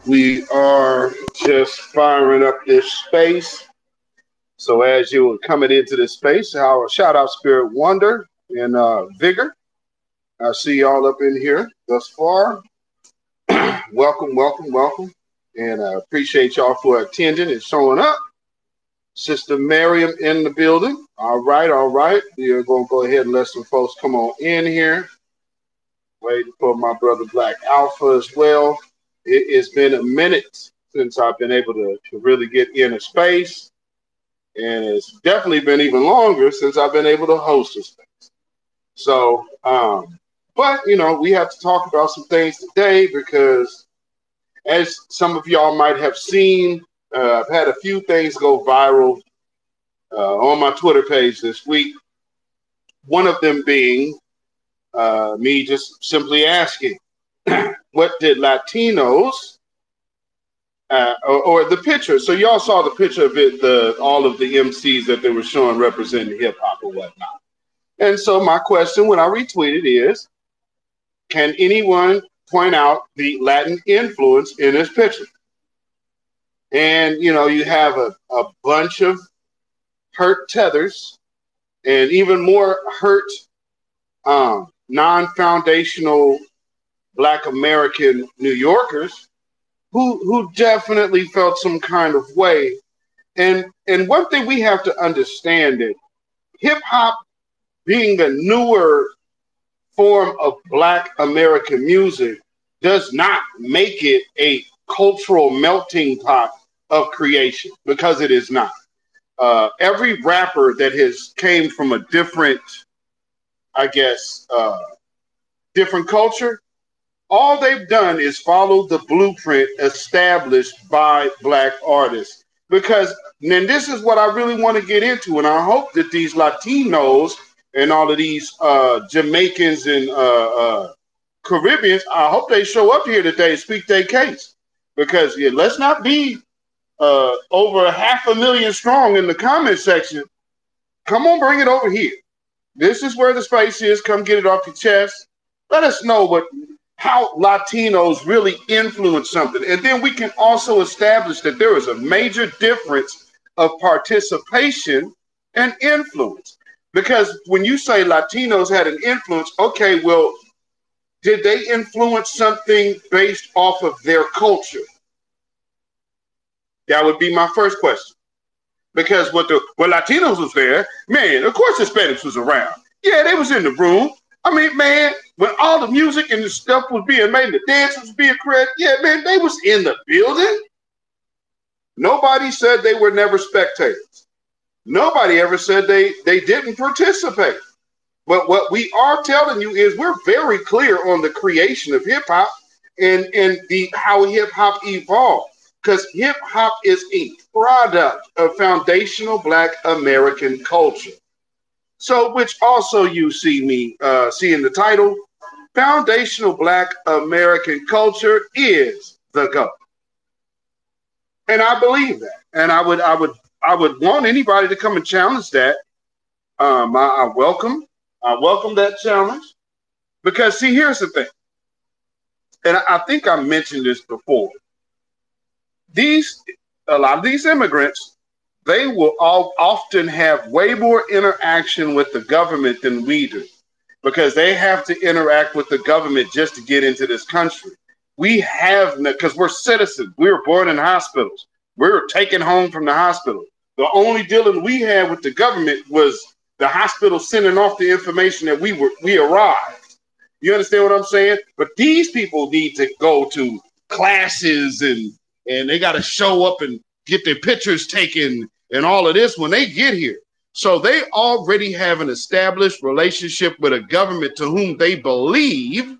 We are just firing up this space. So as you are coming into this space, our shout out Spirit Wonder and Vigor. I see y'all up in here thus far. Welcome, welcome, welcome. And I appreciate y'all for attending and showing up. Sister Maryam in the building. All right, all right. We are going to go ahead and let some folks come on in here. Waiting for my brother Black Alpha as well. It has been a minute since I've been able to really get in a space. And it's definitely been even longer since I've been able to host a space. So, but, you know, we have to talk about some things today because as some of y'all might have seen, I've had a few things go viral on my Twitter page this week. One of them being me just simply asking, what did Latinos or the picture? So y'all saw the picture of it, all of the MCs that they were showing representing hip hop or whatnot. And so my question when I retweeted is, can anyone point out the Latin influence in this picture? And, you know, you have a bunch of hurt tethers and even more hurt non-foundational Black American New Yorkers who definitely felt some kind of way. And one thing we have to understand that hip-hop being a newer form of Black American music does not make it a cultural melting pot of creation, because it is not. Every rapper that has came from a different, I guess, different culture, all they've done is follow the blueprint established by Black artists. Because then this is what I really want to get into, and I hope that these Latinos and all of these Jamaicans and Caribbeans, I hope they show up here today and speak their case. Because let's not be over 500,000 strong in the comment section. Come on, bring it over here. This is where the space is. Come get it off your chest. Let us know how Latinos really influence something. And then we can also establish that there is a major difference of participation and influence. Because when you say Latinos had an influence, okay, well, did they influence something based off of their culture? That would be my first question. Because when Latinos was there, man, of course Hispanics was around. Yeah, they was in the room. I mean, man, when all the music and the stuff was being made, the dance was being created, yeah, man, they was in the building. Nobody said they were never spectators. Nobody ever said they didn't participate. But what we are telling you is we're very clear on the creation of hip hop and how hip hop evolved. Because hip hop is a product of foundational Black American culture. So, which also you see me see in the title, foundational Black American culture is the GOAT. And I believe that. And I would want anybody to come and challenge that. I welcome that challenge. Because see, here's the thing. And I think I mentioned this before. A lot of these immigrants, they will often have way more interaction with the government than we do, because they have to interact with the government just to get into this country. We have, because we're citizens. We were born in hospitals. We were taken home from the hospital. The only dealing we had with the government was the hospital sending off the information that we arrived. You understand what I'm saying? But these people need to go to classes and they got to show up and get their pictures taken and all of this when they get here. So they already have an established relationship with a government to whom they believe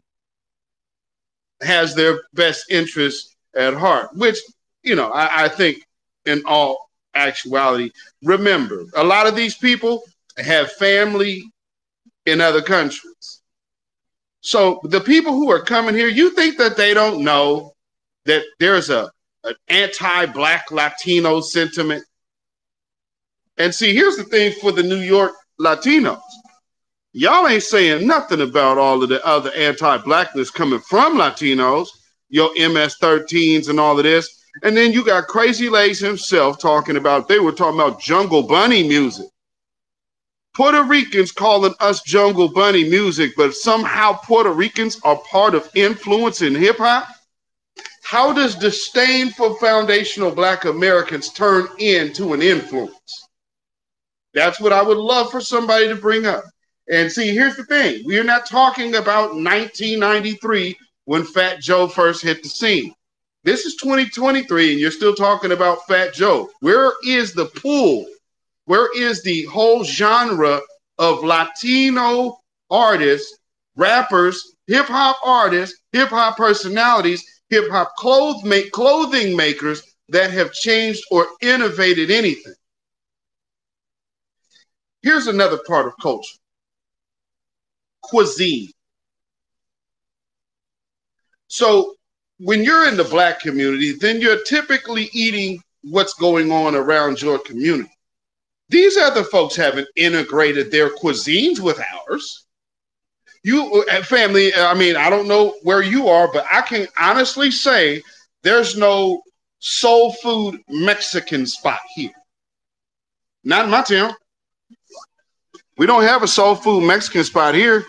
has their best interest at heart, which, you know, I think in all actuality, remember, a lot of these people have family in other countries. So the people who are coming here, you think that they don't know that there's an anti-Black Latino sentiment? And see, here's the thing for the New York Latinos. Y'all ain't saying nothing about all of the other anti-Blackness coming from Latinos. your MS-13s and all of this. And then you got Crazy Legs himself talking about, they were talking about Jungle Bunny music. Puerto Ricans calling us Jungle Bunny music, but somehow Puerto Ricans are part of influence in hip hop. How does disdain for foundational Black Americans turn into an influence? That's what I would love for somebody to bring up. And see, here's the thing. We're not talking about 1993 when Fat Joe first hit the scene. This is 2023 and you're still talking about Fat Joe. Where is the pool? Where is the whole genre of Latino artists, rappers, hip hop artists, hip hop personalities, hip hop clothing makers that have changed or innovated anything? Here's another part of culture. Cuisine. So when you're in the Black community, then you're typically eating what's going on around your community. These other folks haven't integrated their cuisines with ours. You, family, I mean, I don't know where you are, but I can honestly say there's no soul food Mexican spot here. Not in my town. We don't have a soul food Mexican spot here.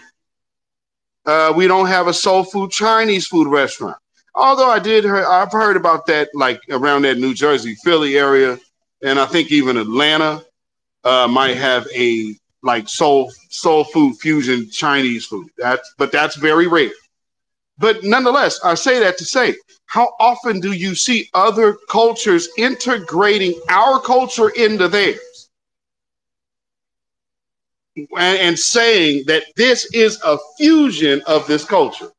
We don't have a soul food Chinese food restaurant. Although I've heard about that, like around that New Jersey, Philly area, and I think even Atlanta might have a like soul food fusion Chinese food. But that's very rare. But nonetheless, I say that to say, how often do you see other cultures integrating our culture into theirs and saying that this is a fusion of this culture?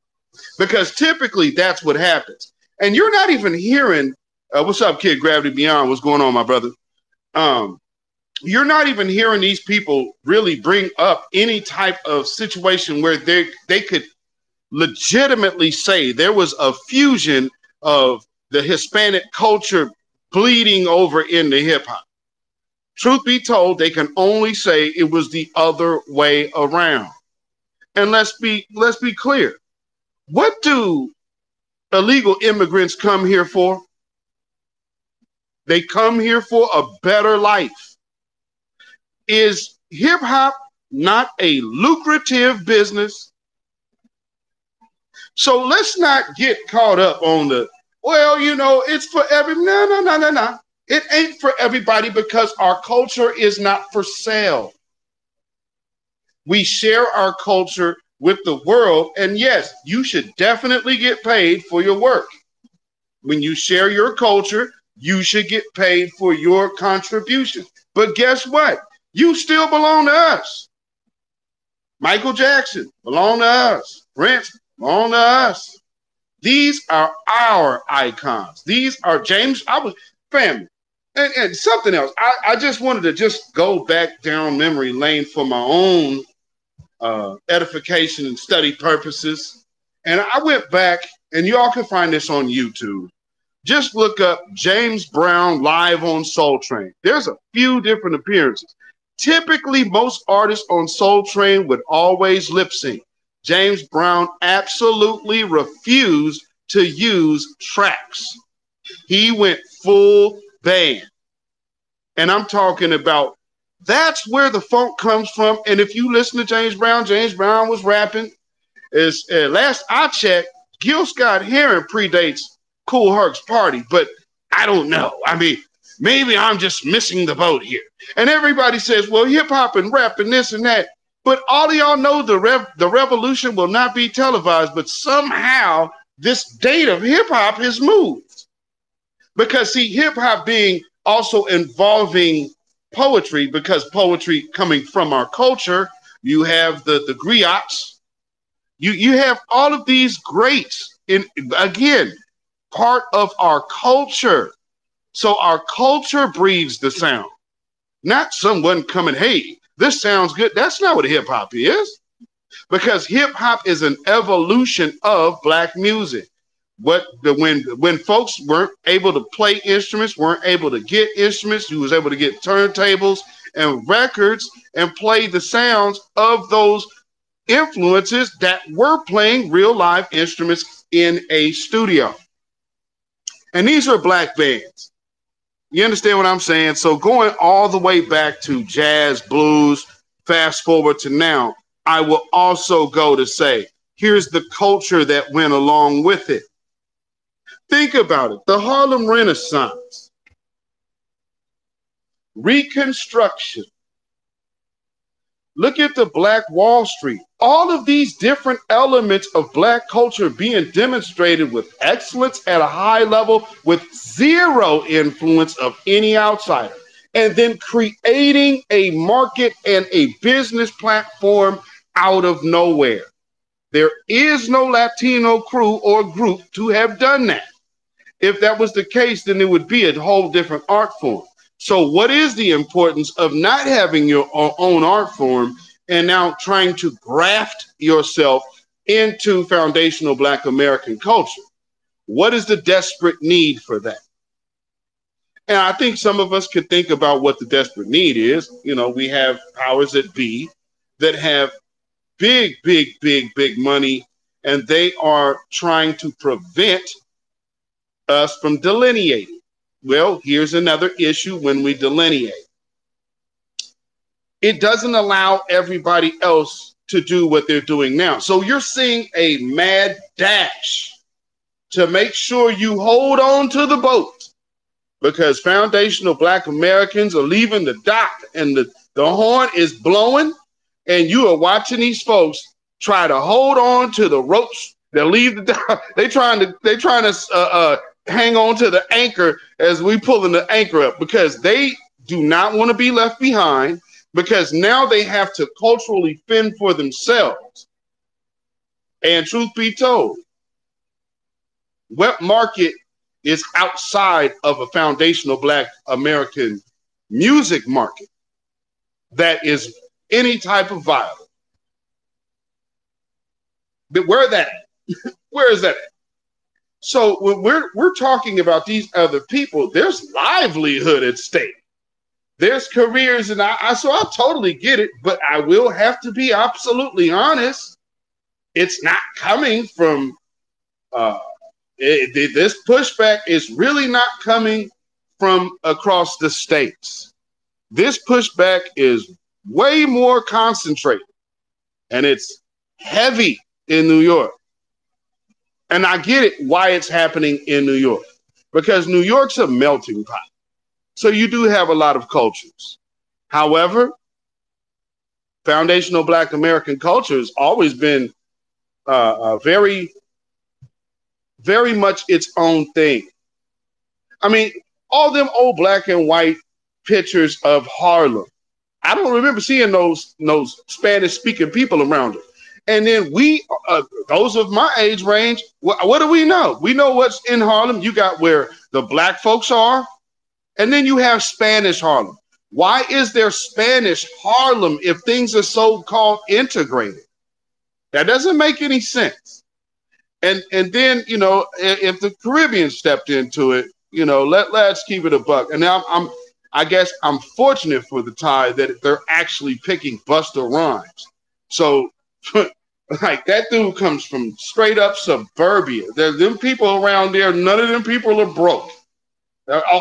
Because typically that's what happens. And you're not even hearing, what's up, kid? Gravity Beyond, what's going on, my brother? You're not even hearing these people really bring up any type of situation where they could legitimately say there was a fusion of the Hispanic culture bleeding over into hip hop. Truth be told, they can only say it was the other way around. And let's be clear. What do illegal immigrants come here for? They come here for a better life. Is hip hop not a lucrative business? So let's not get caught up on the, well, you know, it's for every, no. It ain't for everybody because our culture is not for sale. We share our culture with the world. And yes, you should definitely get paid for your work. When you share your culture, you should get paid for your contribution. But guess what? You still belong to us. Michael Jackson belong to us. Prince belong to us. These are our icons. These are James. Family. And something else. I just wanted to just go back down memory lane for my own edification and study purposes. And I went back, and y'all can find this on YouTube. Just look up James Brown live on Soul Train. There's a few different appearances. Typically, most artists on Soul Train would always lip sync. James Brown absolutely refused to use tracks. He went full band. And I'm talking about, that's where the funk comes from. And if you listen to James Brown was rapping. Last I checked, Gil Scott-Heron predates Kool Herc's Party, but I don't know. I mean, maybe I'm just missing the boat here. And everybody says, well, hip hop and rap and this and that. But all of y'all know the revolution will not be televised, but somehow this date of hip hop has moved. Because see, hip hop being also involving poetry, because poetry coming from our culture, you have the griots, you have all of these greats in, again, part of our culture. So our culture breeds the sound, not someone coming, hey, this sounds good. That's not what hip hop is, because hip hop is an evolution of Black music. When folks weren't able to play instruments, weren't able to get instruments, you was able to get turntables and records and play the sounds of those influences that were playing real live instruments in a studio. And these are black bands. You understand what I'm saying? So going all the way back to jazz, blues, fast forward to now, I will also go to say, here's the culture that went along with it. Think about it. The Harlem Renaissance, Reconstruction. Look at the Black Wall Street. All of these different elements of black culture being demonstrated with excellence at a high level with zero influence of any outsider. And then creating a market and a business platform out of nowhere. There is no Latino crew or group to have done that. If that was the case, then it would be a whole different art form. So what is the importance of not having your own art form and now trying to graft yourself into foundational Black American culture? What is the desperate need for that? And I think some of us could think about what the desperate need is. You know, we have powers that be that have big money, and they are trying to prevent us from delineating. Well, here's another issue when we delineate. It doesn't allow everybody else to do what they're doing now. So you're seeing a mad dash to make sure you hold on to the boat because foundational Black Americans are leaving the dock and the horn is blowing, and you are watching these folks try to hold on to the ropes. They leave the dock. They're trying to hang on to the anchor as we pulling the anchor up because they do not want to be left behind, because now they have to culturally fend for themselves. And truth be told, what market is outside of a foundational Black American music market that is any type of violence? But where that at? Where is that at? So when we're talking about these other people, there's livelihood at stake. There's careers, and I totally get it, but I will have to be absolutely honest. It's not coming from this pushback is really not coming from across the states. This pushback is way more concentrated, and it's heavy in New York. And I get it why it's happening in New York, because New York's a melting pot. So you do have a lot of cultures. However, foundational Black American culture has always been very, very much its own thing. I mean, all them old black and white pictures of Harlem, I don't remember seeing those Spanish-speaking people around it. And then we, those of my age range, what do we know? We know what's in Harlem. You got where the Black folks are, and then you have Spanish Harlem. Why is there Spanish Harlem if things are so-called integrated? That doesn't make any sense. And then, you know, if the Caribbean stepped into it, you know, let's keep it a buck. And now I guess I'm fortunate for the Thai that they're actually picking Busta Rhymes. So, like, that dude comes from straight up suburbia. Them people around there, none of them people are broke.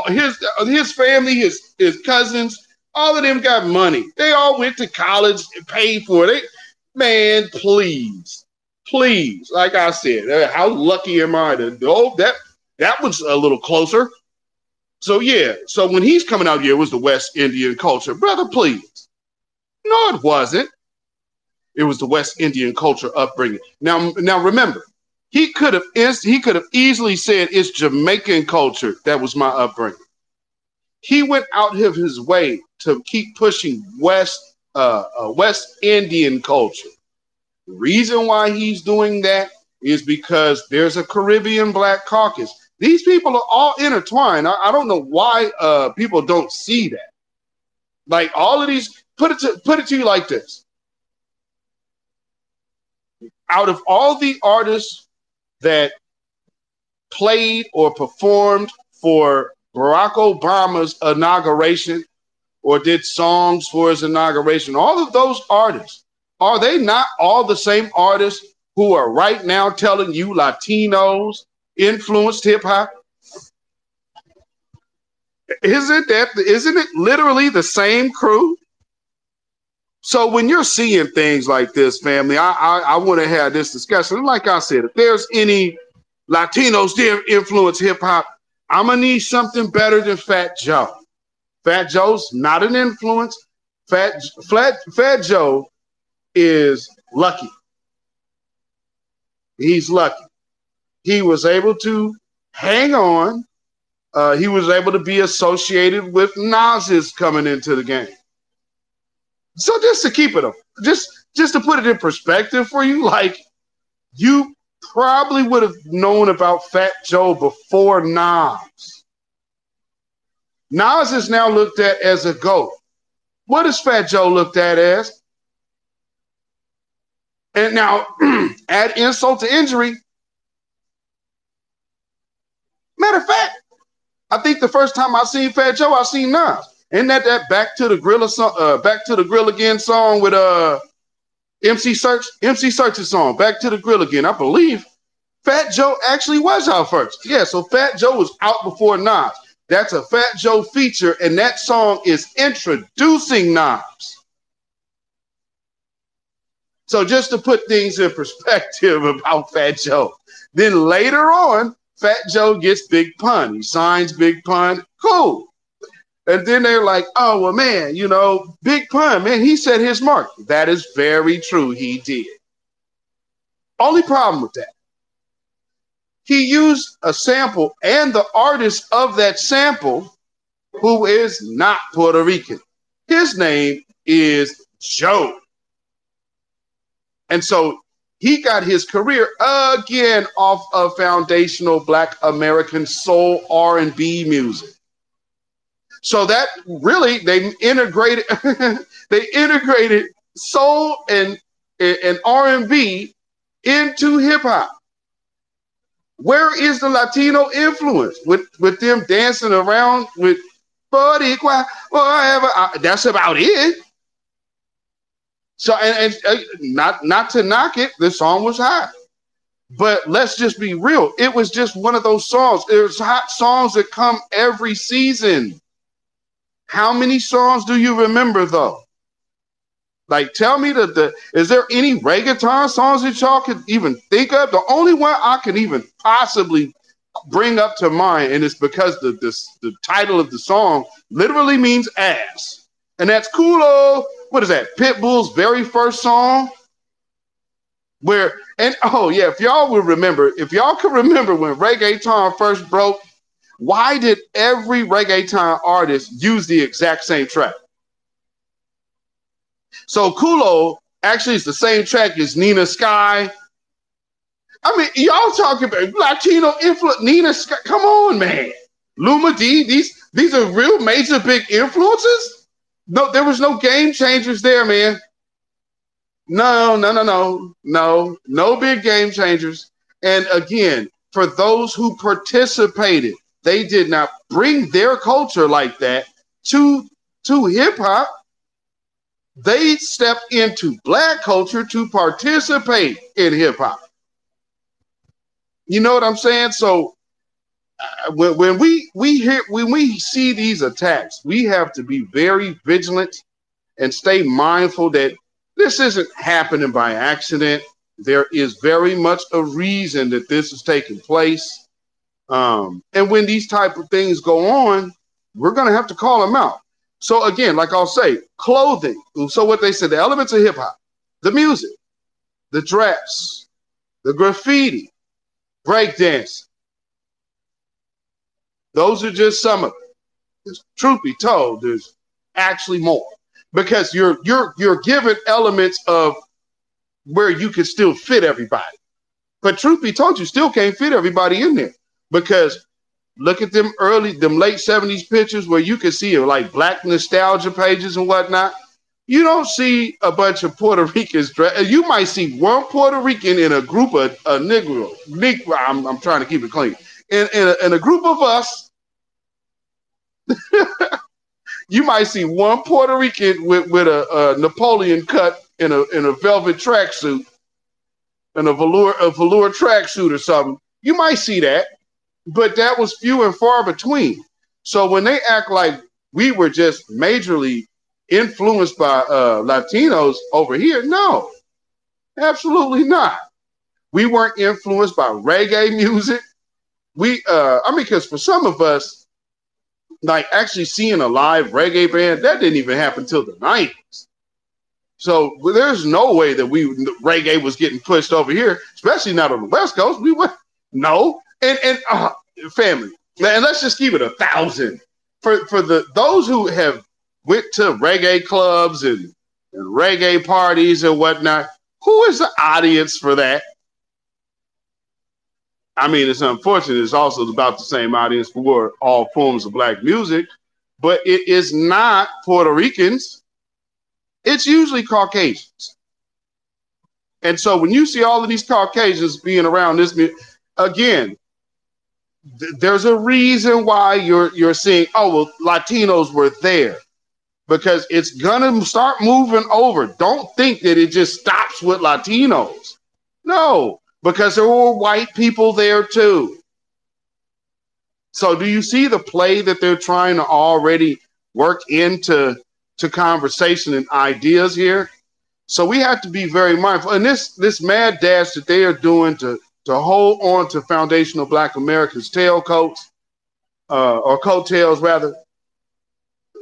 His family, his cousins, all of them got money. They all went to college and paid for it. Man, please. Like I said, how lucky am I to know that was a little closer. So yeah, so when he's coming out here, it was the West Indian culture. Brother, please. No, it wasn't. It was the West Indian culture upbringing. Now remember, he could have easily said it's Jamaican culture that was my upbringing. He went out of his way to keep pushing West Indian culture. The reason why he's doing that is because there's a Caribbean Black caucus. These people are all intertwined. I don't know why people don't see that. Like all of these, put it to you like this. Out of all the artists that played or performed for Barack Obama's inauguration or did songs for his inauguration, all of those artists Are they not all the same artists who are right now telling you Latinos influenced hip hop? Isn't it literally the same crew? So when you're seeing things like this, family, I want to have this discussion. And like I said, if there's any Latinos that influence hip hop, I'm gonna need something better than Fat Joe. Fat Joe's not an influence. Fat Joe is lucky. He's lucky. He was able to hang on. He was able to be associated with Nas's coming into the game. So just to keep it up, just to put it in perspective for you, like you probably would have known about Fat Joe before Nas. Nas is now looked at as a GOAT. What is Fat Joe looked at as? And now add insult to injury. Matter of fact, I think the first time I seen Fat Joe, I seen Nas. Isn't that Back to the Grill song, Back to the Grill Again song with MC Search's song, Back to the Grill Again. I believe Fat Joe actually was out first. Yeah, so Fat Joe was out before Nas. That's a Fat Joe feature, and that song is introducing Nas. So just to put things in perspective about Fat Joe. Then later on, Fat Joe gets Big Pun. He signs Big Pun. Cool. And then they're like, oh, well, man, you know, Big Pun, man, he set his mark. That is very true. He did. Only problem with that, he used a sample and the artist of that sample who is not Puerto Rican. His name is Joe. And so he got his career again off of foundational Black American soul R&B music. So that really they integrated soul and R&B into hip hop. Where is the Latino influence with them dancing around with Boricua, whatever? That's about it. So and not to knock it, the song was hot. But let's just be real. It was just one of those songs. There's hot songs that come every season. How many songs do you remember though? Like, tell me is there any reggaeton songs that y'all could even think of? The only one I can even possibly bring up to mind, and it's because the title of the song literally means ass. And that's Culo. What is that? Pitbull's very first song. If y'all can remember when reggaeton first broke, why did every reggaeton artist use the exact same track? So Culo actually is the same track as Nina Sky. I mean, y'all talking about Latino influence. Nina Sky, come on, man. Luma D, these are real major big influences? No, there was no game changers there, man. No big game changers. And again, for those who participated, they did not bring their culture like that to hip hop. They stepped into Black culture to participate in hip hop. You know what I'm saying? So when we see these attacks, we have to be very vigilant and stay mindful that this isn't happening by accident. There is very much a reason that this is taking place. And when these type of things go on, we're going to have to call them out. So again, like I'll say, clothing. So what they said, the elements of hip hop, the music, the dress, the graffiti, breakdance. Those are just some of it. Truth be told, there's actually more, because you're given elements of where you can still fit everybody. But truth be told, you still can't fit everybody in there, because look at them late 70s pictures where you can see like Black nostalgia pages and whatnot. You don't see a bunch of Puerto Ricans. You might see one Puerto Rican in a group of Negro. I'm trying to keep it clean. In a group of us, you might see one Puerto Rican with a Napoleon cut in a velvet tracksuit, in a velour tracksuit or something, you might see that, but that was few and far between. So when they act like we were just majorly influenced by Latinos over here, no, absolutely not. We weren't influenced by reggae music. Because for some of us, like actually seeing a live reggae band, that didn't even happen till the 90s. So there's no way that reggae was getting pushed over here, especially not on the West Coast. We went no, and family, and let's just keep it 1,000 for those who have went to reggae clubs and reggae parties and whatnot. Who is the audience for that? I mean, it's unfortunate. It's also about the same audience for all forms of black music, but it is not Puerto Ricans. It's usually Caucasians. And so when you see all of these Caucasians being around this, again, there's a reason why you're seeing, oh, well, Latinos were there, because it's going to start moving over. Don't think that it just stops with Latinos. No, because there were white people there too. So do you see the play that they're trying to already work into conversation and ideas here? So we have to be very mindful. And this mad dash that they are doing to hold on to foundational Black Americans' tailcoats, or coattails rather,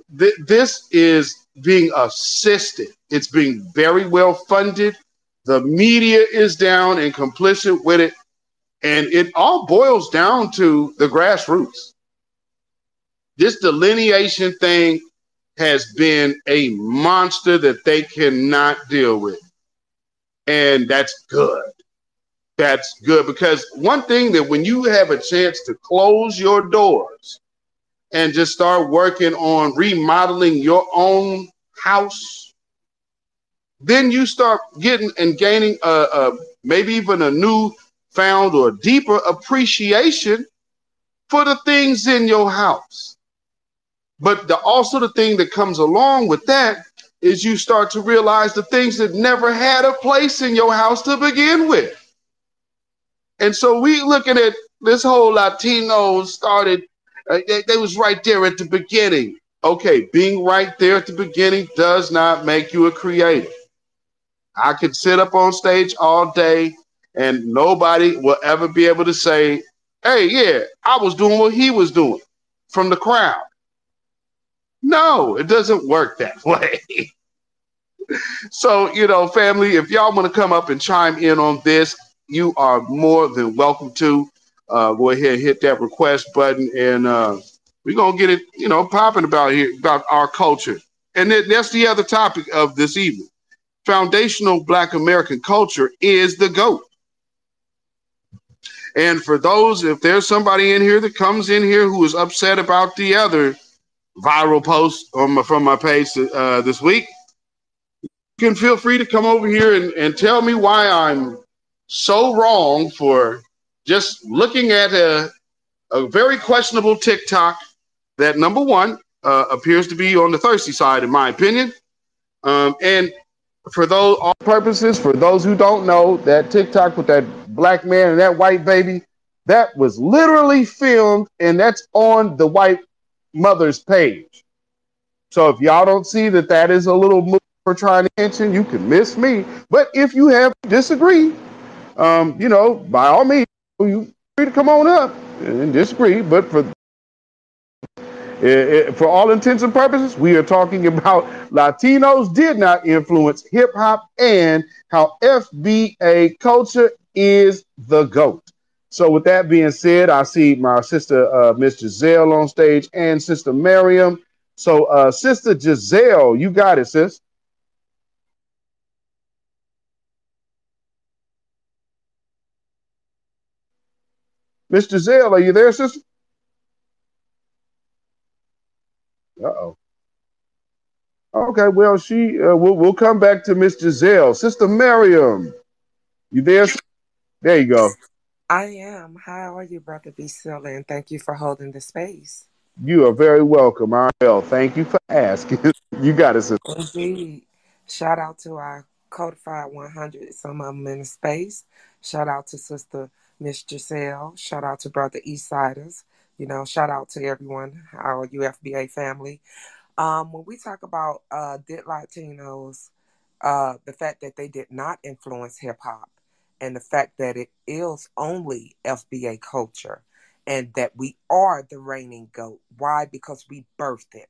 this is being assisted. It's being very well funded. The media is down and complicit with it. And it all boils down to the grassroots. This delineation thing has been a monster that they cannot deal with. And that's good. That's good, because one thing that when you have a chance to close your doors and just start working on remodeling your own house, then you start getting and gaining maybe even a new found or deeper appreciation for the things in your house. But also the thing that comes along with that is you start to realize the things that never had a place in your house to begin with. And so we looking at this whole Latino started, they was right there at the beginning. Okay, being right there at the beginning does not make you a creator. I could sit up on stage all day and nobody will ever be able to say, hey, yeah, I was doing what he was doing from the crowd. No, it doesn't work that way. So, family, if y'all want to come up and chime in on this, you are more than welcome to. Go ahead and hit that request button, and we're going to get it, popping about our culture. And that's the other topic of this evening. Foundational Black American culture is the GOAT. And for those, if there's somebody in here that comes in here who is upset about the other viral post from my page this week, you can feel free to come over here and tell me why I'm so wrong for just looking at a very questionable TikTok that, number one, appears to be on the thirsty side, in my opinion. And for all purposes, for those who don't know, that TikTok with that black man and that white baby, that was literally filmed, and that's on the white mother's page. So if y'all don't see that is a little move for trying to attention, you can miss me. But if you have disagreed, by all means, you free to come on up and disagree. But for all intents and purposes, we are talking about Latinos did not influence hip hop and how FBA culture is the GOAT. So with that being said, I see my sister, Miss Giselle, on stage, and Sister Maryam. So Sister Giselle, you got it, sis. Miss Giselle, are you there, sister? Uh-oh. Okay, well, we'll come back to Miss Giselle. Sister Maryam, you there? There you go. I am. How are you, Brother Beatzilla? And thank you for holding the space. You are very welcome. Well, thank you for asking. You got it, sister. Indeed. Shout out to our Codified 100, some of them in the space. Shout out to Sister Miss Giselle. Shout out to Brother Eastsidaz. Shout out to everyone, our UFBA family. When we talk about did Latinos, the fact that they did not influence hip hop, and the fact that it is only FBA culture, and that we are the reigning GOAT. Why? Because we birthed it.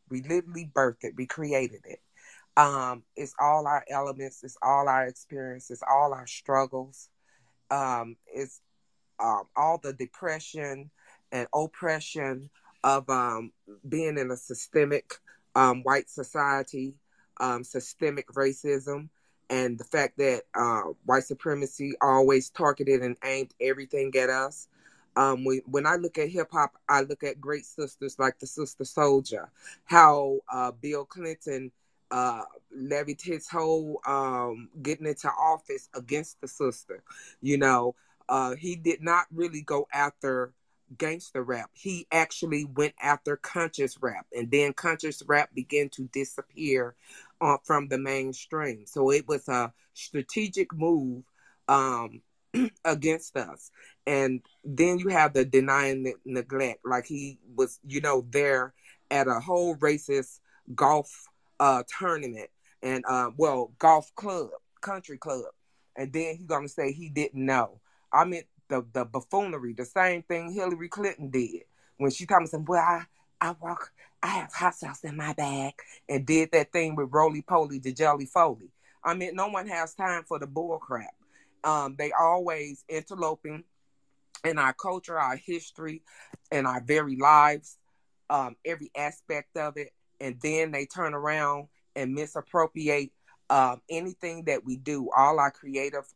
We literally birthed it. We created it. It's all our elements. It's all our experiences. All our struggles. It's all the depression and oppression of being in a systemic white society, systemic racism, and the fact that white supremacy always targeted and aimed everything at us. When I look at hip hop, I look at great sisters like the Sister Soldier, how Bill Clinton levied his whole getting into office against the sister. He did not really go after gangster rap. He actually went after conscious rap, and then conscious rap began to disappear from the mainstream. So it was a strategic move against us. And then you have the denying neglect, like he was, there at a whole racist golf tournament and golf club, country club, and then he's gonna say he didn't know. I mean, the buffoonery, the same thing Hillary Clinton did when she told me, "Well, I have hot sauce in my bag," and did that thing with roly poly to jelly foley. I mean, no one has time for the bull crap. They always interloping in our culture, our history, and our very lives, every aspect of it, and then they turn around and misappropriate anything that we do, all our creative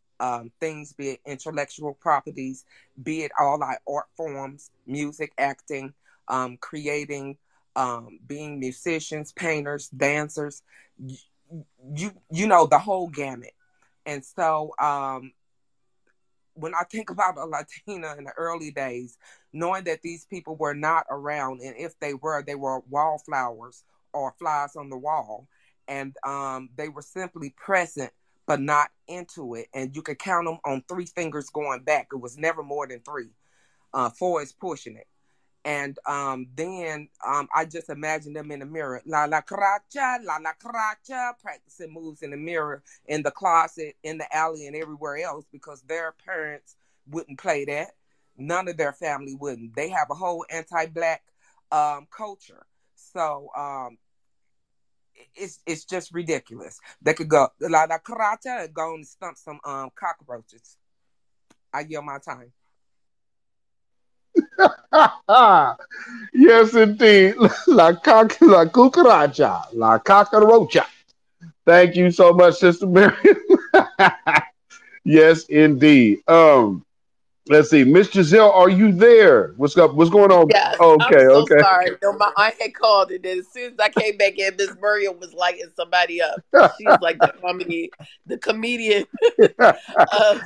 things, be it intellectual properties, be it all our art forms, music, acting, creating, being musicians, painters, dancers, the whole gamut. And so when I think about a Latina in the early days, knowing that these people were not around, and if they were wallflowers or flies on the wall, and they were simply present but not into it, and you could count them on 3 fingers going back. It was never more than 3. 4 is pushing it. And then I just imagine them in the mirror, la cracha, practicing moves in the mirror, in the closet, in the alley, and everywhere else, because their parents wouldn't play that. None of their family wouldn't. They have a whole anti-black culture. So it's just ridiculous. They could go la cracha and go and stump some cockroaches. I yield my time. Yes, indeed. La cucaracha, la cacarocha. Thank you so much, Sister Mary. Yes, indeed. Let's see, Miss Giselle, are you there? What's up? What's going on? Yes, I'm Okay, so okay. sorry. No, my aunt had called, and then as soon as I came back in, Miss Maryam was lighting somebody up. She's like the comedian of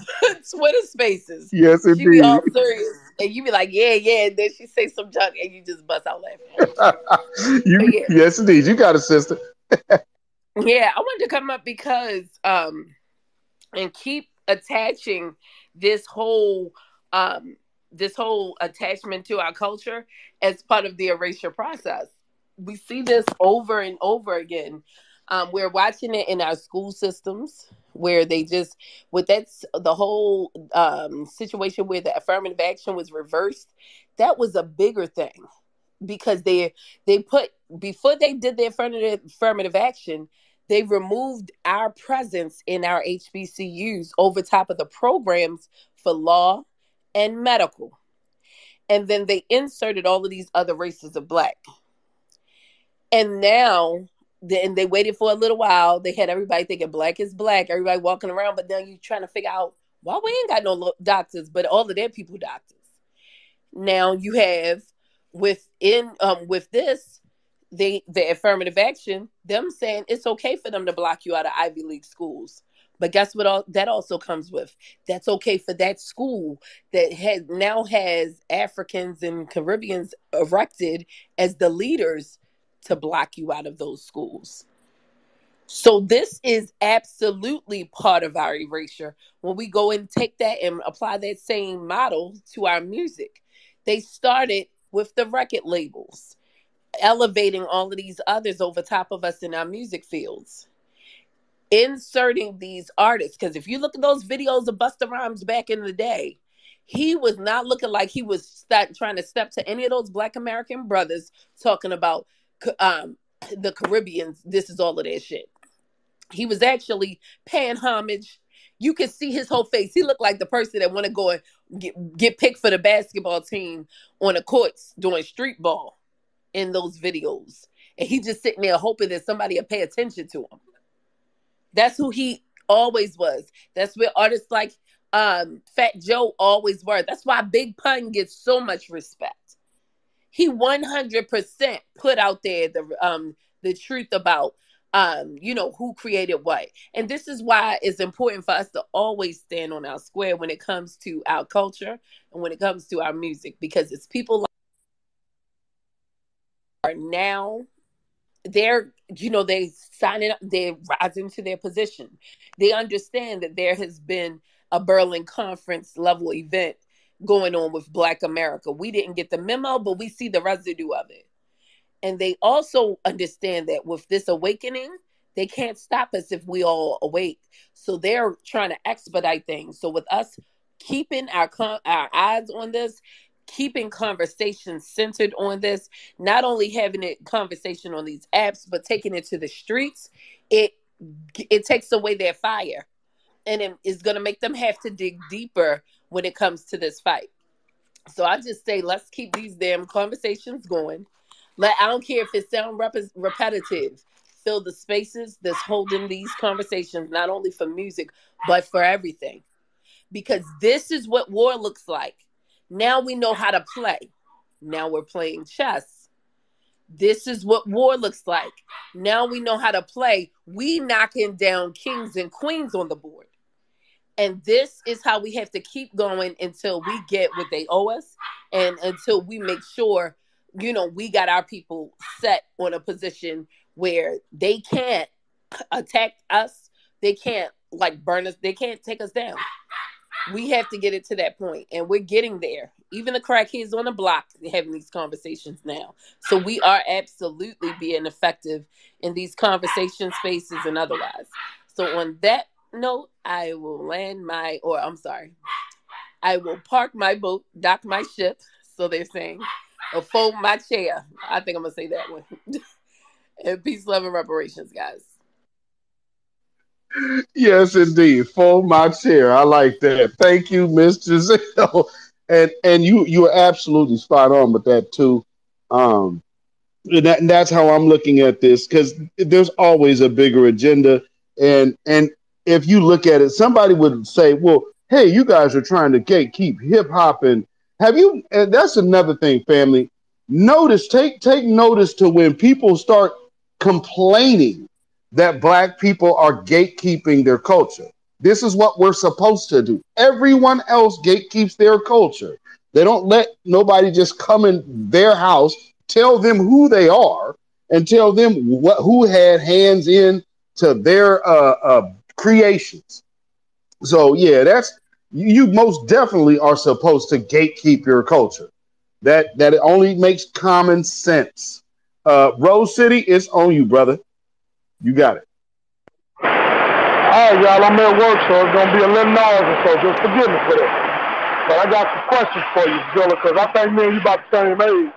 Twitter Spaces. Yes, She be indeed. all serious, and you be like, "Yeah, yeah," and then she say some junk, and you just bust out laughing. But You, yeah, yes, indeed. You got a sister. yeah, I wanted to come up because and keep attaching this whole um this whole attachment to our culture as part of the erasure process. We see this over and over again. We're watching it in our school systems where they just with the whole situation where the affirmative action was reversed. That was a bigger thing because they put before they did the affirmative action, they removed our presence in our HBCUs over top of the programs for law and medical. And then they inserted all of these other races of black. And now, and they waited for a little while. They had everybody thinking black is black, everybody walking around, but now you're trying to figure out why we ain't got no doctors, but all of their people doctors. Now you have with this the affirmative action, them saying it's okay for them to block you out of Ivy League schools. But guess what? That also comes with that's okay for that school that has Africans and Caribbeans erected as the leaders to block you out of those schools. So this is absolutely part of our erasure when we go and take that and apply that same model to our music. They started with the record labels, elevating all of these others over top of us in our music fields, inserting these artists. Because if you look at those videos of Busta Rhymes back in the day, he was not looking like he was trying to step to any of those Black American brothers talking about um, the Caribbeans. This is all of that shit. He was actually paying homage. You could see his whole face. He looked like the person that want to go and get picked for the basketball team on the courts doing street ball in those videos. And he just sitting there hoping that somebody will pay attention to him. That's who he always was. That's where artists like Fat Joe always were. That's why Big Pun gets so much respect. He 100% put out there the truth about who created what. And this is why it's important for us to always stand on our square when it comes to our culture and when it comes to our music, because it's people like are now they signing up, they're rising to their position. They understand that there has been a Berlin conference level event going on with Black America. We didn't get the memo, but we see the residue of it. And they also understand that with this awakening, they can't stop us if we all awake. So they're trying to expedite things. So with us keeping our eyes on this, keeping conversations centered on this, not only having a conversation on these apps, but taking it to the streets, it takes away their fire. And it is going to make them have to dig deeper when it comes to this fight. So I just say, let's keep these damn conversations going. I don't care if it sounds repetitive. Fill the spaces that's holding these conversations, not only for music, but for everything. Because this is what war looks like. Now we know how to play. Now we're playing chess. This is what war looks like. Now we know how to play. We knocking down kings and queens on the board. And this is how we have to keep going until we get what they owe us, and until we make sure, we got our people set on a position where they can't attack us. They can't burn us. They can't take us down. We have to get it to that point, and we're getting there. Even the crackheads on the block having these conversations now. So we are absolutely being effective in these conversation spaces and otherwise. So on that note, I will I will park my boat, dock my ship, so they're saying, or fold my chair. I think I'm going to say that one. And peace, love, and reparations, guys. Yes, indeed. Fold my chair. I like that. Thank you, Mr. Zell. And you are absolutely spot on with that too. Um, and that's how I'm looking at this, because there's always a bigger agenda. And if you look at it, somebody would say, well, hey, you guys are trying to keep hip hop. And have you, and that's another thing, family. Take notice to when people start complaining that black people are gatekeeping their culture. This is what we're supposed to do. Everyone else gatekeeps their culture. They don't let nobody just come in their house, tell them who they are, and tell them who had hands in to their creations. So yeah, that's, you most definitely are supposed to gatekeep your culture. That it only makes common sense. Rose City, it's on you, brother. You got it. All right, y'all, I'm at work, so it's going to be a little noisy, so just forgive me for that. But I got some questions for you, Zilla, because I think me and you about the same age.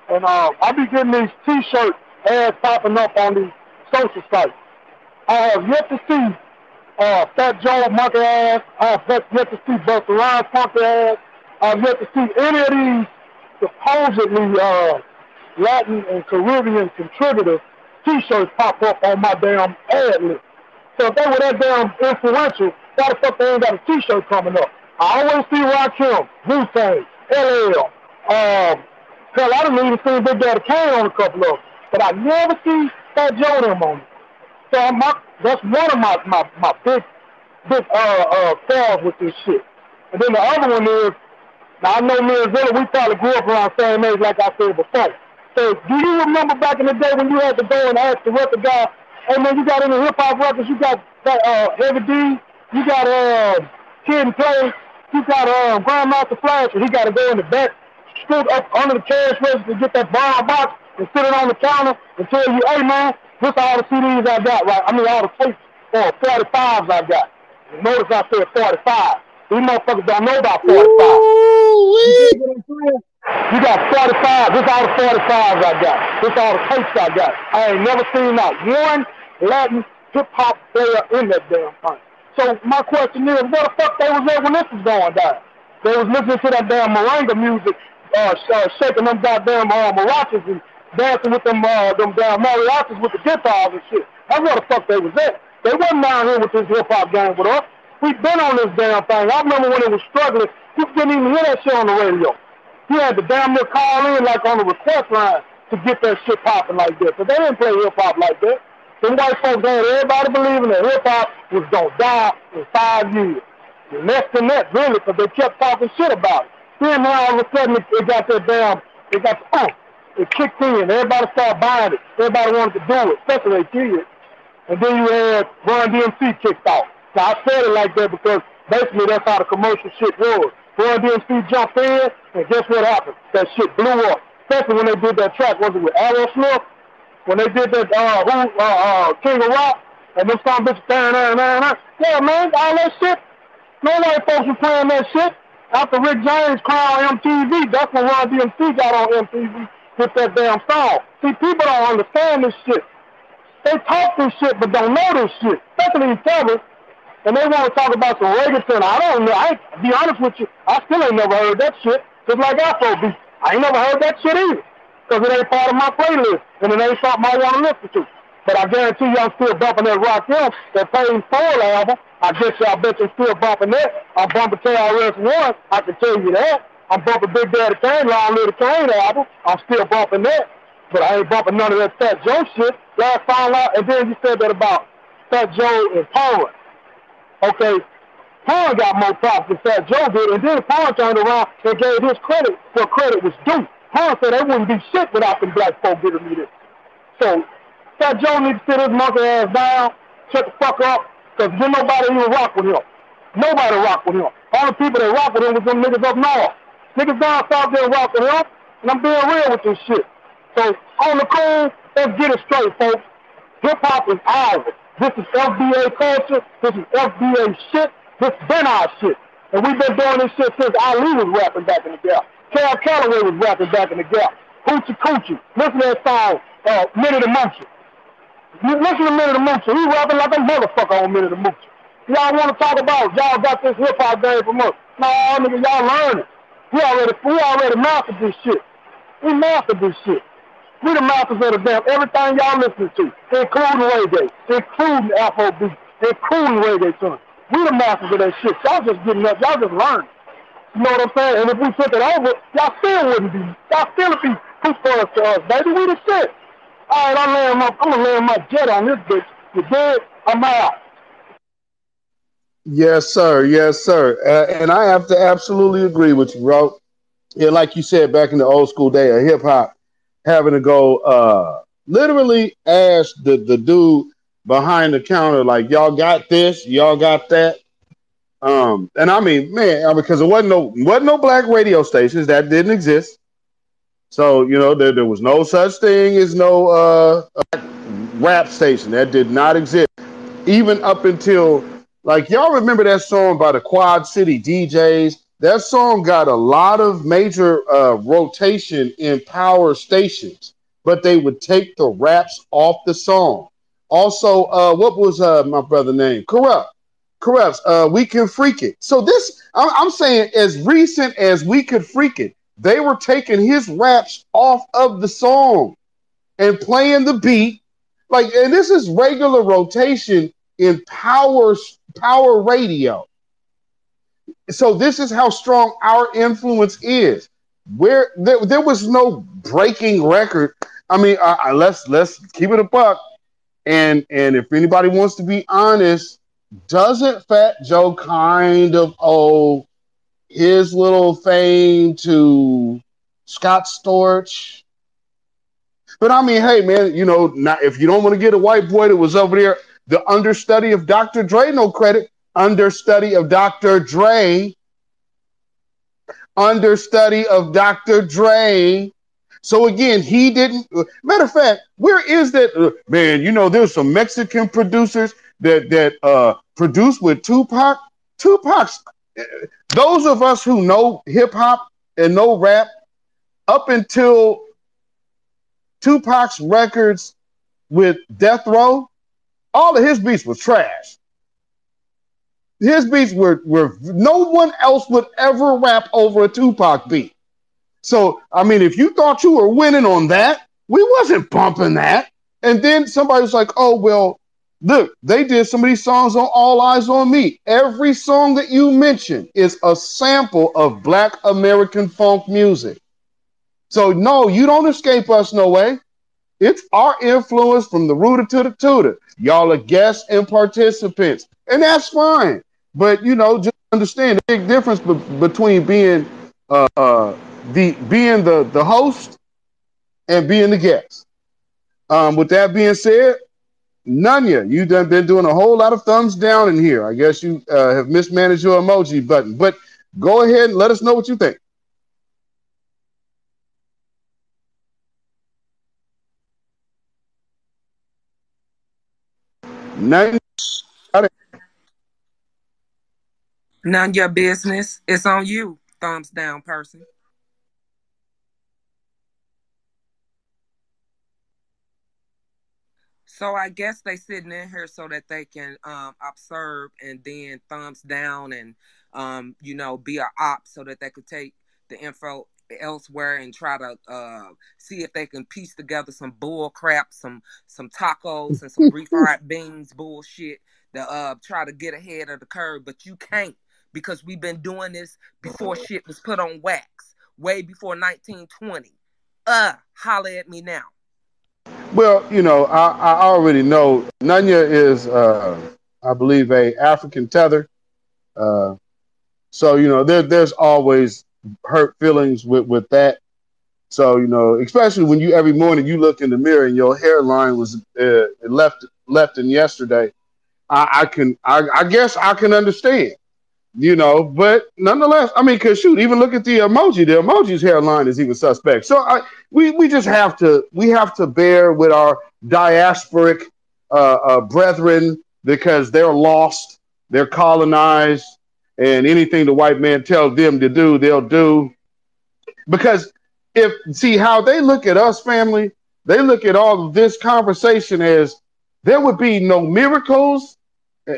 And I be getting these T-shirt ads popping up on these social sites. I have yet to see Fat Joe monkey ass. I have yet to see Busta Rhymes monkey ass. I have yet to see any of these supposedly Latin and Caribbean contributors T-shirts pop up on my damn ad list. So if they were that damn influential, why the fuck they ain't got a T-shirt coming up? I always see Rakim, Wu-Tang, LL. Hell, I didn't even see Big Daddy Kane on a couple of them. But I never see Fat Joe them on it. So that's one of my big flaws with this shit. And then the other one is, now I know me and Zilla, we probably grew up around the same age like I said before. So do you remember back in the day when you had to go and ask the record guy Hey man, you got in the hip hop records, you got that Heavy D, you got Kid and Play, you got Grandmaster Flash, and he got to go in the back, scoot up under the cash register to get that bomb box and sit it on the counter and tell you, hey man, this all the CDs I got, right? I mean all the tapes or 45s I got. Notice I said 45. These motherfuckers don't know about 45. You dig what I'm saying? You got 45. This all the 45s I got. This all the tapes I got. I ain't never seen not one Latin hip-hop player in that damn thing. So my question is, where the fuck they was at when this was going down? They was listening to that damn Moringa music, shaking them goddamn maracas and dancing with them damn mariachis with the guitars and shit. That's where the fuck they was at. They wasn't down here with this hip-hop game with us. We been on this damn thing. I remember when it was struggling, you couldn't even hear that shit on the radio. You had to damn near call in like on the request line to get that shit popping like that. So they didn't play hip-hop like that. Them white folks had everybody believing that hip-hop was going to die in 5 years. And less than that, really, because they kept talking shit about it. Then now all of a sudden it got that damn, it got pumped. It kicked in. Everybody started buying it. Everybody wanted to do it, especially they kids. And then you had Run DMC kicked off. Now I said it like that because basically that's how the commercial shit was. Run DMC jumped in, and guess what happened? That shit blew up. Especially when they did that track, was it with Aerosmith? When they did that King of Rock, and them some bitches yeah, man, all that shit. No white folks were playing that shit. After Rick James crowned MTV, that's when Run DMC got on MTV with that damn song. See, people don't understand this shit. They talk this shit, but don't know this shit. Especially each other. And they want to talk about some reggaeton. I don't know. I be honest with you, I still ain't never heard that shit. Just like Afrobeat. I ain't never heard that shit either. Because it ain't part of my playlist. And it ain't something I want to listen to. But I guarantee you I'm still bumping that Rock M, that Paid Full album. I guess y'all bet you still bumping that. I'm bumping KRS-One. I can tell you that. I'm bumping Big Daddy Kane, Long Little Kane album. I'm still bumping that. But I ain't bumping none of that Fat Joe shit. Last found out, and then you said that about Fat Joe and Paul. Okay, Paul got more props than Fat Joe did, and then Paul turned around and gave his credit where credit was due. Paul said they wouldn't be shit without them black folk giving me this. So Fat Joe needs to sit his monkey ass down, shut the fuck up, because then nobody even rock with him. Nobody rock with him. All the people that rock with him was them niggas up north. Niggas down south didn't rock with him, and I'm being real with this shit. So on the cool, let's get it straight, folks. Hip-hop is ours. This is FBA culture. This is FBA shit. This been our shit. And we've been doing this shit since Ali was rapping back in the gap. Cal Calloway was rapping back in the gap. Hoochie Coochie. Listen to that song, Minute of Moochie. Listen to Minute of Moochie. He rapping like a motherfucker on Minute of Moochie. Y'all want to talk about, y'all got this hip-hop game from us. No, nigga, y'all learn it. We already mastered this shit. We mastered this shit. We the masters of the damn everything y'all listening to, including reggae, including Afrobeat, including reggaeton. We the masters of that shit. Y'all just getting up. Y'all just learning. You know what I'm saying? And if we took it over, y'all still wouldn't be. Y'all still would be too far to us, baby. We the shit. All right, I'm gonna land my jet on this bitch. You dig? I'm out. Yes, sir. Yes, sir. And I have to absolutely agree with you, bro. Yeah, like you said, back in the old school day of hip hop, having to go literally ask the dude behind the counter, like, y'all got this, y'all got that. And I mean, man, because there wasn't no black radio stations, that didn't exist. So, you know, there was no such thing as no rap station. That did not exist. Even up until, like, y'all remember that song by the Quad City DJs? That song got a lot of major rotation in power stations, but they would take the raps off the song. Also, what was my brother name? Corrupts. We Can Freak It. So this, I'm saying, as recent as We Could Freak It, they were taking his raps off of the song and playing the beat. Like, and this is regular rotation in power radio. So this is how strong our influence is. Where there was no breaking record. I mean, let's keep it a buck. And if anybody wants to be honest, doesn't Fat Joe kind of owe his little fame to Scott Storch? But I mean, hey, man, not, if you don't want to get a white boy that was over there, the understudy of Dr. Dre, no credit, understudy of Dr. Dre, understudy of Dr. Dre. So again, he didn't. Matter of fact, where is that man? There's some Mexican producers that produced with Tupac. Tupac's. Those of us who know hip hop and know rap, up until Tupac's records with Death Row, all of his beats was trash. His beats were no one else would ever rap over a Tupac beat. So, I mean, if you thought you were winning on that, we wasn't bumping that. And then somebody was like, oh, well, look, they did some of these songs on All Eyes on Me. Every song that you mentioned is a sample of Black American funk music. So, no, you don't escape us no way. It's our influence from the rooter to the tutor. Y'all are guests and participants, and that's fine. But, just understand the big difference between being the host and being the guest. With that being said, Nunya, you've been doing a whole lot of thumbs down in here. I guess you have mismanaged your emoji button. But go ahead and let us know what you think. None your business. It's on you, thumbs down person. So I guess they sitting in here so that they can observe and then thumbs down and be a op so that they could take the info elsewhere and try to see if they can piece together some bull crap, some tacos and some refried beans bullshit to try to get ahead of the curve. But you can't, because we've been doing this before shit was put on wax, way before 1920. Holler at me now. Well, I already know Nunya is, I believe, a African tether. So, there's always hurt feelings with that. So, especially when every morning you look in the mirror and your hairline was left in yesterday, I guess I can understand. But nonetheless, I mean, because shoot, even look at the emoji. The emoji's hairline is even suspect. So we just have to bear with our diasporic brethren, because they're lost, they're colonized, and anything the white man tells them to do, they'll do. Because see how they look at us, family, they look at all of this conversation as there would be no miracles,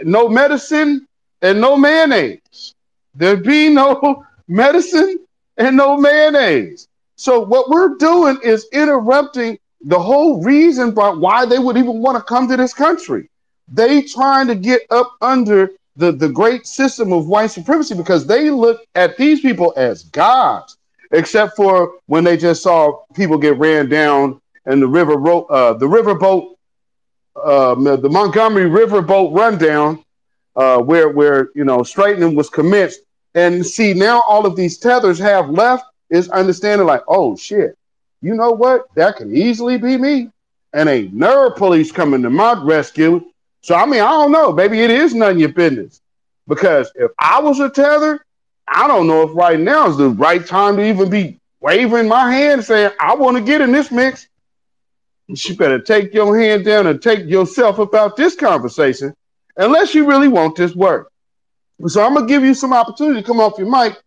no medicine, and no mayonnaise. There'd be no medicine and no mayonnaise. So what we're doing is interrupting the whole reason why they would even want to come to this country. They trying to get up under the great system of white supremacy, because they look at these people as gods, except for when they just saw people get ran down and the riverboat, the Montgomery riverboat rundown, where straightening was commenced. And see, now all of these tethers have left is understanding like, oh shit, you know what? That could easily be me. And ain't no police coming to my rescue. So I mean, I don't know. Maybe it is none of your business. Because if I was a tether, I don't know if right now is the right time to even be waving my hand saying, I want to get in this mix. You better take your hand down and take yourself about this conversation, unless you really want this work. So I'm going to give you some opportunity to come off your mic.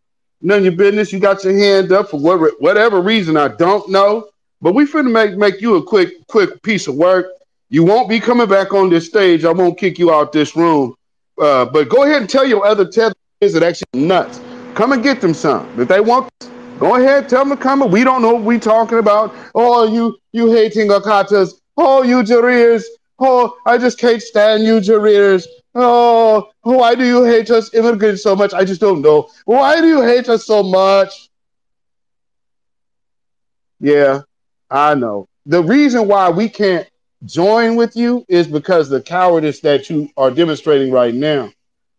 None of your business. You got your hand up for whatever reason, I don't know. But we finna make you a quick piece of work. You won't be coming back on this stage. I won't kick you out this room. But go ahead and tell your other tethers that actually nuts. Come and get them some. If they want this, go ahead, tell them to come. We don't know what we're talking about. Oh, you hating Akatas. Oh, you Jareers. Oh, I just can't stand you Jareers. Oh, why do you hate us immigrants so much? I just don't know. Why do you hate us so much? Yeah, I know. The reason why we can't join with you is because the cowardice that you are demonstrating right now.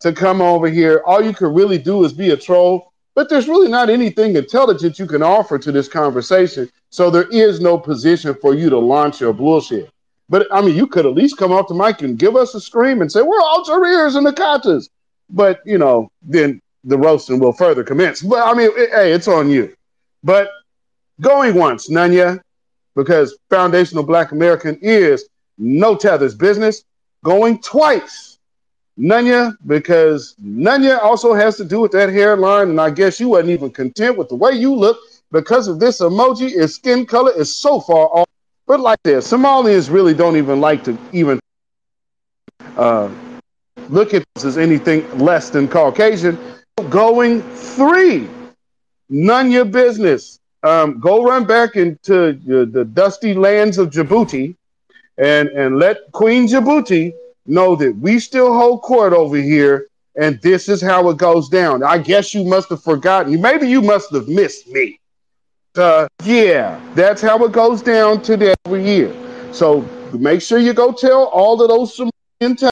To come over here, all you can really do is be a troll. but there's really not anything intelligent you can offer to this conversation. So there is no position for you to launch your bullshit. But I mean, you could at least come off the mic and give us a scream and say, we're all careers and the katas. But, then the roasting will further commence. But I mean, hey, it's on you. But going once, Nanya, because Foundational Black American is no tethers business. Going twice, Nanya, because Nanya also has to do with that hairline, and I guess you wasn't even content with the way you look because of this emoji. Its skin color is so far off. But like this, Somalians really don't even like to even look at this as anything less than Caucasian. Going three, none your business. Go run back into the dusty lands of Djibouti and let Queen Djibouti know that we still hold court over here, and this is how it goes down. I guess you must have forgotten. Maybe you must have missed me. Yeah, that's how it goes down today every year. So make sure you go tell all of those Somalian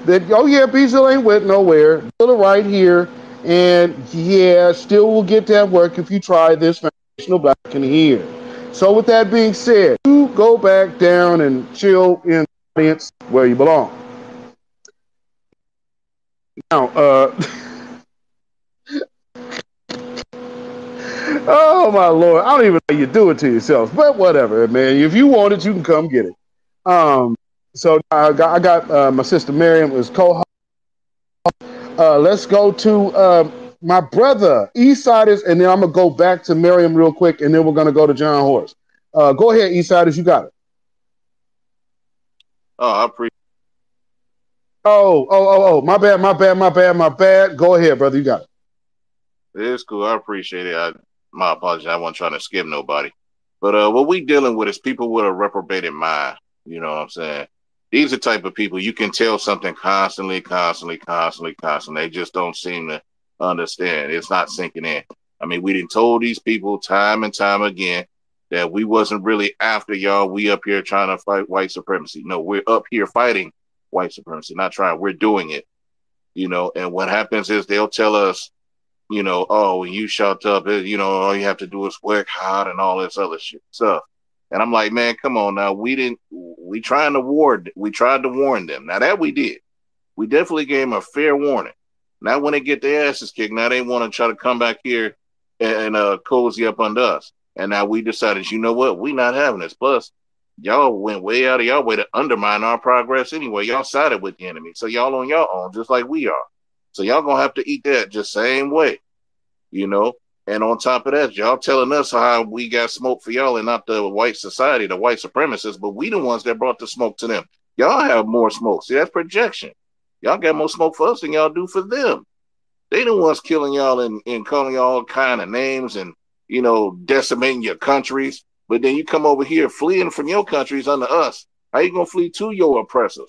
that, oh yeah, Beazle ain't went nowhere. Still right here. And yeah, still will get that work if you try this Foundational Black in here. So with that being said, you go back down and chill in the audience where you belong. Now, oh my Lord, I don't even know you do it to yourselves, but whatever, man. If you want it, you can come get it. So I got my sister Maryam as co-host. Let's go to my brother Eastsidaz, and then I'm gonna go back to Maryam real quick, and then we're gonna go to John Horse. Go ahead, Eastsidaz, you got it. Oh, I appreciate. Oh, my bad. Go ahead, brother, you got it. It's cool. I appreciate it. My apologies. I wasn't trying to skip nobody. But what we dealing with is people with a reprobated mind. You know what I'm saying? These are the type of people you can tell something constantly. They just don't seem to understand. It's not sinking in. I mean, we done told these people time and time again that we wasn't really after y'all. We up here trying to fight white supremacy. No, we're up here fighting white supremacy, not trying. We're doing it. And what happens is they'll tell us, oh, when you shut up, all you have to do is work hard and all this other stuff. And I'm like, man, come on now. We tried to warn them. Now that we did, we definitely gave them a fair warning. Now when they get their asses kicked, now they want to try to come back here and cozy up under us. And now we decided, you know what? We not having this. Plus, y'all went way out of y'all way to undermine our progress anyway. Y'all sided with the enemy. So y'all on your own, just like we are. So y'all going to have to eat that just same way, And on top of that, y'all telling us how we got smoke for y'all and not the white society, the white supremacists, but we the ones that brought the smoke to them. Y'all have more smoke. See, that's projection. Y'all got more smoke for us than y'all do for them. They the ones killing y'all and calling y'all all kind of names and, decimating your countries. But then you come over here fleeing from your countries under us. How you going to flee to your oppressors?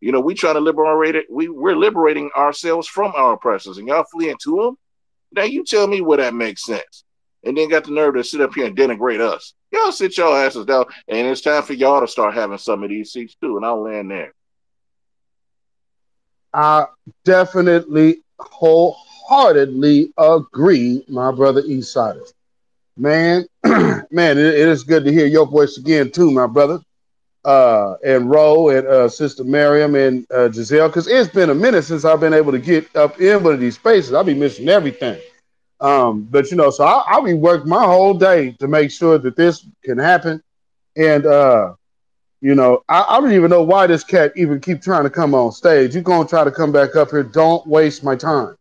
We try to liberate it. We're liberating ourselves from our oppressors, and y'all fleeing to them. Now you tell me where that makes sense. And then got the nerve to sit up here and denigrate us. Y'all sit your asses down, and it's time for y'all to start having some of these seats too. And I'll land there. I definitely wholeheartedly agree, my brother Eastsidaz. Man, it is good to hear your voice again too, my brother. And Ro and Sister Maryam and Giselle, because it's been a minute since I've been able to get up in one of these spaces. I'll be missing everything. But so I'll be working my whole day to make sure that this can happen. And I don't even know why this cat even keep trying to come on stage. You're gonna try to come back up here. Don't waste my time.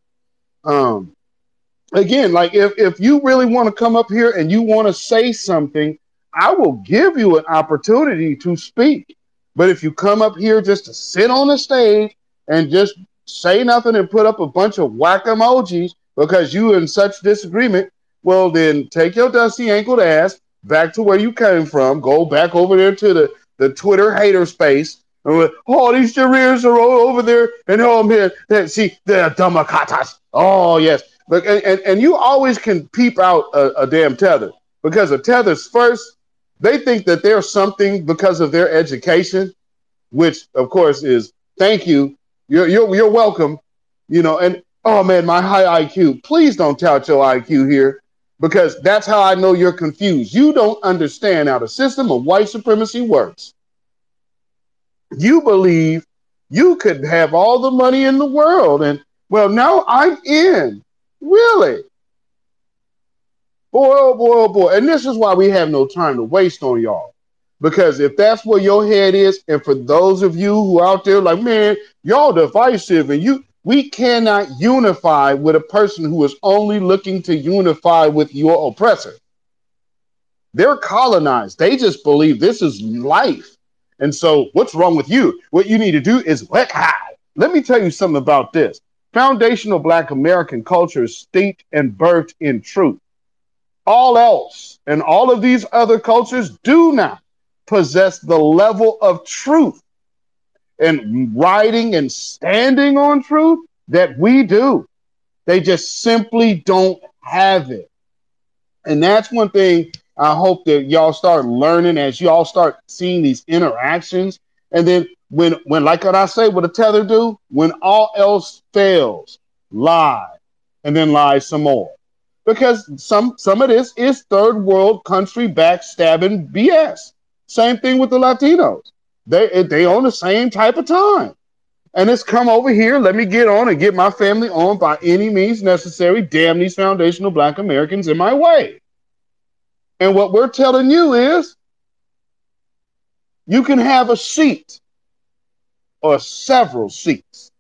Again, like if you really want to come up here and you want to say something, I will give you an opportunity to speak. But if you come up here just to sit on the stage and just say nothing and put up a bunch of whack emojis because you in such disagreement, well, then take your dusty ankled ass back to where you came from. Go back over there to the Twitter hater space. And oh, these careers are all over there. And oh, man, see, they're Democratas. Oh, yes. Look, and you always can peep out a damn tether because a tether's first. They think that they're something because of their education, which of course is thank you. You're welcome. And Oh man, my high IQ. Please don't tout your IQ here because that's how I know you're confused. You don't understand how the system of white supremacy works. You believe you could have all the money in the world and well, now I'm in. Really? Boy, oh boy, oh boy. And this is why we have no time to waste on y'all. Because if that's where your head is, and for those of you who out there like, man, y'all divisive and we cannot unify with a person who is only looking to unify with your oppressor. They're colonized. They just believe this is life. And so what's wrong with you? What you need to do is work hard. Let me tell you something about this. Foundational Black American culture is steeped and birthed in truth. All else and all of these other cultures do not possess the level of truth and writing and standing on truth that we do. They just simply don't have it. And that's one thing I hope that y'all start learning as y'all start seeing these interactions. And then when like what I say, what a tether do, when all else fails, lie, and then lie some more. Because some of this is third world country backstabbing BS. Same thing with the Latinos. They on the same type of time. And it's come over here. Let me get on and get my family on by any means necessary. Damn these foundational Black Americans in my way. And what we're telling you is you can have a seat or several seats.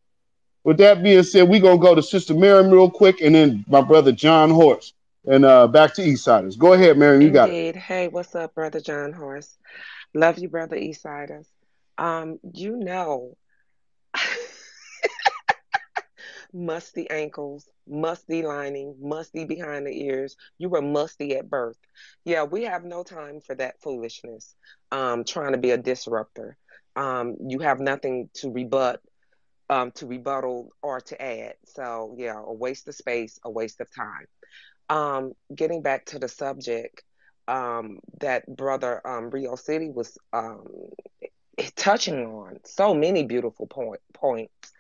With that being said, we're going to go to Sister Maryam real quick and then my brother John Horse. And back to Eastsidaz. Go ahead, Maryam. You got it. Indeed. Hey, what's up, brother John Horse? Love you, brother Eastsidaz. You know, musty ankles, musty lining, musty behind the ears. You were musty at birth. Yeah, we have no time for that foolishness. Trying to be a disruptor. You have nothing to rebuttal or to add. So yeah, a waste of space, a waste of time. Getting back to the subject that brother Rio City was touching on, so many beautiful points.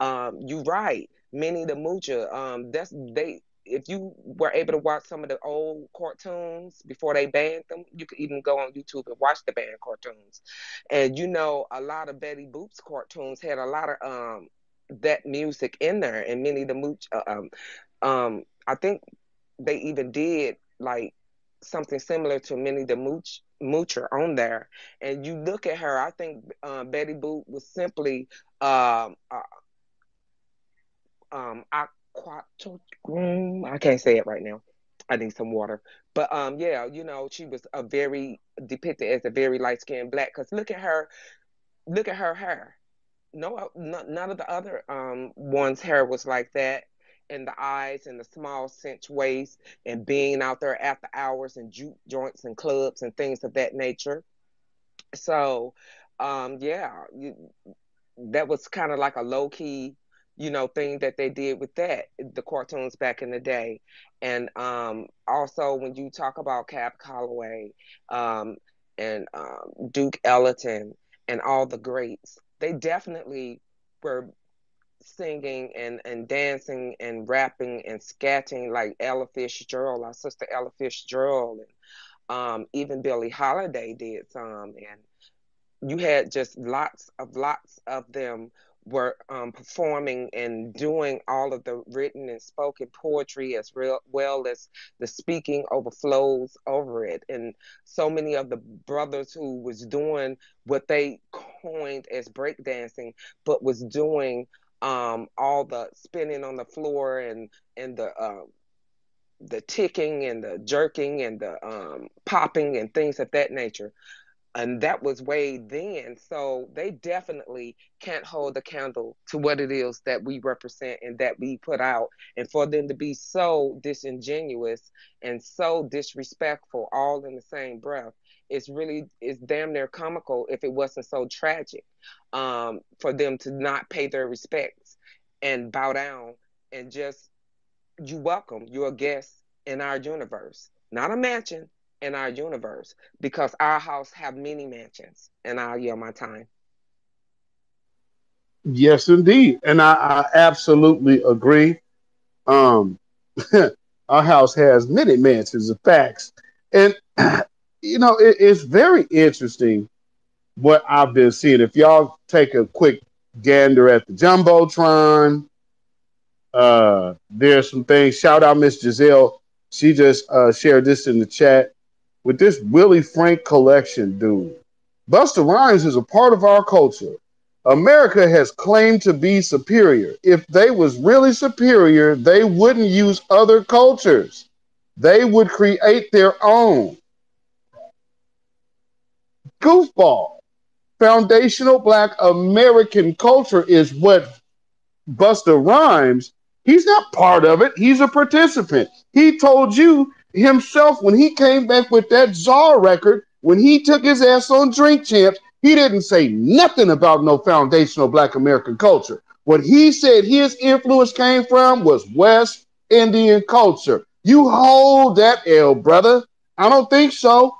You right, Minnie the Moocher. That's they. If you were able to watch some of the old cartoons before they banned them, you could even go on YouTube and watch the banned cartoons. And you know, a lot of Betty Boop's cartoons had a lot of that music in there. And Minnie the Mooch, I think they even did like something similar to Minnie the Moocher on there. And you look at her, I think Betty Boop was simply I can't say it right now. I need some water. But yeah, you know, she was a very depicted as a very light skinned black. Cause look at her hair. No, none of the other ones' hair was like that. And the eyes and the small cinch waist and being out there after hours and juke joints and clubs and things of that nature. So, yeah, that was kind of like a low key, you know, thing that they did with that the cartoons back in the day. And also when you talk about Cab Calloway um, and Duke Ellington and all the greats, they definitely were singing and dancing and rapping and scatting like Ella Fitzgerald, our sister Ella Fitzgerald, and even Billie Holiday did some, and you had just lots of them were performing and doing all of the written and spoken poetry as well as the speaking overflows over it. And so many of the brothers who was doing what they coined as breakdancing, but was doing all the spinning on the floor and the ticking and the jerking and the popping and things of that nature, and that was way then. So they definitely can't hold the candle to what it is that we represent and that we put out. And for them to be so disingenuous and so disrespectful all in the same breath, it's damn near comical if it wasn't so tragic. For them to not pay their respects and bow down and just, you welcome, you're a guest in our universe, not a mansion, in our universe, because our house have many mansions. And I'll yield my time. Yes, indeed. And I absolutely agree. Um, our house has many mansions of facts, and it's very interesting what I've been seeing. If y'all take a quick gander at the jumbotron, there's some things. Shout out Miss Giselle. She just shared this in the chat with this Willie Frank collection, dude. Busta Rhymes is a part of our culture. America has claimed to be superior. If they was really superior, they wouldn't use other cultures. They would create their own. Goofball. Foundational Black American culture is what Busta Rhymes, he's not part of it. He's a participant. He told you himself when he came back with that Czar record, when he took his ass on Drink Champs, he didn't say nothing about no foundational Black American culture. What he said his influence came from was West Indian culture. You hold that L, brother. I don't think so.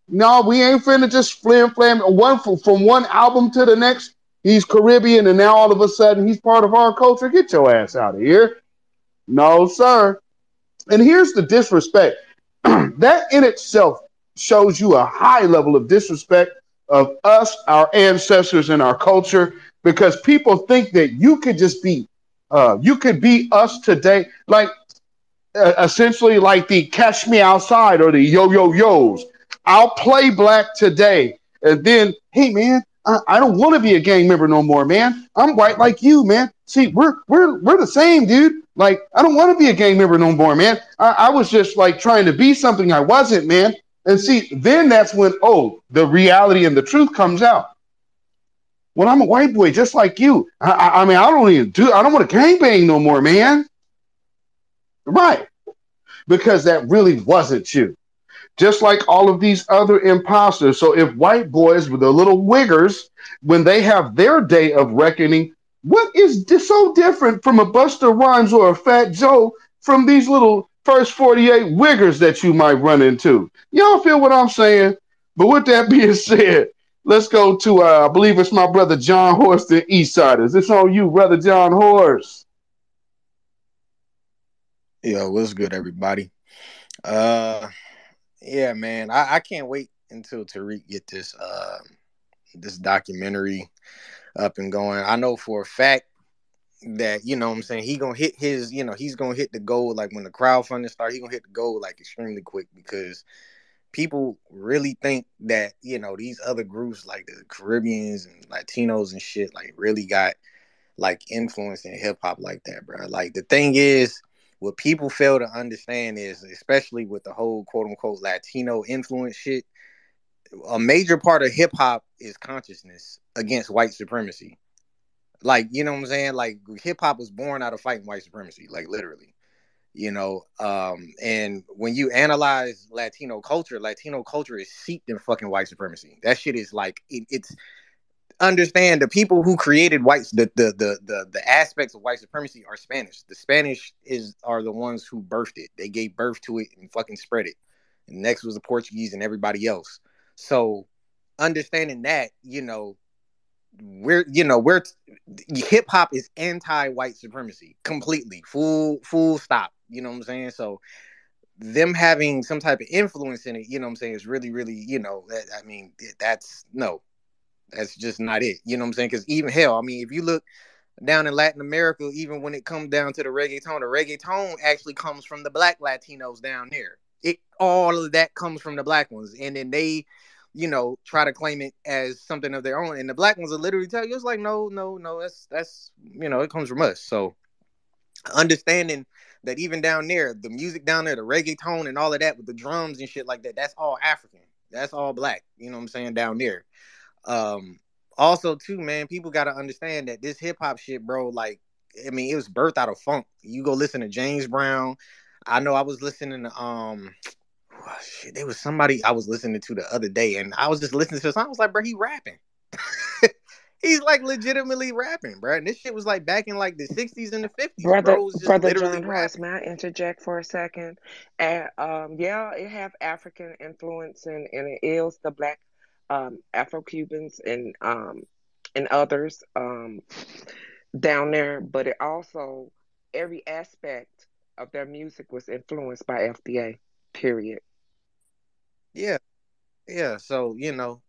No, we ain't finna just flim flam from one album to the next. He's Caribbean, and now all of a sudden he's part of our culture. Get your ass out of here. No, sir. And here's the disrespect. That in itself shows you a high level of disrespect of us, our ancestors, and our culture, because people think that you could be us today. Like essentially like the Catch Me Outside or the Yo-Yo-Yo's. I'll play black today. And then, hey, man, I don't want to be a gang member no more, man. I'm white like you, man. See, we're the same, dude. Like, I don't want to be a gang member no more, man. I was just like trying to be something I wasn't, man. And see, then that's when, the reality and the truth comes out. Well, I'm a white boy just like you. I mean, I don't want to gangbang no more, man. Right. Because that really wasn't you. Just like all of these other imposters. So if white boys with the little wiggers, when they have their day of reckoning, what is so different from a Buster Rhymes or a Fat Joe from these little first 48 wiggers that you might run into? Y'all feel what I'm saying? But with that being said, let's go to, I believe it's my brother John Horst, the Eastsidaz. It's on you, brother John Horst. Yo, what's good, everybody? Yeah, man, I can't wait until Tariq get this documentary up and going. I know for a fact that, you know what I'm saying, he gonna hit his, he's gonna hit the goal, like when the crowdfunding start, he gonna hit the goal like extremely quick, because people really think that, these other groups like the Caribbeans and Latinos and shit like really got like influence in hip hop like that, bro. Like the thing is, what people fail to understand is, especially with the whole quote unquote Latino influence shit, a major part of hip hop is consciousness against white supremacy. Like, you know what I'm saying? Like hip hop was born out of fighting white supremacy, like literally. And when you analyze Latino culture is seeped in fucking white supremacy. That shit is like it's understand the people who created whites, the aspects of white supremacy are Spanish. The Spanish are the ones who birthed it. They gave birth to it and fucking spread it. And next was the Portuguese and everybody else. So understanding that, we're hip hop is anti-white supremacy completely, full stop. You know what I'm saying? So them having some type of influence in it, you know what I'm saying, is really, really, that's just not it. You know what I'm saying? Because even hell, I mean, if you look down in Latin America, even when it comes down to the reggaeton actually comes from the black Latinos down there. All of that comes from the black ones. And then they, try to claim it as something of their own. And the black ones will literally tell you, it's like, no, that's it comes from us. So understanding that even down there, the music down there, the reggaeton and all of that with the drums and shit like that, that's all African. That's all black. You know what I'm saying? Down there. Also too, man, people got to understand that this hip hop shit, bro, like, I mean, it was birthed out of funk. You go listen to James Brown. I know I was listening to, there was somebody I was listening to the other day, and I was just listening to a song. I was like, bro, he rapping. He's like legitimately rapping, bro. And this shit was like back in like the 60s and the 50s, bro. It was just Brother literally John Horst, rapping. may I interject for a second? And yeah, it have African influence, and it is the black Afro-Cubans and others down there, but it also every aspect of their music was influenced by FBA. Period. Yeah, yeah. So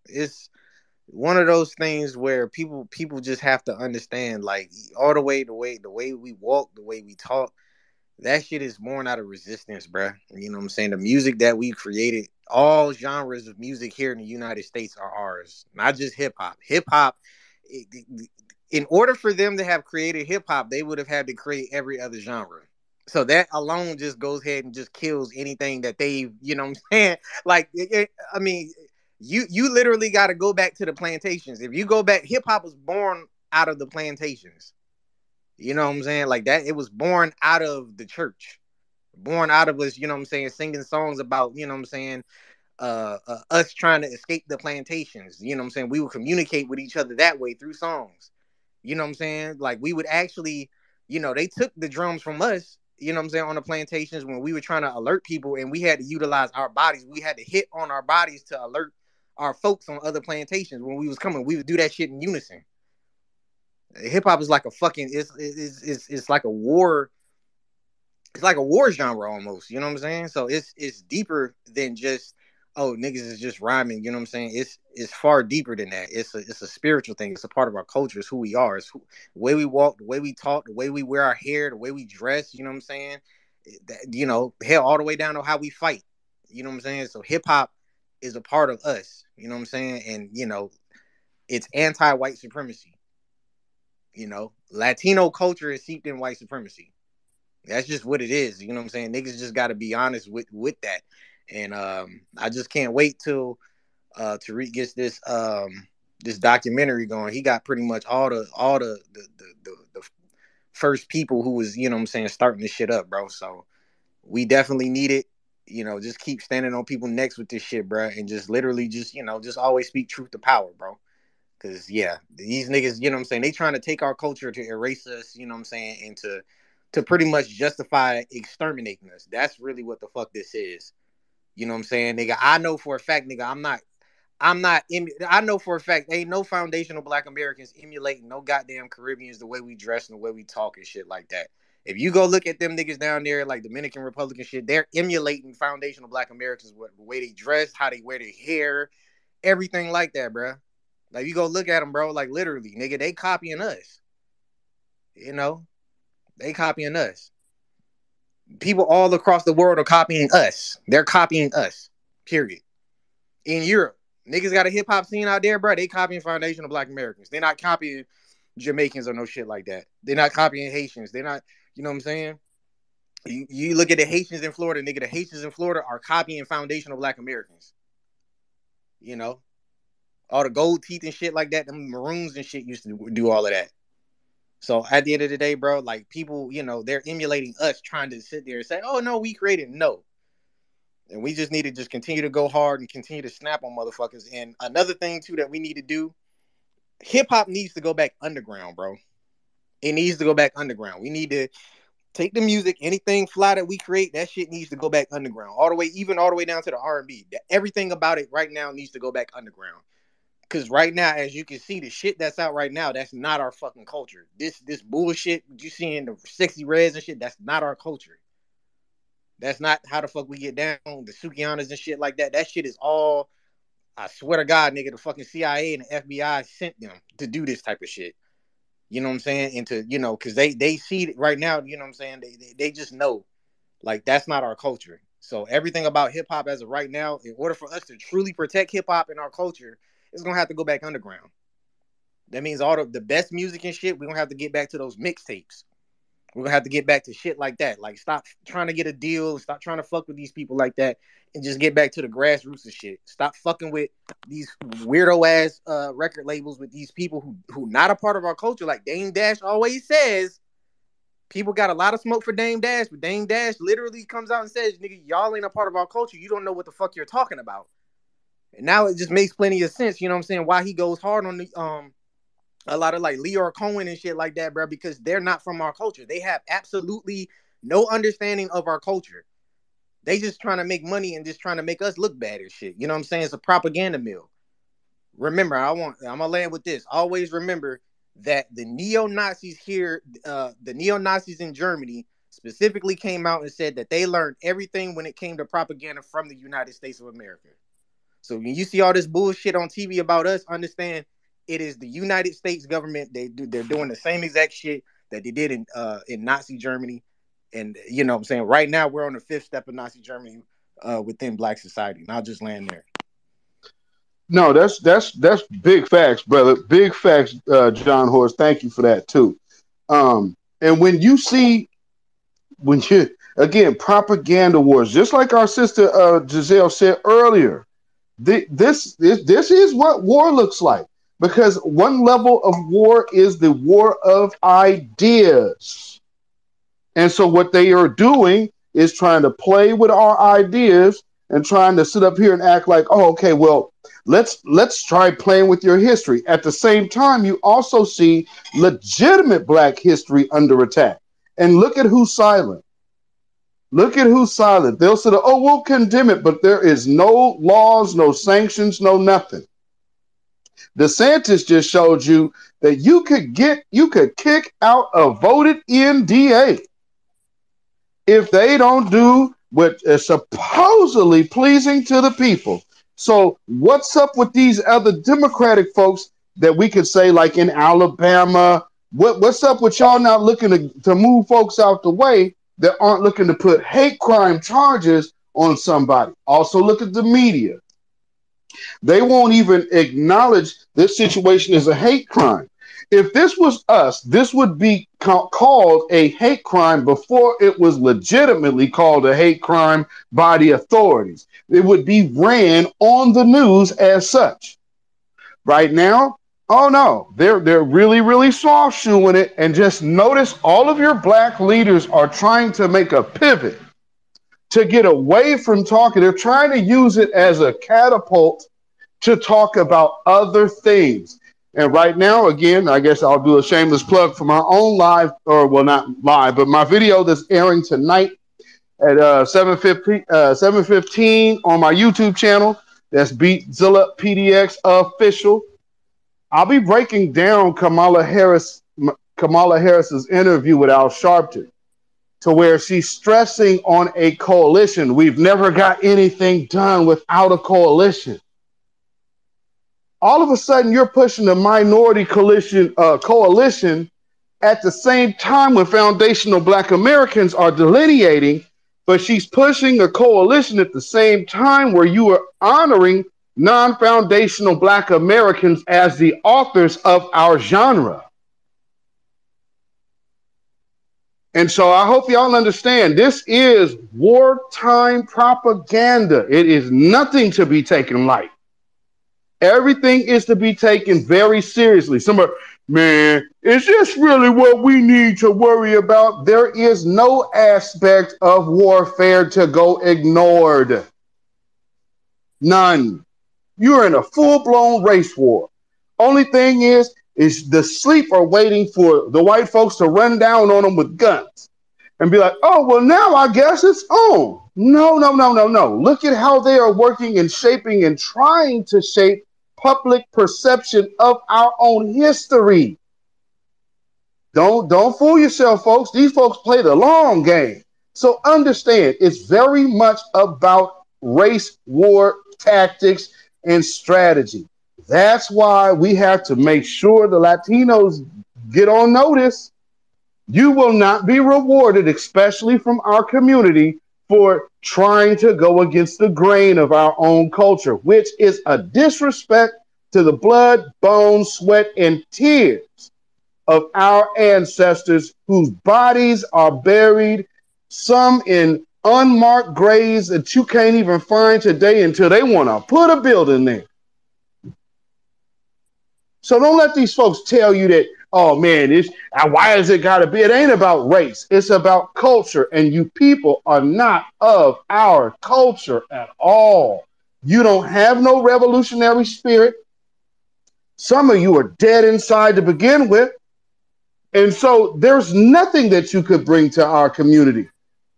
it's one of those things where people just have to understand, like, all the way we walk, the way we talk, that shit is born out of resistance, bruh. You know what I'm saying? The music that we created, all genres of music here in the United States are ours, not just hip hop. Hip hop, in order for them to have created hip hop, they would have had to create every other genre. So that alone just goes ahead and just kills anything that they, you know what I'm saying? Like, I mean, you literally got to go back to the plantations. If you go back, hip hop was born out of the plantations. You know what I'm saying? Like that, it was born out of the church, born out of us, you know what I'm saying, singing songs about, you know what I'm saying, us trying to escape the plantations. You know what I'm saying? We would communicate with each other that way through songs. You know what I'm saying? Like we would actually, they took the drums from us, you know what I'm saying, on the plantations when we were trying to alert people, and we had to utilize our bodies. We had to hit on our bodies to alert our folks on other plantations when we was coming. We would do that shit in unison. Hip hop is like a fucking it's like a war. It's like a war genre almost. You know what I'm saying? So it's deeper than just, oh, niggas is just rhyming. You know what I'm saying? It's far deeper than that. It's a spiritual thing. It's a part of our culture. It's who we are. It's the way we walk, the way we talk, the way we wear our hair, the way we dress. You know what I'm saying? Hell, all the way down to how we fight. You know what I'm saying? So hip hop is a part of us. You know what I'm saying? And it's anti-white supremacy. Latino culture is seeped in white supremacy. That's just what it is. You know what I'm saying? Niggas just got to be honest with that. And I just can't wait till Tariq gets this documentary going. He got pretty much all the first people who was, you know what I'm saying, starting this shit up, bro. So we definitely need it. Just keep standing on people's necks with this shit, bro, and just literally just always speak truth to power, bro. Cause yeah, these niggas, you know what I'm saying, they trying to take our culture to erase us, you know what I'm saying, and to pretty much justify exterminating us. That's really what the fuck this is. You know what I'm saying, nigga? I know for a fact, nigga, I know for a fact ain't no foundational black Americans emulating no goddamn Caribbeans the way we dress and the way we talk and shit like that. If you go look at them niggas down there, like Dominican Republic and shit, they're emulating foundational black Americans with the way they dress, how they wear their hair, everything like that, bro. Like, you go look at them, bro, like, literally, nigga, they copying us. They copying us. People all across the world are copying us. They're copying us, period. In Europe, niggas got a hip-hop scene out there, bro. They copying foundational black Americans. They're not copying Jamaicans or no shit like that. They're not copying Haitians. They're not, you know what I'm saying? You look at the Haitians in Florida, nigga, the Haitians in Florida are copying foundational black Americans. All the gold teeth and shit like that, them maroons and shit used to do all of that. So at the end of the day, bro, like, people, they're emulating us, trying to sit there and say, oh, no, we created. No. And we just need to just continue to go hard and continue to snap on motherfuckers. And another thing, too, that we need to do, hip-hop needs to go back underground, bro. It needs to go back underground. We need to take the music, anything fly that we create, that shit needs to go back underground. All the way down to the R&B. Everything about it right now needs to go back underground. Because right now, as you can see, the shit that's out right now, that's not our fucking culture. This bullshit you see in the Sexy Reds and shit, that's not our culture. That's not how the fuck we get down. The Sukianas and shit like that. That shit is all, I swear to God, nigga, the fucking CIA and the FBI sent them to do this type of shit. You know what I'm saying? And to, because they see it right now, you know what I'm saying? They just know, like, that's not our culture. So everything about hip hop as of right now, in order for us to truly protect hip hop and our culture, it's gonna have to go back underground. That means all the best music and shit, we're gonna have to get back to those mixtapes. We're gonna have to get back to shit like that. Like, stop trying to get a deal, stop trying to fuck with these people like that, and just get back to the grassroots of shit. Stop fucking with these weirdo ass record labels with these people who not a part of our culture. Like Dame Dash always says, people got a lot of smoke for Dame Dash, but Dame Dash literally comes out and says, nigga, y'all ain't a part of our culture. You don't know what the fuck you're talking about. And now it just makes plenty of sense, you know what I'm saying, why he goes hard on the a lot of like Leor Cohen and shit like that, bro, because they're not from our culture. They have absolutely no understanding of our culture. They just trying to make money and just trying to make us look bad and shit. You know what I'm saying? It's a propaganda mill. Remember, I'm gonna land with this. Always remember that the neo-Nazis here, the neo-Nazis in Germany specifically came out and said that they learned everything when it came to propaganda from the United States of America. So when you see all this bullshit on TV about us, understand it is the United States government. They're doing the same exact shit that they did in Nazi Germany. And you know what I'm saying? Right now we're on the 5th step of Nazi Germany within Black society. And I'll just land there. No, that's big facts, brother. Big facts, John Horst. Thank you for that too. And when you again, propaganda wars, just like our sister Giselle said earlier, this is what war looks like. Because one level of war is the war of ideas. And so what they are doing is trying to play with our ideas and trying to sit up here and act like, oh, okay, well, let's try playing with your history. At the same time, you also see legitimate Black history under attack. And look at who's silent. Look at who's silent. They'll say, oh, we'll condemn it, but there is no laws, no sanctions, no nothing. DeSantis just showed you that you could kick out a voted in DA if they don't do what is supposedly pleasing to the people. So what's up with these other Democratic folks that we could say, like in Alabama? What's up with y'all not looking to move folks out the way that aren't looking to put hate crime charges on somebody? Also look at the media. They won't even acknowledge this situation as a hate crime. If this was us, this would be called a hate crime before it was legitimately called a hate crime by the authorities. It would be ran on the news as such. Right now, oh no, they're really, really soft shoeing it. And just notice all of your Black leaders are trying to make a pivot to get away from talking. They're trying to use it as a catapult to talk about other things. And right now, again, I guess I'll do a shameless plug for my own live, or well, not live, but my video that's airing tonight at 7:15 on my YouTube channel. That's beatzillapdx official. I'll be breaking down Kamala Harris's interview with Al Sharpton, to where she's stressing on a coalition. We've never got anything done without a coalition. All of a sudden, you're pushing a minority coalition at the same time when foundational Black Americans are delineating, but she's pushing a coalition at the same time where you are honoring non-foundational Black Americans as the authors of our genre. And so I hope y'all understand, this is wartime propaganda. It is nothing to be taken light. Everything is to be taken very seriously. Somebody, man, is this really what we need to worry about? There is no aspect of warfare to go ignored. None. You're in a full-blown race war. Only thing is the sleep are waiting for the white folks to run down on them with guns and be like, oh, well, now I guess it's on. No. Look at how they are working and shaping and trying to shape public perception of our own history. Don't fool yourself, folks. These folks play the long game. So understand, it's very much about race war tactics and strategy. That's why we have to make sure the Latinos get on notice. You will not be rewarded, especially from our community, for trying to go against the grain of our own culture, which is a disrespect to the blood, bones, sweat, and tears of our ancestors whose bodies are buried, some in unmarked graves that you can't even find today until they want to put a building there. So don't let these folks tell you that, oh man, why is it got to be? It ain't about race. It's about culture. And you people are not of our culture at all. You don't have no revolutionary spirit. Some of you are dead inside to begin with. And so there's nothing that you could bring to our community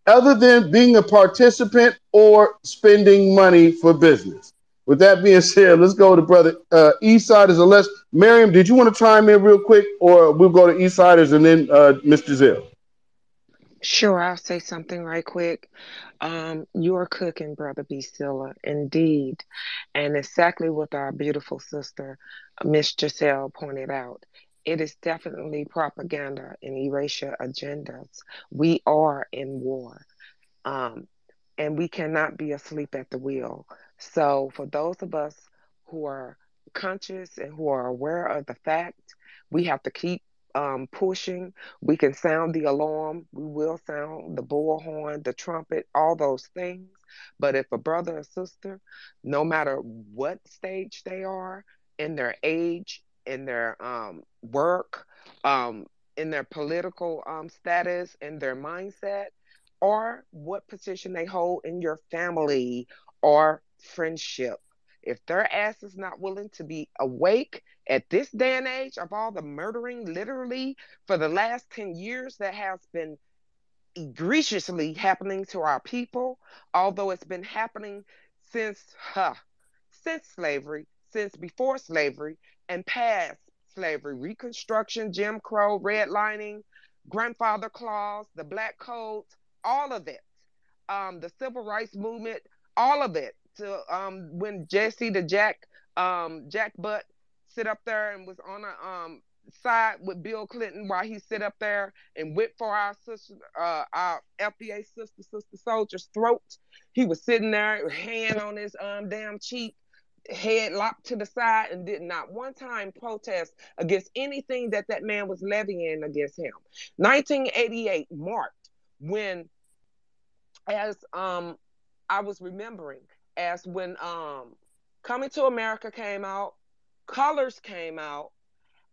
other than being a participant or spending money for business. With that being said, let's go to brother Eastsidaz. Unless, Maryam, did you want to chime in real quick, or we'll go to Eastsidaz and then Ms. Giselle? Sure, I'll say something right quick. You're cooking, Brother Silla, indeed. And exactly what our beautiful sister, Miss Giselle, pointed out. It is definitely propaganda and erasure agendas. We are in war. Um, and we cannot be asleep at the wheel. So, for those of us who are conscious and who are aware of the fact, we have to keep pushing. We can sound the alarm, we will sound the bullhorn, the trumpet, all those things. But if a brother or sister, no matter what stage they are in their age, in their work, in their political status, in their mindset, or what position they hold in your family or friendship. If their ass is not willing to be awake at this day and age of all the murdering, literally, for the last 10 years that has been egregiously happening to our people, although it's been happening since, since slavery, since before slavery, and past slavery, Reconstruction, Jim Crow, redlining, grandfather clause, the black codes, all of it, the civil rights movement, all of it. To when Jesse the Jack Butt sit up there and was on a side with Bill Clinton while he sit up there and whip for our sister, our FBA sister soldiers' throats. He was sitting there, hand on his damn cheek, head locked to the side, and did not one time protest against anything that that man was levying against him. 1988 marked when, as I was remembering, as when Coming to America came out, Colors came out,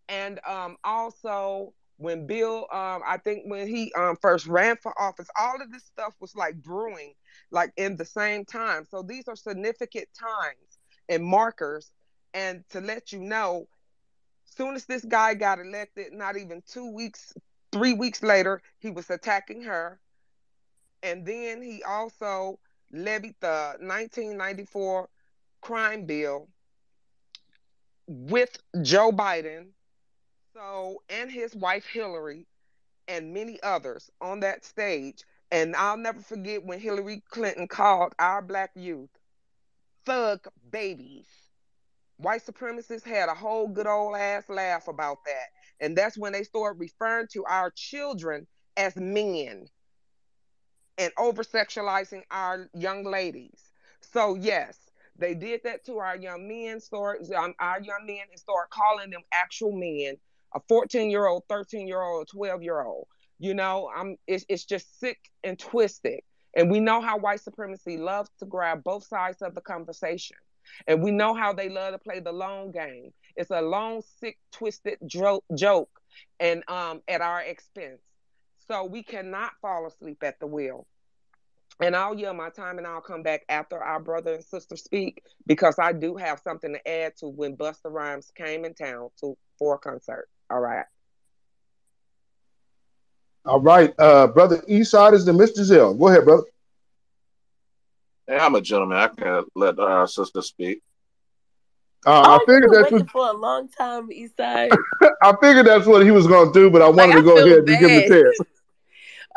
and also when Bill, I think when he first ran for office, all of this stuff was like brewing, like in the same time. So these are significant times and markers. And to let you know, soon as this guy got elected, not even 2 weeks, 3 weeks later, he was attacking her. And then he also levied the 1994 crime bill with Joe Biden, so, and his wife Hillary, and many others on that stage. And I'll never forget when Hillary Clinton called our black youth thug babies. White supremacists had a whole good old ass laugh about that. And that's when they started referring to our children as men and over sexualizing our young ladies. So, yes, they did that to our young men, our young men, and start calling them actual men, a 14-year-old, 13-year-old, 12-year-old. You know, it's just sick and twisted. And we know how white supremacy loves to grab both sides of the conversation. And we know how they love to play the long game. It's a long, sick, twisted joke and at our expense. So we cannot fall asleep at the wheel. And I'll yield my time and I'll come back after our brother and sister speak because I do have something to add to when Busta Rhymes came in town for a concert. All right. All right, brother Eastsidaz and Miss Giselle. Go ahead, brother. Hey, I'm a gentleman. I can let our sister speak. I Oh, you've figured been that's what waiting for a long time, Eastside. I figured that's what he was going to do, but I Like, wanted to I go feel ahead and give him the bad. chance.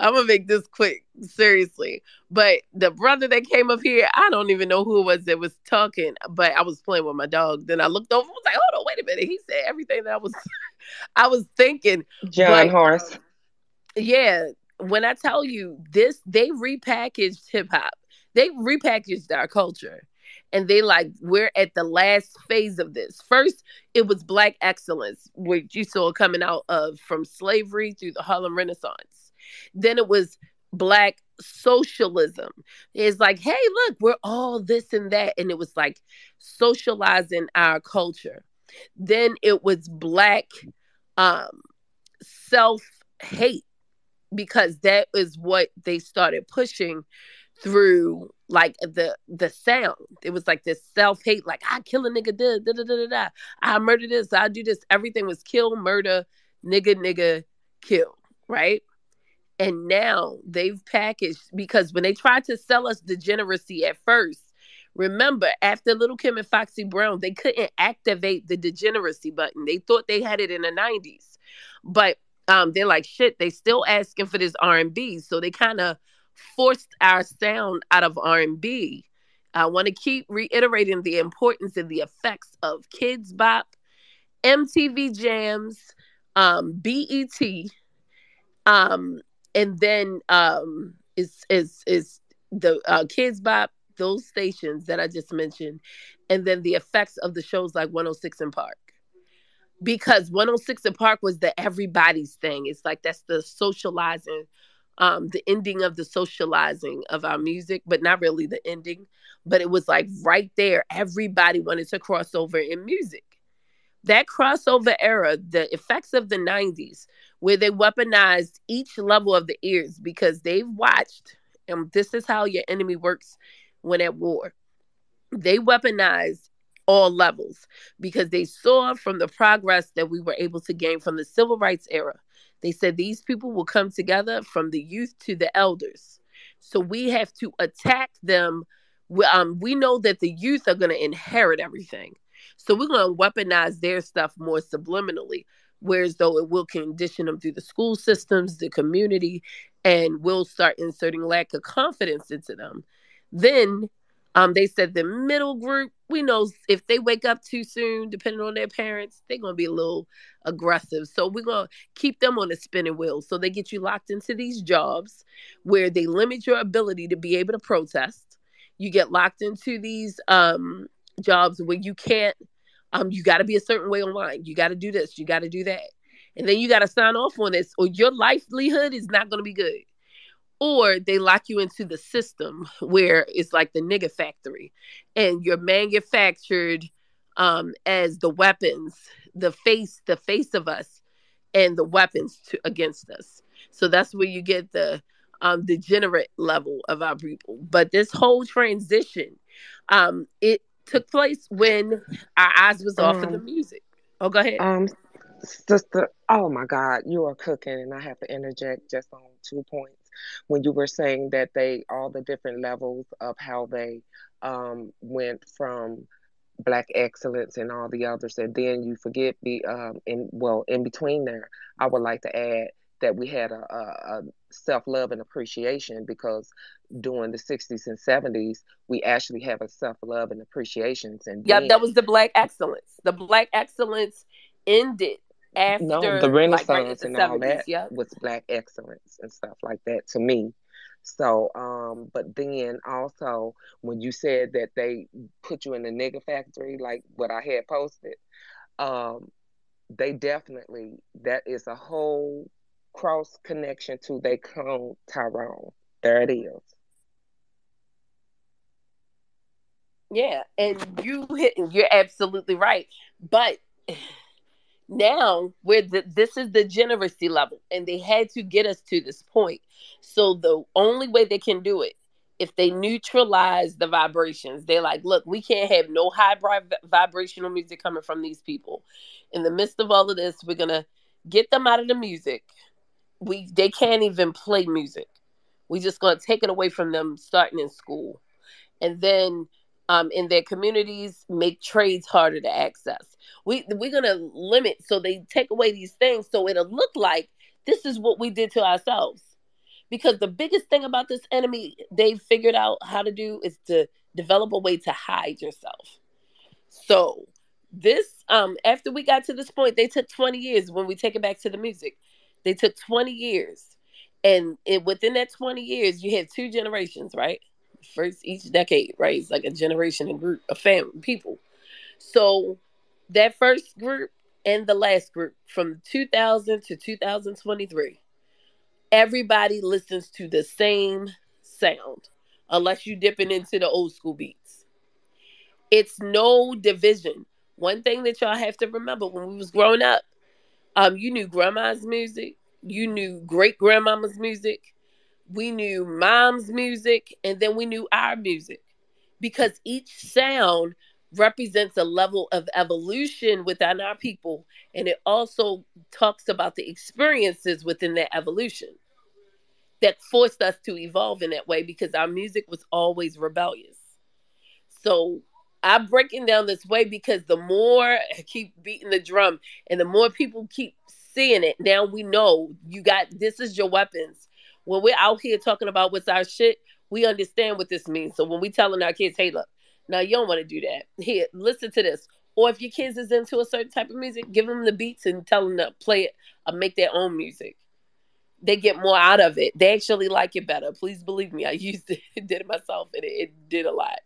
I'm gonna make this quick, seriously. But the brother that came up here, I don't even know who it was that was talking, but I was playing with my dog. Then I looked over, I was like, hold on, wait a minute. He said everything that I was I was thinking. John But Horse. yeah, when I tell you this, they repackaged hip hop. They repackaged our culture. And they like, we're at the last phase of this. First, it was black excellence, which you saw coming out of from slavery through the Harlem Renaissance. Then it was black socialism. It's like, hey, look, we're all this and that. And it was like socializing our culture. Then it was black um self hate because that is what they started pushing through like the sound. It was like this self hate, like I kill a nigga, da da da da da. I murder this, I do this. Everything was kill, murder, nigga, kill, right? And now they've packaged because when they tried to sell us degeneracy at first, remember after Little Kim and Foxy Brown, they couldn't activate the degeneracy button. They thought they had it in the 90s, but they're like, shit, they still asking for this R&B. So they kind of forced our sound out of R&B. I want to keep reiterating the importance and the effects of Kids Bop, MTV Jams, BET, um, and then is the Kids Bop, those stations that I just mentioned, and then the effects of the shows like 106 in Park, because 106 in Park was the everybody's thing. It's like that's the socializing, the ending of the socializing of our music, but not really the ending. But it was like right there, everybody wanted to cross over in music. That crossover era, the effects of the 90s, where they weaponized each level of the ears because they've watched, and this is how your enemy works when at war. They weaponized all levels because they saw from the progress that we were able to gain from the civil rights era. They said these people will come together from the youth to the elders. So we have to attack them. We know that the youth are going to inherit everything. So we're going to weaponize their stuff more subliminally, whereas though it will condition them through the school systems, the community, and we'll start inserting lack of confidence into them. Then they said the middle group, we know if they wake up too soon, depending on their parents, they're going to be a little aggressive. So we're going to keep them on the spinning wheel. So they get you locked into these jobs where they limit your ability to be able to protest. You get locked into these jobs where you can't, you got to be a certain way online. You got to do this, you got to do that. And then you got to sign off on this, or your livelihood is not going to be good. Or they lock you into the system where it's like the nigga factory and you're manufactured as the weapons, the face of us and the weapons against us. So that's where you get the degenerate level of our people. But this whole transition, it took place when our eyes was off of the Um, music. Oh, go ahead. um, Sister, oh my God, you are cooking, and I have to interject just on 2 points. When you were saying that they, all the different levels of how they went from Black excellence and all the others, and then you forget the in between there, I would like to add that we had a self love and appreciation because during the 60s and 70s we actually have a self love and appreciations, and Yep, that then was the Black excellence. The Black excellence ended no, the after, like, right at Renaissance the and all 70s. that Yep. was Black excellence and stuff like that to me. So, but then also when you said that they put you in the nigga factory, like what I had posted, um, they definitely, that is a whole cross connection to they clone Tyrone. There it is. Yeah, and you're absolutely right. But now this is the generacy level, and they had to get us to this point. So the only way they can do it, if they neutralize the vibrations, they're like, look, we can't have no high vibrational music coming from these people. In the midst of all of this, we're gonna get them out of the music. They can't even play music. We just gonna take it away from them starting in school, and then in their communities make trades harder to access. We're gonna limit, so they take away these things so it'll look like this is what we did to ourselves. Because the biggest thing about this enemy they've figured out how to do is to develop a way to hide yourself. So this after we got to this point, they took 20 years. When we take it back to the music, they took 20 years, and within that 20 years you have two generations, right? First each decade, right? It's like a generation and group of family people. So that first group and the last group from 2000 to 2023, everybody listens to the same sound unless you dipping into the old school beats. It's no division. One thing that y'all have to remember, when we was growing up, you knew grandma's music, you knew great grandmama's music, we knew mom's music, and then we knew our music, because each sound represents a level of evolution within our people, and it also talks about the experiences within that evolution that forced us to evolve in that way, because our music was always rebellious. So I'm breaking down this way because the more I keep beating the drum and the more people keep seeing it. Now we know you got, this is your weapons. When we're out here talking about what's our shit, we understand what this means. So when we telling our kids, hey, look, now you don't want to do that. Here, listen to this. Or if your kids is into a certain type of music, give them the beats and tell them to play it or make their own music. They get more out of it. They actually like it better. Please believe me. I used it, did it myself, and it did a lot.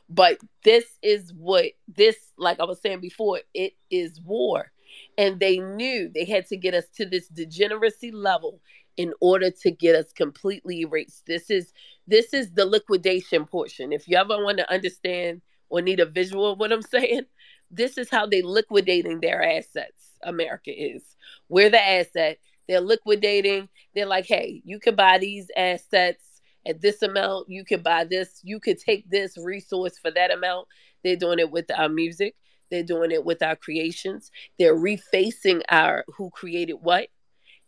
But this is what this, like I was saying before, it is war. And they knew they had to get us to this degeneracy level in order to get us completely erased. This is the liquidation portion. If you ever want to understand or need a visual of what I'm saying, this is how they liquidating their assets. America is. We're the asset. They're liquidating. They're like, hey, you can buy these assets at this amount. You could buy this. You could take this resource for that amount. They're doing it with our music. They're doing it with our creations. They're refacing our who created what.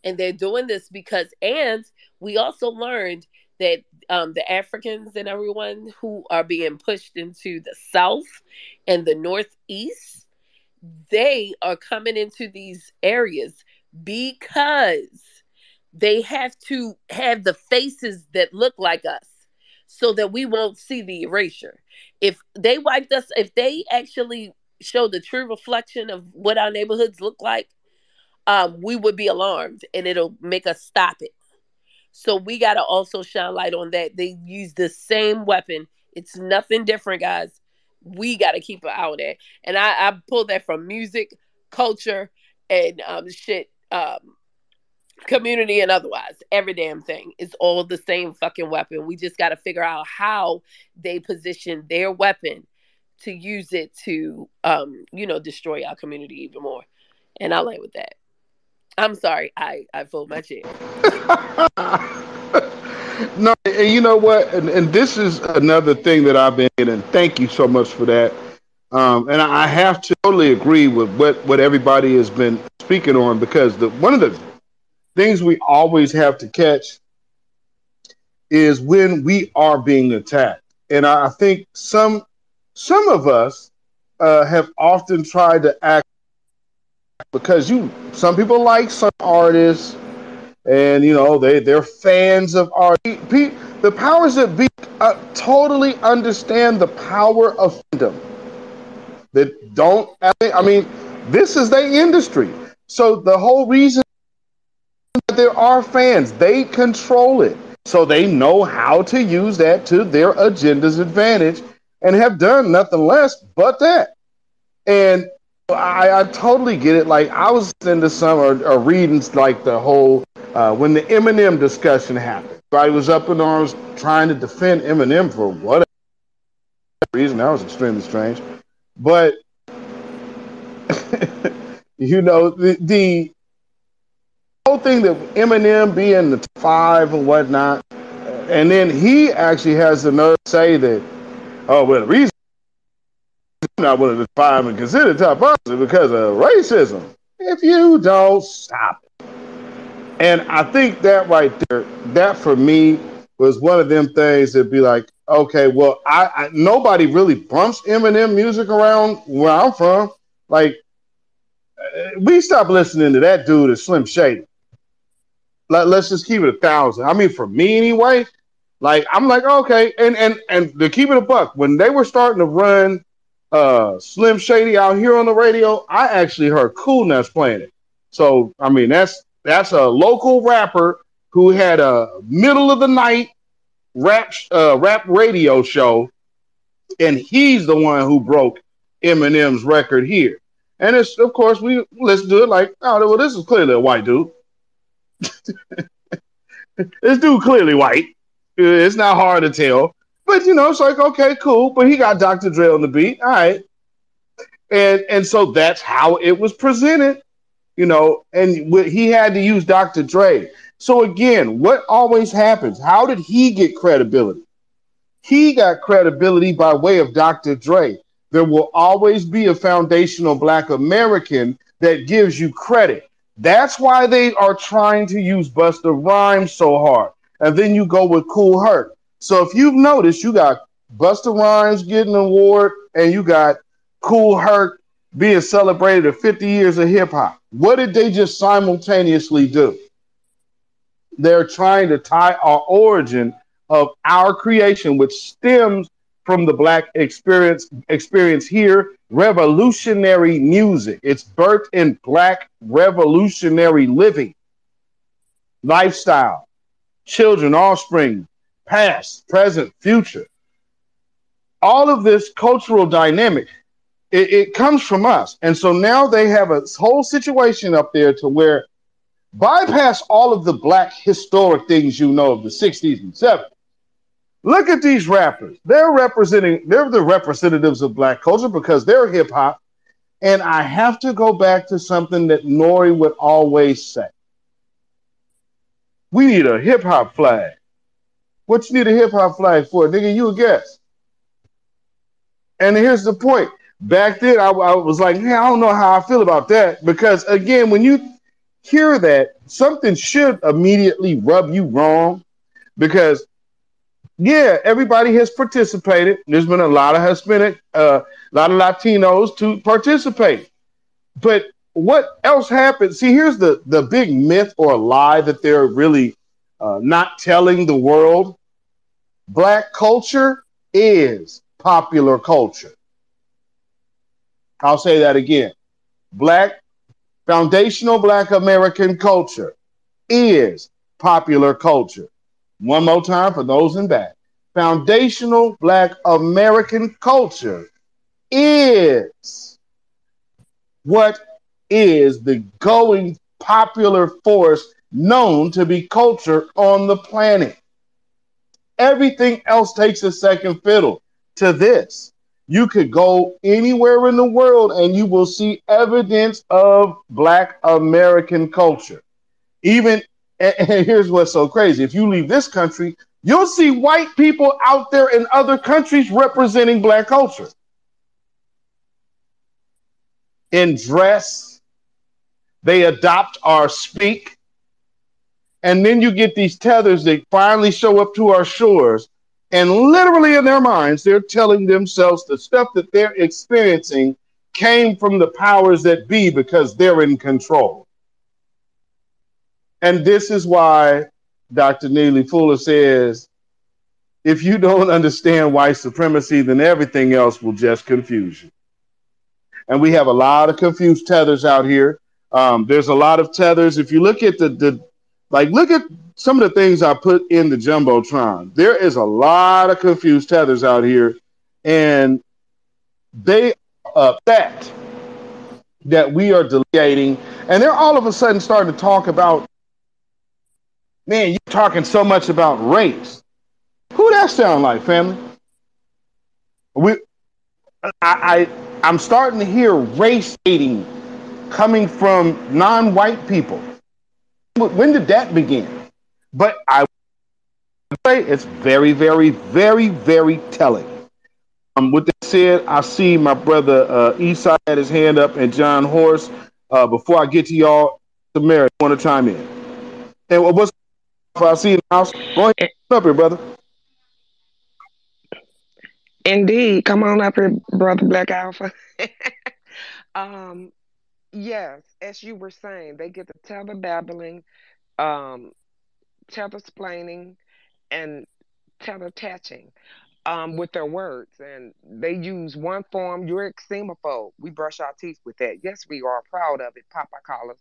And they're doing this because, and we also learned that the Africans and everyone who are being pushed into the South and the Northeast, they are coming into these areas because they have to have the faces that look like us so that we won't see the erasure. If they wiped us, if they actually show the true reflection of what our neighborhoods look like, we would be alarmed and it'll make us stop it. So we got to also shine light on that. They use the same weapon. It's nothing different, guys. We got to keep an eye on that. And I pulled that from music, culture, and shit, community and otherwise. Every damn thing is all the same fucking weapon. We just got to figure out how they position their weapon to use it to, destroy our community even more. And I'll end with that. I'm sorry, I fold my chair. No, and you know what? And this is another thing that I've been in, and thank you so much for that. And I have to totally agree with what everybody has been speaking on, because one of the things we always have to catch is when we are being attacked. And I think some of us have often tried to act, because some people like some artists, and they're fans of art. The powers that be totally understand the power of fandom. That don't. I mean, this is their industry. So the whole reason that there are fans, they control it. So they know how to use that to their agenda's advantage, and have done nothing less but that. And I totally get it. Like, I was into some or reading like the whole when the Eminem discussion happened. Everybody was up in arms trying to defend Eminem for whatever reason. That was extremely strange. But the whole thing that Eminem being the top 5 and whatnot, and then he actually has the nerve to say that, oh, well, the reason I'm not one of the 5 and considered top 5 is because of racism. If you don't stop it. And I think that right there, that for me was one of them things that'd be like, okay, well, I nobody really bumps Eminem music around where I'm from. Like, we stopped listening to that dude as Slim Shady. Let's just keep it 1,000. I mean, for me anyway, like, I'm like, okay, and to keep it a buck, when they were starting to run Slim Shady out here on the radio, I actually heard Cool Nuts playing it. So I mean, that's a local rapper who had a middle of the night rap radio show, and he's the one who broke Eminem's record here. And it's, of course, we listen to it like, oh, well, this is clearly a white dude. This dude clearly white. It's not hard to tell. But, it's like, okay, cool. But he got Dr. Dre on the beat. All right. And so that's how it was presented, and he had to use Dr. Dre. So again, what always happens? How did he get credibility? He got credibility by way of Dr. Dre. There will always be a foundational Black American that gives you credit. That's why they are trying to use Busta Rhymes so hard. And then you go with Kool Herc. So if you've noticed, you got Busta Rhymes getting an award, and you got Kool Herc being celebrated at 50 years of hip hop. What did they just simultaneously do? They're trying to tie our origin of our creation, which stems from the black experience here, revolutionary music. It's birthed in black revolutionary living, lifestyle, children, offspring, past, present, future. All of this cultural dynamic, it comes from us. And so now they have a whole situation up there to where bypass all of the black historic things you know of the 60s and 70s. Look at these rappers. They're the representatives of black culture because they're hip hop. And I have to go back to something that Nori would always say. We need a hip hop flag. What you need a hip hop flag for? Nigga, you a guess. And here's the point. Back then, I was like, man, I don't know how I feel about that. Because again, when you hear that, something should immediately rub you wrong. Because yeah, everybody has participated. There's been a lot of Hispanic, a lot of Latinos to participate. But what else happened? See, here's the big myth or lie that they're really not telling the world. Black culture is popular culture. I'll say that again. Foundational black American culture is popular culture. One more time for those in back. Foundational black American culture is what is the going popular force known to be culture on the planet. Everything else takes a second fiddle to this. You could go anywhere in the world and you will see evidence of black American culture. Even, and here's what's so crazy. If you leave this country, you'll see white people out there in other countries representing black culture. In dress, they adopt our speak. And then you get these tethers that finally show up to our shores. And literally in their minds, they're telling themselves the stuff that they're experiencing came from the powers that be because they're in control. And this is why Dr. Neely Fuller says, if you don't understand white supremacy, then everything else will just confuse you. And we have a lot of confused tethers out here. There's a lot of tethers. If you look at look at some of the things I put in the Jumbotron. There is a lot of confused tethers out here, and they are upset that we are delegating, and they're all of a sudden starting to talk about, man, you're talking so much about race. Who that sound like, family? I'm starting to hear race hating coming from non-white people. When did that begin? But I would say it's very, very, very, very telling. With that said, I see my brother Eastside had his hand up and John Horse. Before I get to y'all, Mary, want to chime in? And what's I see in the house? Go ahead, up here, brother. Indeed. Come on up here, Brother Black Alpha. Yes, as you were saying, they get the tether babbling, um, tether splaining, and tether attaching with their words. And they use one form, you're xenophobe. We brush our teeth with that. Yes, we are proud of it, Papa Collins.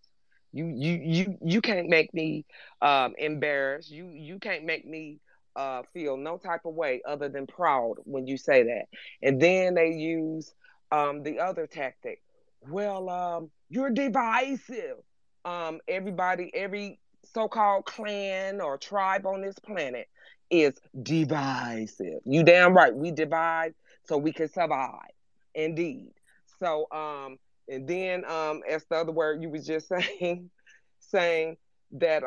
You can't make me embarrassed. You can't make me feel no type of way other than proud when you say that. And then they use the other tactic. Well, you're divisive. Every so-called clan or tribe on this planet is divisive. You damn right. We divide so we can survive. Indeed. So, and then as the other word you was just saying that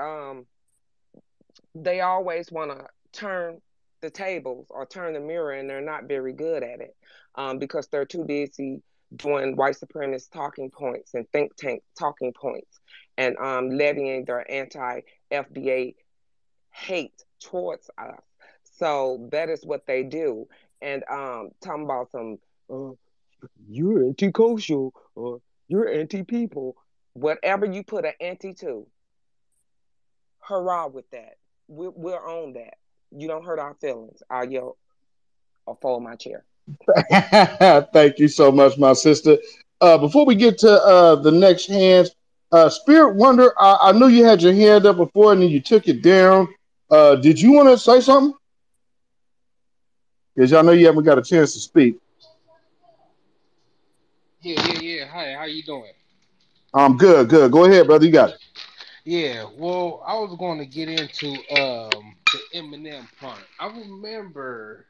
they always want to turn the tables or turn the mirror, and they're not very good at it because they're too busy doing white supremacist talking points and think tank talking points and levying their anti-FBA hate towards us. So that is what they do. And talking about some you're anti-kosher or you're anti-people. Whatever you put an anti to, hurrah with that. We're on that. You don't hurt our feelings. I'll yell or fold my chair. Thank you so much, my sister. Before we get to the next hands, Spirit Wonder, I knew you had your hand up before and then you took it down. Did you want to say something? Because y'all know you haven't got a chance to speak. Yeah. Hi, how you doing? I'm good, good. Go ahead, brother. You got it. Yeah, well, I was going to get into the Eminem part. I remember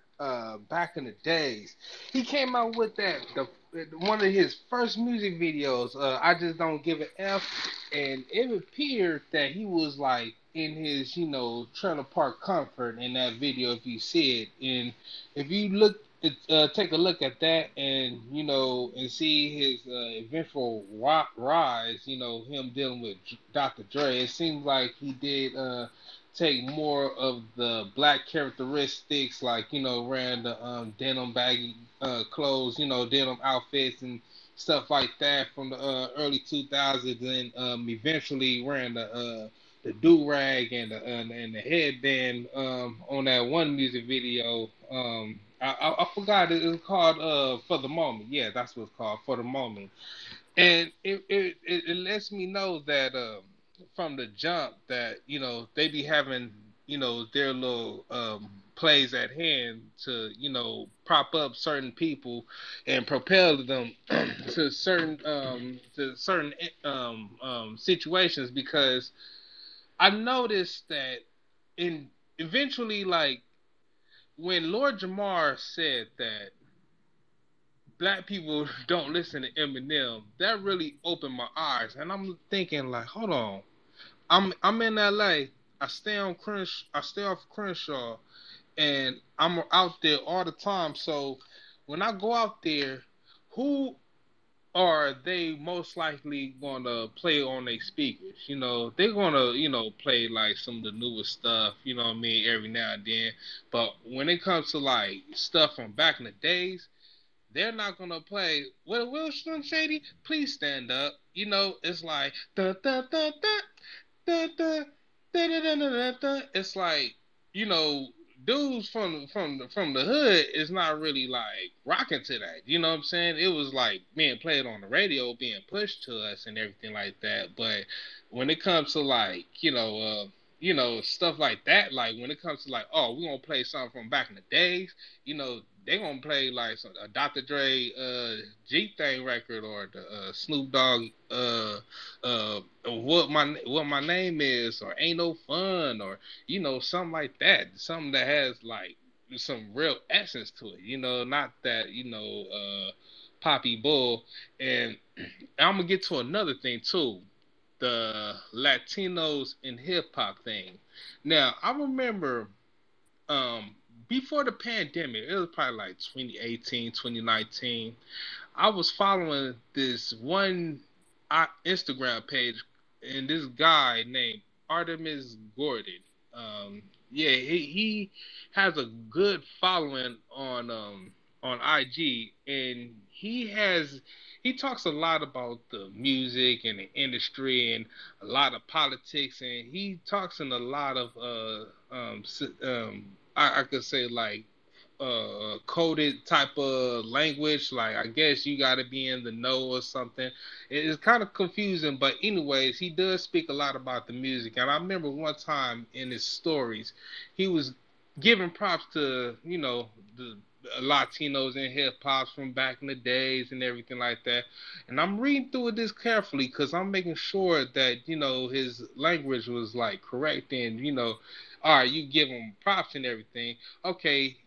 back in the days, he came out with the one of his first music videos. I just don't give an F, and it appeared that he was like in his trailer park comfort in that video. If you see it, and if you take a look at that, and and see his eventual rise. Him dealing with Dr. Dre. It seems like he did take more of the black characteristics, like wearing the denim baggy clothes, denim outfits and stuff like that from the early 2000s, and eventually wearing the do rag and the headband on that one music video. I forgot it was called For the Moment. Yeah, that's what it's called, For the Moment. And it lets me know that from the jump that they be having their little plays at hand to prop up certain people and propel them to certain situations, because I noticed that in eventually, like when Lord Jamar said that black people don't listen to Eminem, that really opened my eyes, and I'm thinking like, hold on, I'm in LA, I stay off Crenshaw, and I'm out there all the time. So when I go out there, who are they most likely gonna play on their speakers? They're gonna, play like some of the newest stuff, what I mean, every now and then. But when it comes to like stuff from back in the days, they're not gonna play. Will Slim Shady, please stand up. It's like da da da da da da da da da da da. It's like you know, dudes from the hood is not really like rocking to that. You know what I'm saying? It was like being played on the radio, being pushed to us and everything like that. But when it comes to like stuff like that, like when it comes to like, oh, we're gonna play something from back in the days, they gonna play like a Dr. Dre G Thing record, or the Snoop Dogg what my name is, or Ain't No Fun, or something like that, something that has like some real essence to it, not that poppy bull. And I'm gonna get to another thing too, the Latinos in hip hop thing. Now I remember um before the pandemic, it was probably like 2018, 2019. I was following this one Instagram page, and this guy named Artemis Gordon. Yeah, he has a good following on IG, and he talks a lot about the music and the industry and a lot of politics, and he talks in a lot of I could say like coded type of language. Like I guess you got to be in the know or something. It's kind of confusing, but anyways, he does speak a lot about the music. And I remember one time in his stories, he was giving props to the Latinos in hip hop from back in the days and everything like that. And I'm reading through this carefully because I'm making sure that his language was like correct, and all right, you give him props and everything. Okay,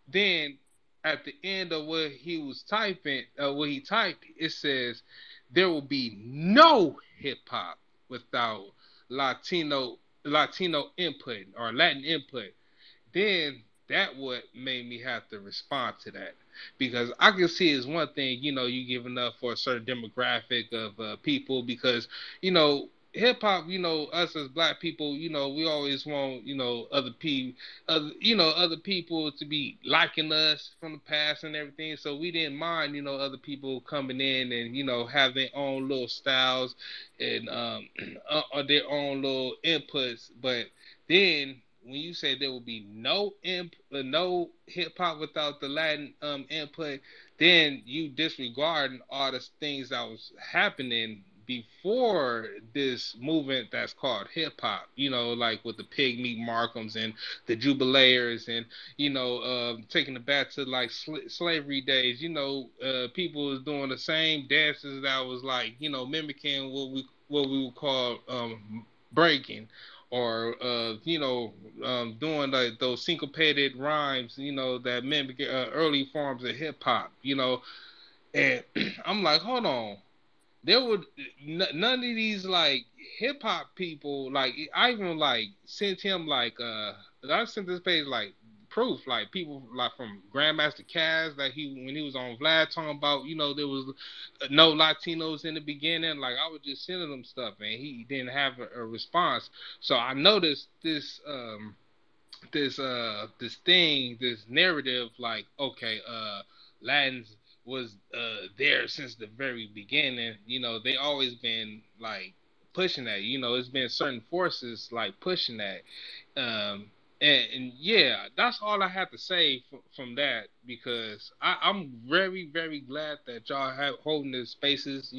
then at the end of what he was typing, what he typed, it says there will be no hip hop without Latino input or Latin input. Then that what made me have to respond to that, because I can see it's one thing, you giving up for a certain demographic of people, because hip hop, us as black people, we always want, other people to be liking us from the past and everything. So we didn't mind, other people coming in and, have their own little styles and their own little inputs. But then when you say there will be no hip hop without the Latin input, then you disregarding all the things that was happening before this movement that's called hip hop, like with the pig meat Markhams and the Jubileers and, taking it back to like slavery days, people was doing the same dances that was like, mimicking what we would call breaking or, doing like those syncopated rhymes, that mimic early forms of hip hop, and I'm like, hold on, there would none of these like hip hop people like I even like sent him like I sent this page like proof like people like from Grandmaster Caz that when he was on Vlad talking about there was no Latinos in the beginning, like I was just sending him stuff and he didn't have a response. So I noticed this this narrative like, okay, Latins was there since the very beginning. They always been like pushing that. It's been certain forces like pushing that. And yeah, that's all I have to say from that, because I'm very, very glad that y'all have holding these spaces.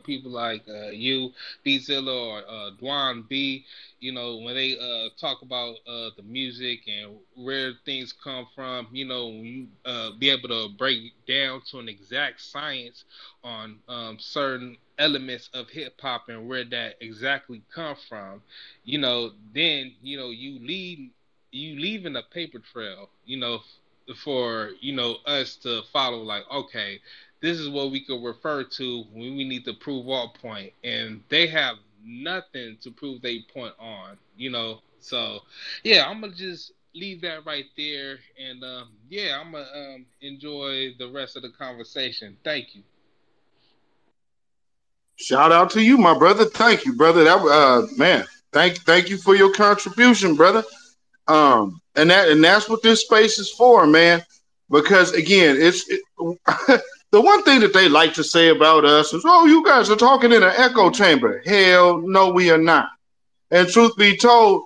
People like you, Beatzilla, or Dwan B. When they talk about the music and where things come from. When you be able to break down to an exact science on certain elements of hip hop and where that exactly come from. Then you leaving a paper trail, for us to follow. Like, okay, this is what we could refer to when we need to prove our point, and they have nothing to prove their point on. So yeah, I'm gonna just leave that right there, and yeah, I'm gonna enjoy the rest of the conversation. Thank you. Shout out to you, my brother. Thank you, brother. That man, thank you for your contribution, brother. And that's what this space is for, man. Because again, the one thing that they like to say about us is, "Oh, you guys are talking in an echo chamber." Hell, no, we are not. And truth be told,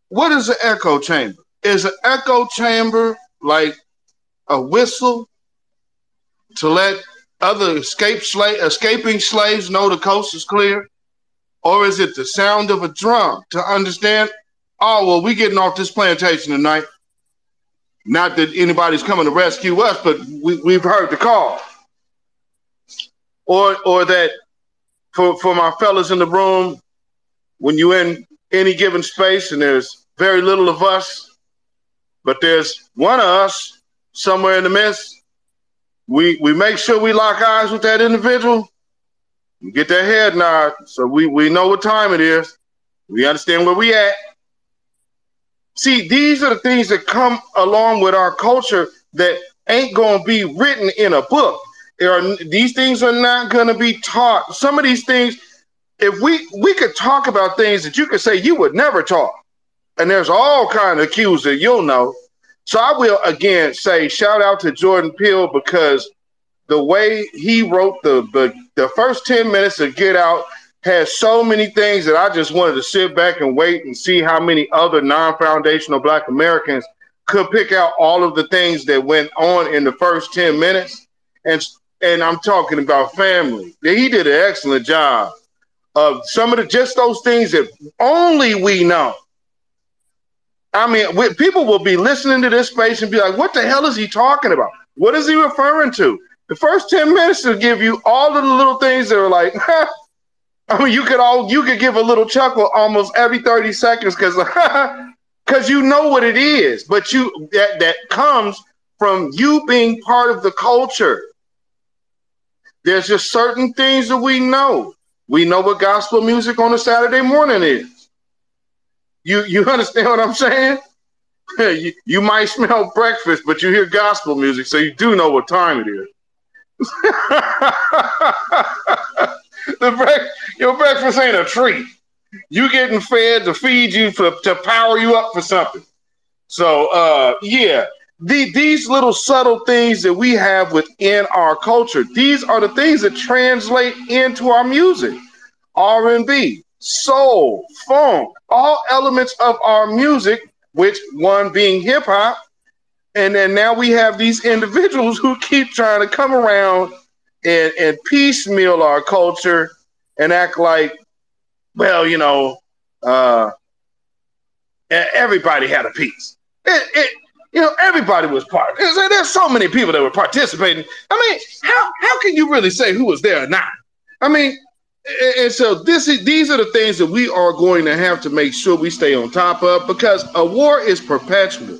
what is an echo chamber? Is an echo chamber like a whistle to let other escaping slaves know the coast is clear? Or is it the sound of a drum to understand, oh, well, we getting off this plantation tonight? Not that anybody's coming to rescue us, but we've heard the call. Or that for my fellas in the room, when you're in any given space and there's very little of us, but there's one of us somewhere in the midst, we make sure we lock eyes with that individual, get their head nod, so we know what time it is. We understand where we at. See, these are the things that come along with our culture that ain't going to be written in a book. These things are not going to be taught. Some of these things, if we could talk about things that you could say you would never talk, and there's all kind of cues that you'll know. So I will again say shout out to Jordan Peele, because the way he wrote the first 10 minutes of Get Out has so many things that I just wanted to sit back and wait and see how many other non-foundational Black Americans could pick out all of the things that went on in the first 10 minutes. And I'm talking about family. He did an excellent job of some of just those things that only we know. I mean, people will be listening to this space and be like, what the hell is he talking about? What is he referring to? The first 10 minutes will give you all of the little things that are like, I mean, you could give a little chuckle almost every 30 seconds because you know what it is, but that comes from you being part of the culture. There's just certain things that we know. We know what gospel music on a Saturday morning is. You understand what I'm saying? You might smell breakfast, but you hear gospel music, so you do know what time it is. Your breakfast ain't a treat. You getting fed to feed you to power you up for something. So yeah, these little subtle things that we have within our culture, these are the things that translate into our music. R&B, soul, funk, all elements of our music, which one being hip hop. And then now we have these individuals who keep trying to come around and piecemeal our culture and act like, well, uh, everybody had a piece. Everybody was part. There's so many people that were participating. I mean, how can you really say who was there or not? I mean, and so these are the things that we are going to have to make sure we stay on top of, because a war is perpetual.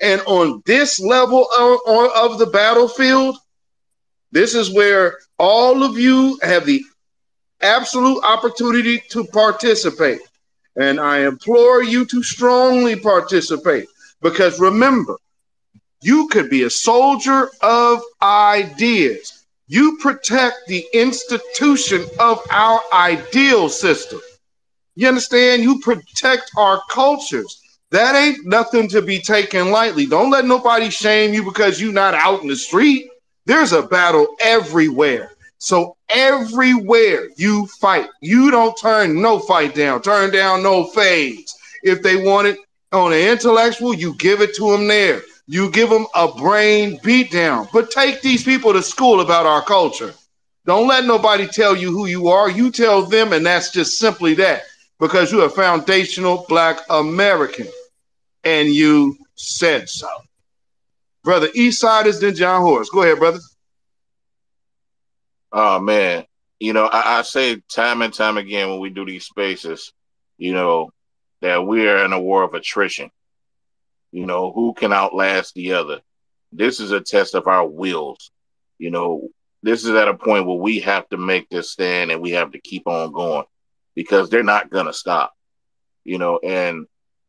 And on this level of the battlefield, this is where all of you have the absolute opportunity to participate. And I implore you to strongly participate, because remember, you could be a soldier of ideas. You protect the institution of our ideal system. You understand? You protect our cultures. That ain't nothing to be taken lightly. Don't let nobody shame you because you're not out in the street. There's a battle everywhere. So everywhere you fight, you don't turn no fight down, turn down no fades. If they want it on an intellectual, you give it to them there. You give them a brain beatdown. But take these people to school about our culture. Don't let nobody tell you who you are. You tell them, and that's just simply that. Because you're a foundational Black American. And you said so. Brother Eastsidaz, then John Horse. Go ahead, brother. Oh man, I say time and time again when we do these spaces, that we are in a war of attrition. Who can outlast the other? This is a test of our wills. This is at a point where we have to make this stand and we have to keep on going, because they're not gonna stop. And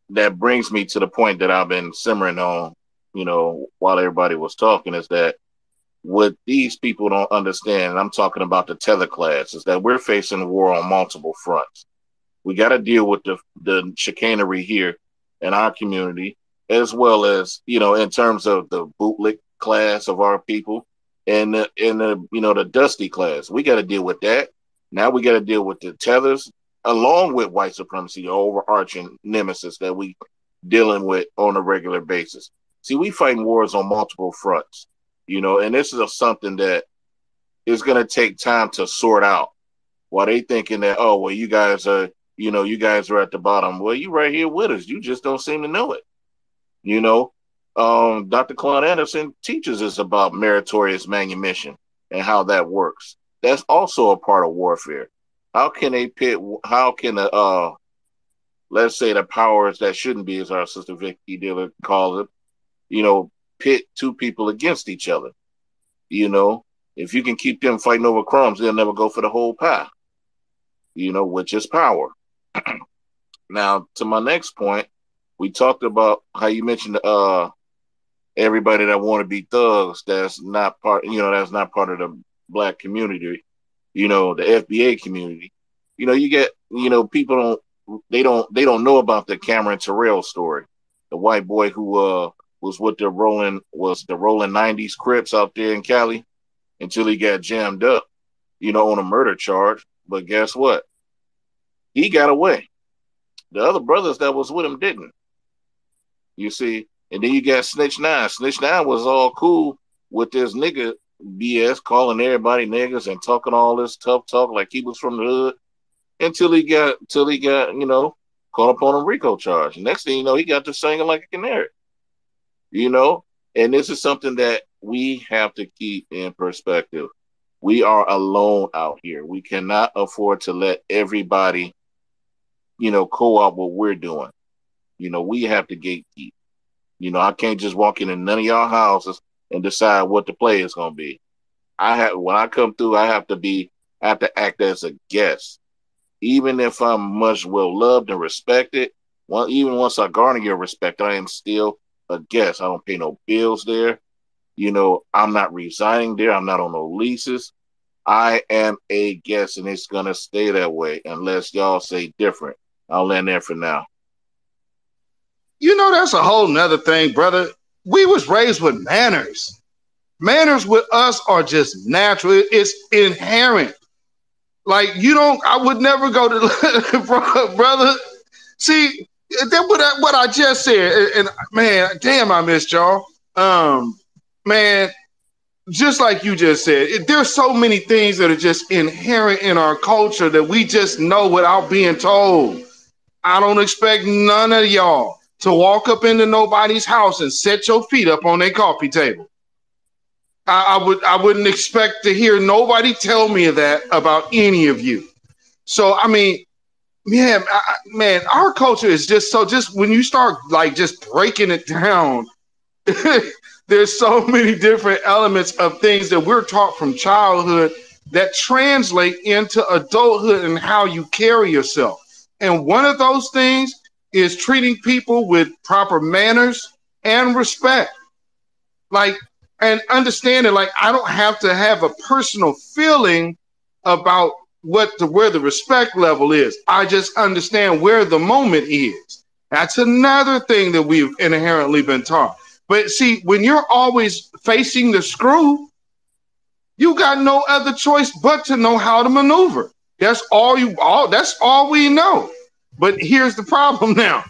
that brings me to the point that I've been simmering on, while everybody was talking, is that what these people don't understand, and I'm talking about the tether class, is that we're facing war on multiple fronts. We got to deal with the chicanery here in our community, as well as, in terms of the bootlick class of our people and the dusty class. We got to deal with that. Now we got to deal with the tethers, along with white supremacy, the overarching nemesis that we dealing with on a regular basis. See, we fighting wars on multiple fronts. And this is something that is going to take time to sort out. While they thinking that, oh, well, you guys are at the bottom. Well, you right here with us. You just don't seem to know it. Dr. Claude Anderson teaches us about meritorious manumission and how that works. That's also a part of warfare. How can let's say the powers that shouldn't be, as our sister Vicky Diller calls it, pit two people against each other. If you can keep them fighting over crumbs, they'll never go for the whole pie, which is power. Now, to my next point, we talked about how you mentioned everybody that want to be thugs. That's not part of the Black community, the FBA community. You get, people don't know about the Cameron Terrell story, the white boy who was the rolling 90s Crips out there in Cali until he got jammed up, on a murder charge. But guess what? He got away. The other brothers that was with him didn't. You see? And then you got Snitch 9. Snitch 9 was all cool with this nigga BS, calling everybody niggas and talking all this tough talk like he was from the hood, until he got caught up on a RICO charge. Next thing you know, he got to singing like a canary. And this is something that we have to keep in perspective. We are alone out here. We cannot afford to let everybody, co-op what we're doing. We have to gatekeep. I can't just walk into none of y'all houses and decide what the play is going to be. When I come through, I have to act as a guest. Even if I'm much well loved and respected, even once I garner your respect, I am still a guest. I don't pay no bills there. I'm not residing there. I'm not on no leases. I am a guest, and it's gonna stay that way unless y'all say different. I'll land there for now. You know, that's a whole nother thing, brother. We was raised with manners. Manners with us are just natural. It's inherent. Like you don't. I would never go to brother. See that what I just said, and man, damn, I missed y'all. Man, just like you just said, there's so many things that are just inherent in our culture that we just know without being told. I don't expect none of y'all to walk up into nobody's house and set your feet up on their coffee table. I wouldn't expect to hear nobody tell me that about any of you. So I mean, yeah, man, our culture is just so. Just when you start like just breaking it down, there's so many different elements of things that we're taught from childhood that translate into adulthood and how you carry yourself. And one of those things is treating people with proper manners and respect. Like, and understanding, like, I don't have to have a personal feeling about where the respect level is. I just understand where the moment is. That's another thing that we've inherently been taught. But see, when you're always facing the screw, you got no other choice but to know how to maneuver. That's all we know. But here's the problem now.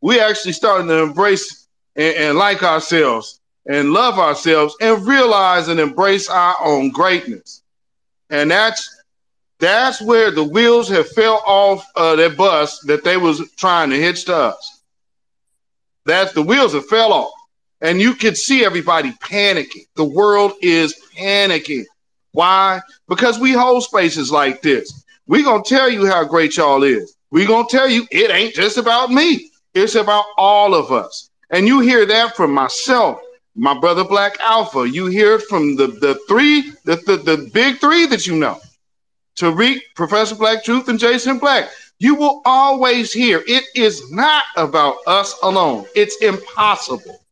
We actually starting to embrace and like ourselves and love ourselves and realize and embrace our own greatness. And that's where the wheels have fell off that bus that they was trying to hitch to us. That's the wheels have fell off. And you can see everybody panicking. The world is panicking. Why? Because we hold spaces like this. We gonna tell you how great y'all is. We gonna tell you it ain't just about me. It's about all of us. And you hear that from myself, my brother Black Alpha. You hear it from the big three that you know. Tariq, Professor Black Truth, and Jason Black. You will always hear it is not about us alone. It's impossible.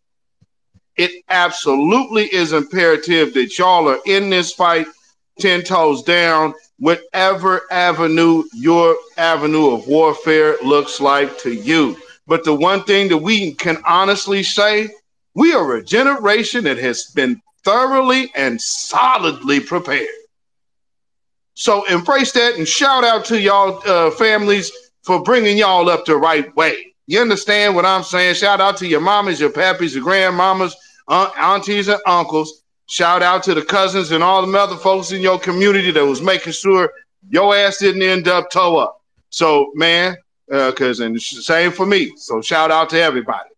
It absolutely is imperative that y'all are in this fight 10 toes down, whatever avenue your avenue of warfare looks like to you. But the one thing that we can honestly say, we are a generation that has been thoroughly and solidly prepared. So embrace that and shout out to y'all families for bringing y'all up the right way. You understand what I'm saying? Shout out to your mamas, your pappies, your grandmamas, aunties, and uncles. Shout out to the cousins and all the other folks in your community that was making sure your ass didn't end up toe up. So, man, because and same for me. So shout out to everybody.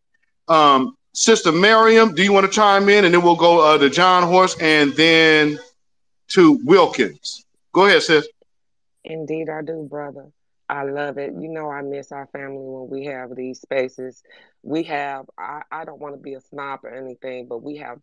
Sister Maryam, do you want to chime in? And then we'll go to John Horse and then to Wilkins. Go ahead, sis. Indeed, I do, brother. I love it. You know, I miss our family when we have these spaces. I don't want to be a snob or anything, but we have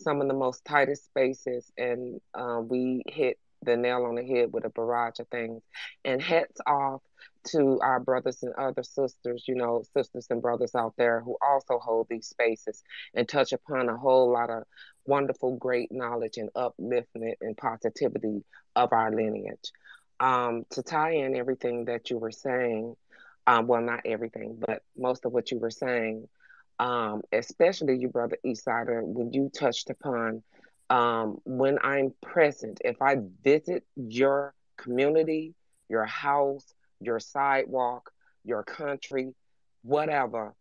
some of the most tightest spaces, and we hit the nail on the head with a barrage of things. And hats off to our brothers and other sisters, sisters and brothers out there who also hold these spaces and touch upon a whole lot of wonderful, great knowledge and upliftment and positivity of our lineage. To tie in everything that you were saying, well, not everything, but most of what you were saying, especially you, brother Eastsider, when you touched upon when I'm present, if I visit your community, your house, your sidewalk, your country, whatever,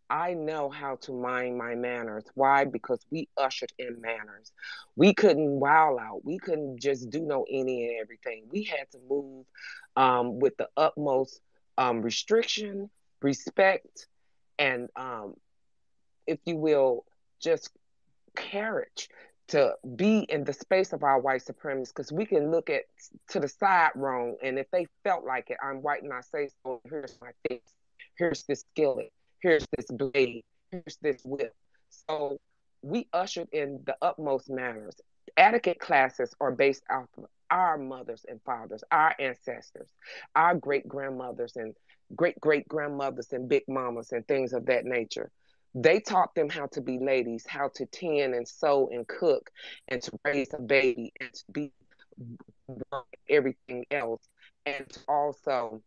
I know how to mind my manners. Why? Because we ushered in manners. We couldn't wow out. We couldn't just do no any and everything. We had to move with the utmost restriction, respect, and if you will, just courage to be in the space of our white supremacists, because we can look at to the side wrong, and if they felt like it, I'm white and I say so. Here's my face. Here's this skillet. Here's this blade. Here's this whip. So we ushered in the utmost manners. Etiquette classes are based off of our mothers and fathers, our ancestors, our great grandmothers and great great grandmothers and big mamas and things of that nature. They taught them how to be ladies, how to tend and sew and cook and to raise a baby and to be everything else, and to also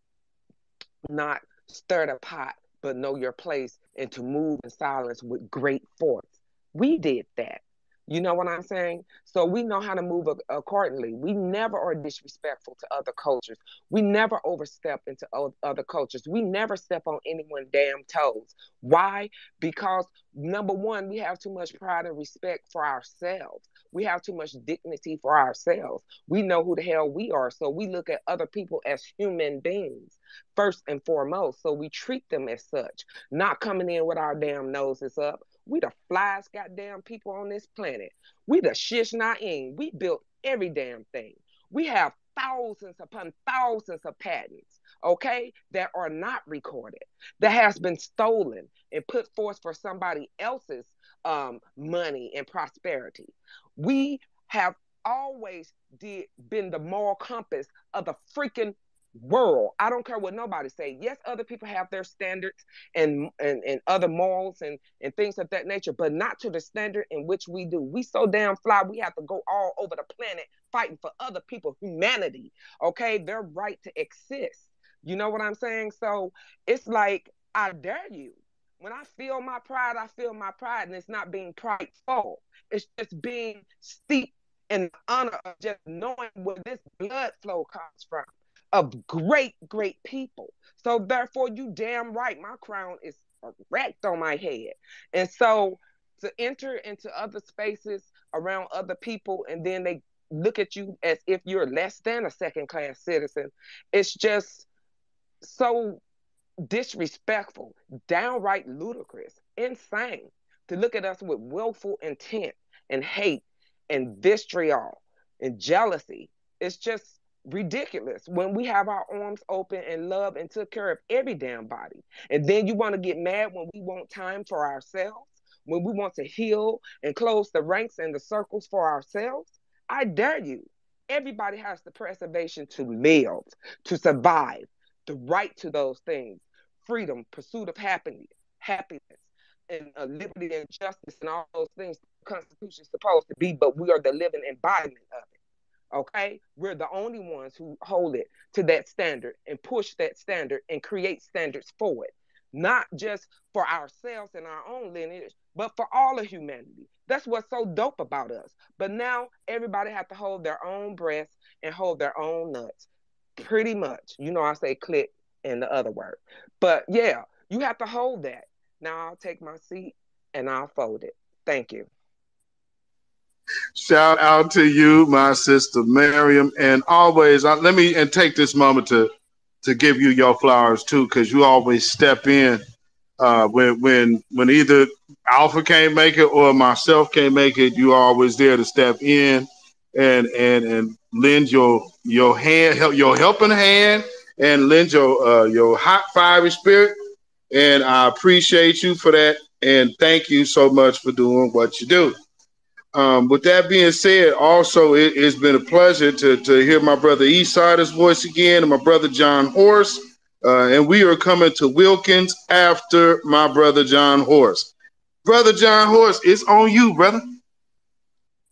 not stir the pot, but know your place and to move in silence with great force. We did that. You know what I'm saying? So we know how to move accordingly. We never are disrespectful to other cultures. We never overstep into other cultures. We never step on anyone's damn toes. Why? Because number one, we have too much pride and respect for ourselves. We have too much dignity for ourselves. We know who the hell we are. So we look at other people as human beings first and foremost. So we treat them as such, not coming in with our damn noses up. We the flies goddamn people on this planet. We the shish na'in. We built every damn thing. We have thousands upon thousands of patents, okay, that are not recorded, that has been stolen and put forth for somebody else's money and prosperity. We have always been the moral compass of the freaking world. I don't care what nobody say. Yes, other people have their standards and other morals and things of that nature, but not to the standard in which we do. We so damn fly, we have to go all over the planet fighting for other people, humanity, okay, their right to exist. You know what I'm saying? So it's like, I dare you. When I feel my pride, I feel my pride, and it's not being prideful. It's just being steeped in the honor of just knowing where this blood flow comes from, of great, great people. So therefore, you damn right, my crown is erect on my head. And so to enter into other spaces around other people, and then they look at you as if you're less than a second-class citizen, it's just so disrespectful, downright ludicrous, insane to look at us with willful intent and hate and vitriol and jealousy. It's just ridiculous when we have our arms open and love and took care of every damn body. And then you want to get mad when we want time for ourselves, when we want to heal and close the ranks and the circles for ourselves. I dare you. Everybody has the preservation to live, to survive, the right to those things: freedom, pursuit of happiness, and liberty and justice, and all those things the Constitution is supposed to be. But we are the living embodiment of it. Okay, we're the only ones who hold it to that standard and push that standard and create standards for it, not just for ourselves and our own lineage, but for all of humanity. That's what's so dope about us. But now everybody have to hold their own breath and hold their own nuts, pretty much. You know, I say click in the other word, but yeah, you have to hold that. Now I'll take my seat and I'll fold it. Thank you. Shout out to you, my sister Maryam, and always let me and take this moment to give you your flowers too, because you always step in when either Alpha can't make it or myself can't make it. You are always there to step in and lend your hand, your helping hand, and lend your hot fiery spirit. And I appreciate you for that, and thank you so much for doing what you do. With that being said, also it's been a pleasure to hear my brother Eastsida's voice again, and my brother John Horse. And we are coming to Wilkins after my brother John Horse. Brother John Horse, it's on you, brother.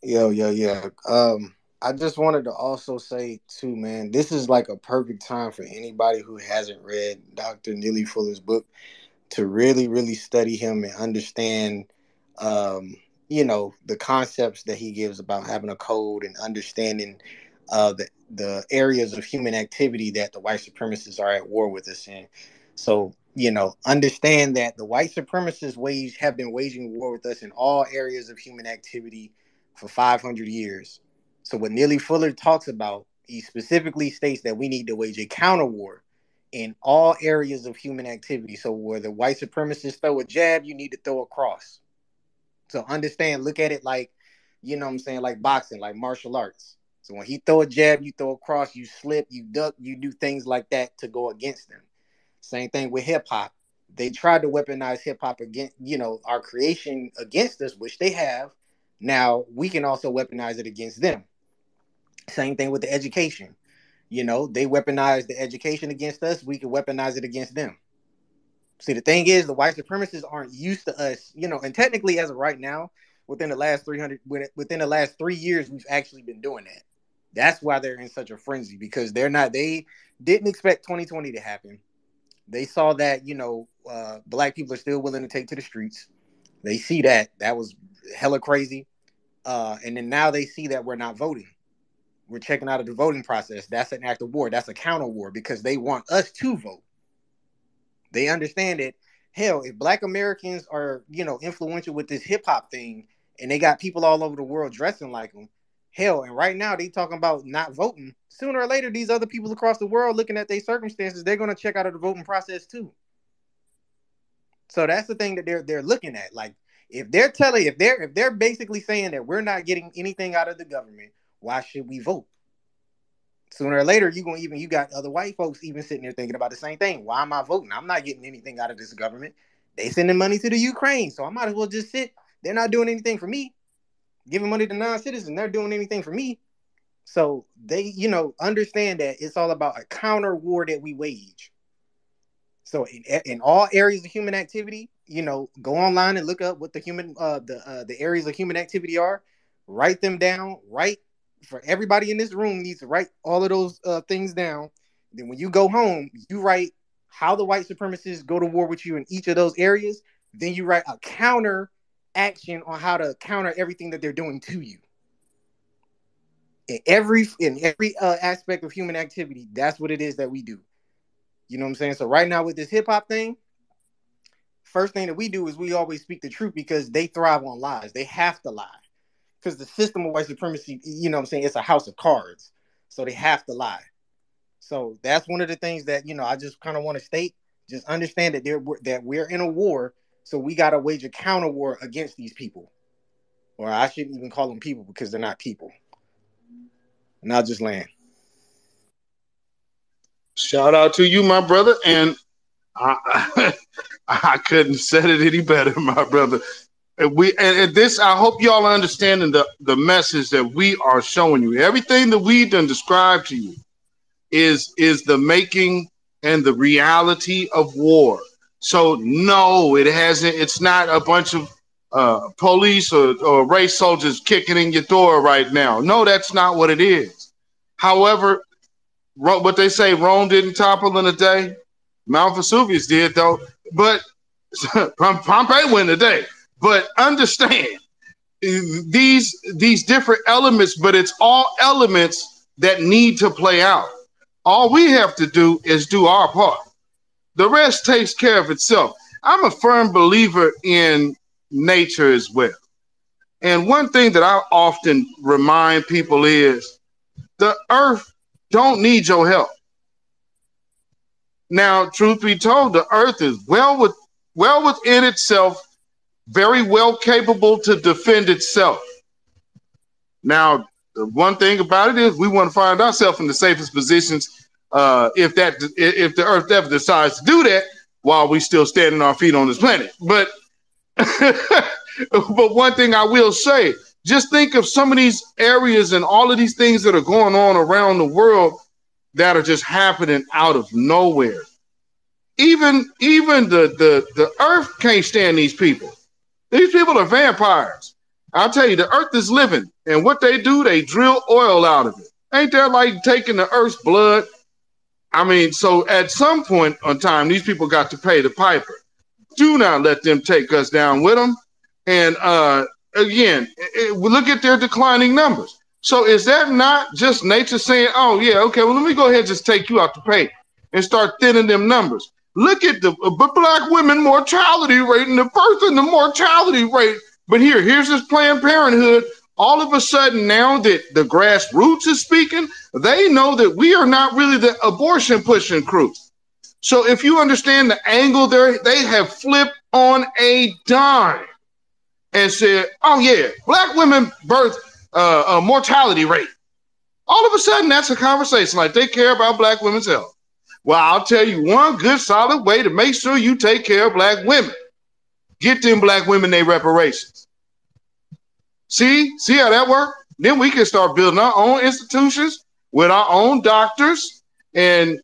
Yeah. I just wanted to also say too, man, this is like a perfect time for anybody who hasn't read Dr. Neely Fuller's book to really, really study him and understand, the concepts that he gives about having a code and understanding the areas of human activity that the white supremacists are at war with us in. So, understand that the white supremacists have been waging war with us in all areas of human activity for 500 years. So what Neely Fuller talks about, he specifically states that we need to wage a counter war in all areas of human activity. So where the white supremacists throw a jab, you need to throw a cross. So understand, look at it like, like boxing, like martial arts. So when he throw a jab, you throw a cross, you slip, you duck, you do things like that to go against them. Same thing with hip hop. They tried to weaponize hip hop against, our creation against us, which they have. Now we can also weaponize it against them. Same thing with the education. They weaponize the education against us. We can weaponize it against them. See, the thing is, the white supremacists aren't used to us, you know, and technically, as of right now, within the last 3 years, we've actually been doing that. That's why they're in such a frenzy, because they didn't expect 2020 to happen. They saw that, you know, black people are still willing to take to the streets. They see that was hella crazy. And then now they see that we're not voting. We're checking out of the voting process. That's an act of war. That's a counter war, because they want us to vote. They understand that, hell, if black Americans are, you know, influential with this hip hop thing, and they got people all over the world dressing like them, hell, and right now they talking about not voting. Sooner or later, these other people across the world looking at their circumstances, they're going to check out of the voting process too. So that's the thing that they're looking at. Like, if they're basically saying that we're not getting anything out of the government, why should we vote? Sooner or later, you got other white folks even sitting there thinking about the same thing. Why am I voting? I'm not getting anything out of this government. They sending money to the Ukraine, so I might as well just sit. They're not doing anything for me. Giving money to non-citizens, they're doing anything for me. So they, you know, understand that it's all about a counter war that we wage. So in all areas of human activity, you know, go online and look up what the areas of human activity are. Write them down. For everybody in this room needs to write all of those things down. Then when you go home, you write how the white supremacists go to war with you in each of those areas. Then you write a counter action on how to counter everything that they're doing to you. In every aspect of human activity, that's what it is that we do. You know what I'm saying? So right now with this hip hop thing, first thing that we do is we always speak the truth, because they thrive on lies. They have to lie. Because the system of white supremacy, you know what I'm saying, it's a house of cards. So they have to lie. So that's one of the things that, you know, I just kind of want to state. Just understand that we're in a war, so we got to wage a counter war against these people. Or I shouldn't even call them people, because they're not people. And I'll just land. Shout out to you, my brother. And I couldn't said it any better, my brother. And this, I hope y'all are understanding the message that we are showing you. Everything that we done described to you is the making and the reality of war. So no, it hasn't. It's not a bunch of police or race soldiers kicking in your door right now. No, that's not what it is. However, what they say, Rome didn't topple in a day. Mount Vesuvius did, though. But Pompeii went a day. But understand these different elements, but it's all elements that need to play out. All we have to do is do our part. The rest takes care of itself. I'm a firm believer in nature as well. And one thing that I often remind people is the earth don't need your help. Now, truth be told, the earth is well within itself, very well capable to defend itself. Now, the one thing about it is we want to find ourselves in the safest positions if the earth ever decides to do that while we still standing our feet on this planet. But but one thing I will say, just think of some of these areas and all of these things that are going on around the world that are just happening out of nowhere. Even the earth can't stand these people. These people are vampires. I'll tell you, the earth is living, and what they do, they drill oil out of it. Ain't that like taking the earth's blood? I mean, so at some point in time, these people got to pay the piper. Do not let them take us down with them. And again, look at their declining numbers. So is that not just nature saying, oh, yeah, okay, well, let me go ahead and just take you out the pay and start thinning them numbers? Look at the black women mortality rate and the birth and the mortality rate. But here's this Planned Parenthood. All of a sudden, now that the grassroots is speaking, they know that we are not really the abortion pushing crew. So if you understand the angle there, they have flipped on a dime and said, oh yeah, black women birth mortality rate. All of a sudden, that's a conversation like they care about black women's health. Well, I'll tell you one good solid way to make sure you take care of black women. Get them black women their reparations. See how that works? Then we can start building our own institutions with our own doctors and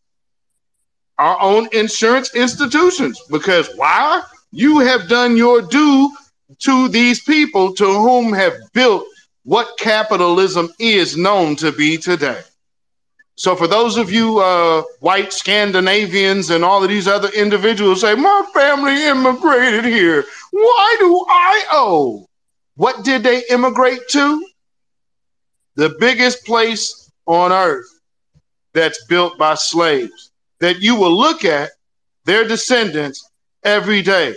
our own insurance institutions. Because why? You have done your due to these people to whom have built what capitalism is known to be today. So for those of you white Scandinavians and all of these other individuals say, my family immigrated here. Why do I owe? What did they immigrate to? The biggest place on earth that's built by slaves that you will look at their descendants every day.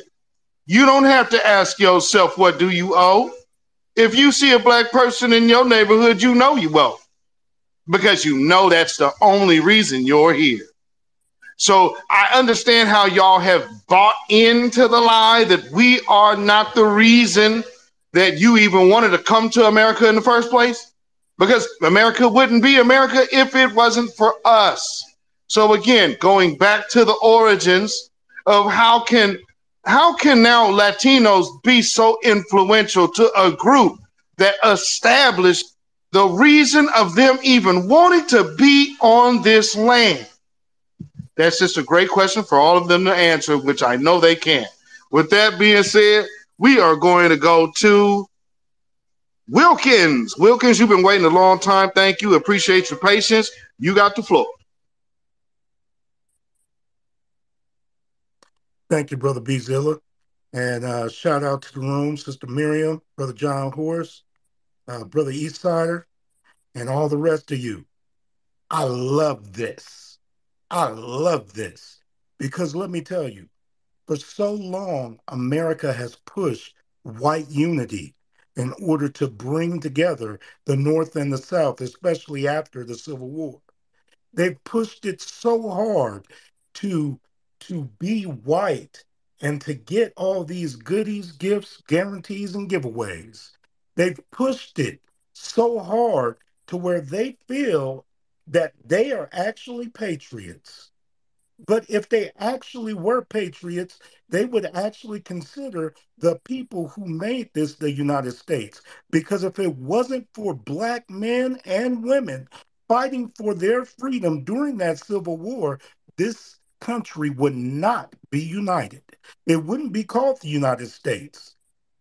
You don't have to ask yourself, what do you owe? If you see a black person in your neighborhood, you know you owe, because you know that's the only reason you're here. So I understand how y'all have bought into the lie that we are not the reason that you even wanted to come to America in the first place, because America wouldn't be America if it wasn't for us. So again, going back to the origins of how can now Latinos be so influential to a group that established the reason of them even wanting to be on this land? That's just a great question for all of them to answer, which I know they can. With that being said, we are going to go to Wilkins. Wilkins, you've been waiting a long time. Thank you. Appreciate your patience. You got the floor. Thank you, Brother Beatzilla. And shout out to the room, Sister Maryam, Brother John Horse, Brother Eastsider, and all the rest of you. I love this. I love this. Because let me tell you, for so long, America has pushed white unity in order to bring together the North and the South, especially after the Civil War. They've pushed it so hard to be white and to get all these goodies, gifts, guarantees, and giveaways. They've pushed it so hard to where they feel that they are actually patriots. But if they actually were patriots, they would actually consider the people who made this the United States. Because if it wasn't for Black men and women fighting for their freedom during that Civil War, this country would not be united. It wouldn't be called the United States.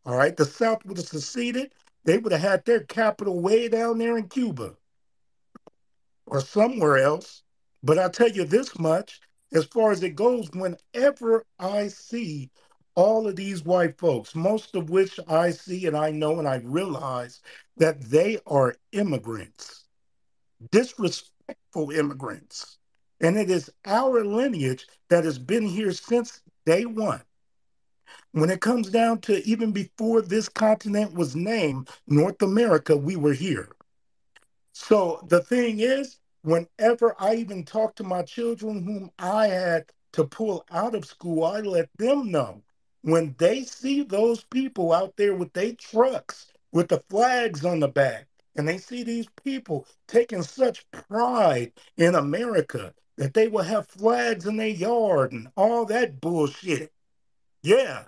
All right, the South would have seceded. They would have had their capital way down there in Cuba or somewhere else. But I tell you this much, as far as it goes, whenever I see all of these white folks, most of which I see and I know and I realize that they are immigrants, disrespectful immigrants. And it is our lineage that has been here since day one. When it comes down to even before this continent was named North America, we were here. So the thing is, whenever I even talk to my children whom I had to pull out of school, I let them know when they see those people out there with their trucks with the flags on the back, and they see these people taking such pride in America that they will have flags in their yard and all that bullshit. Yeah,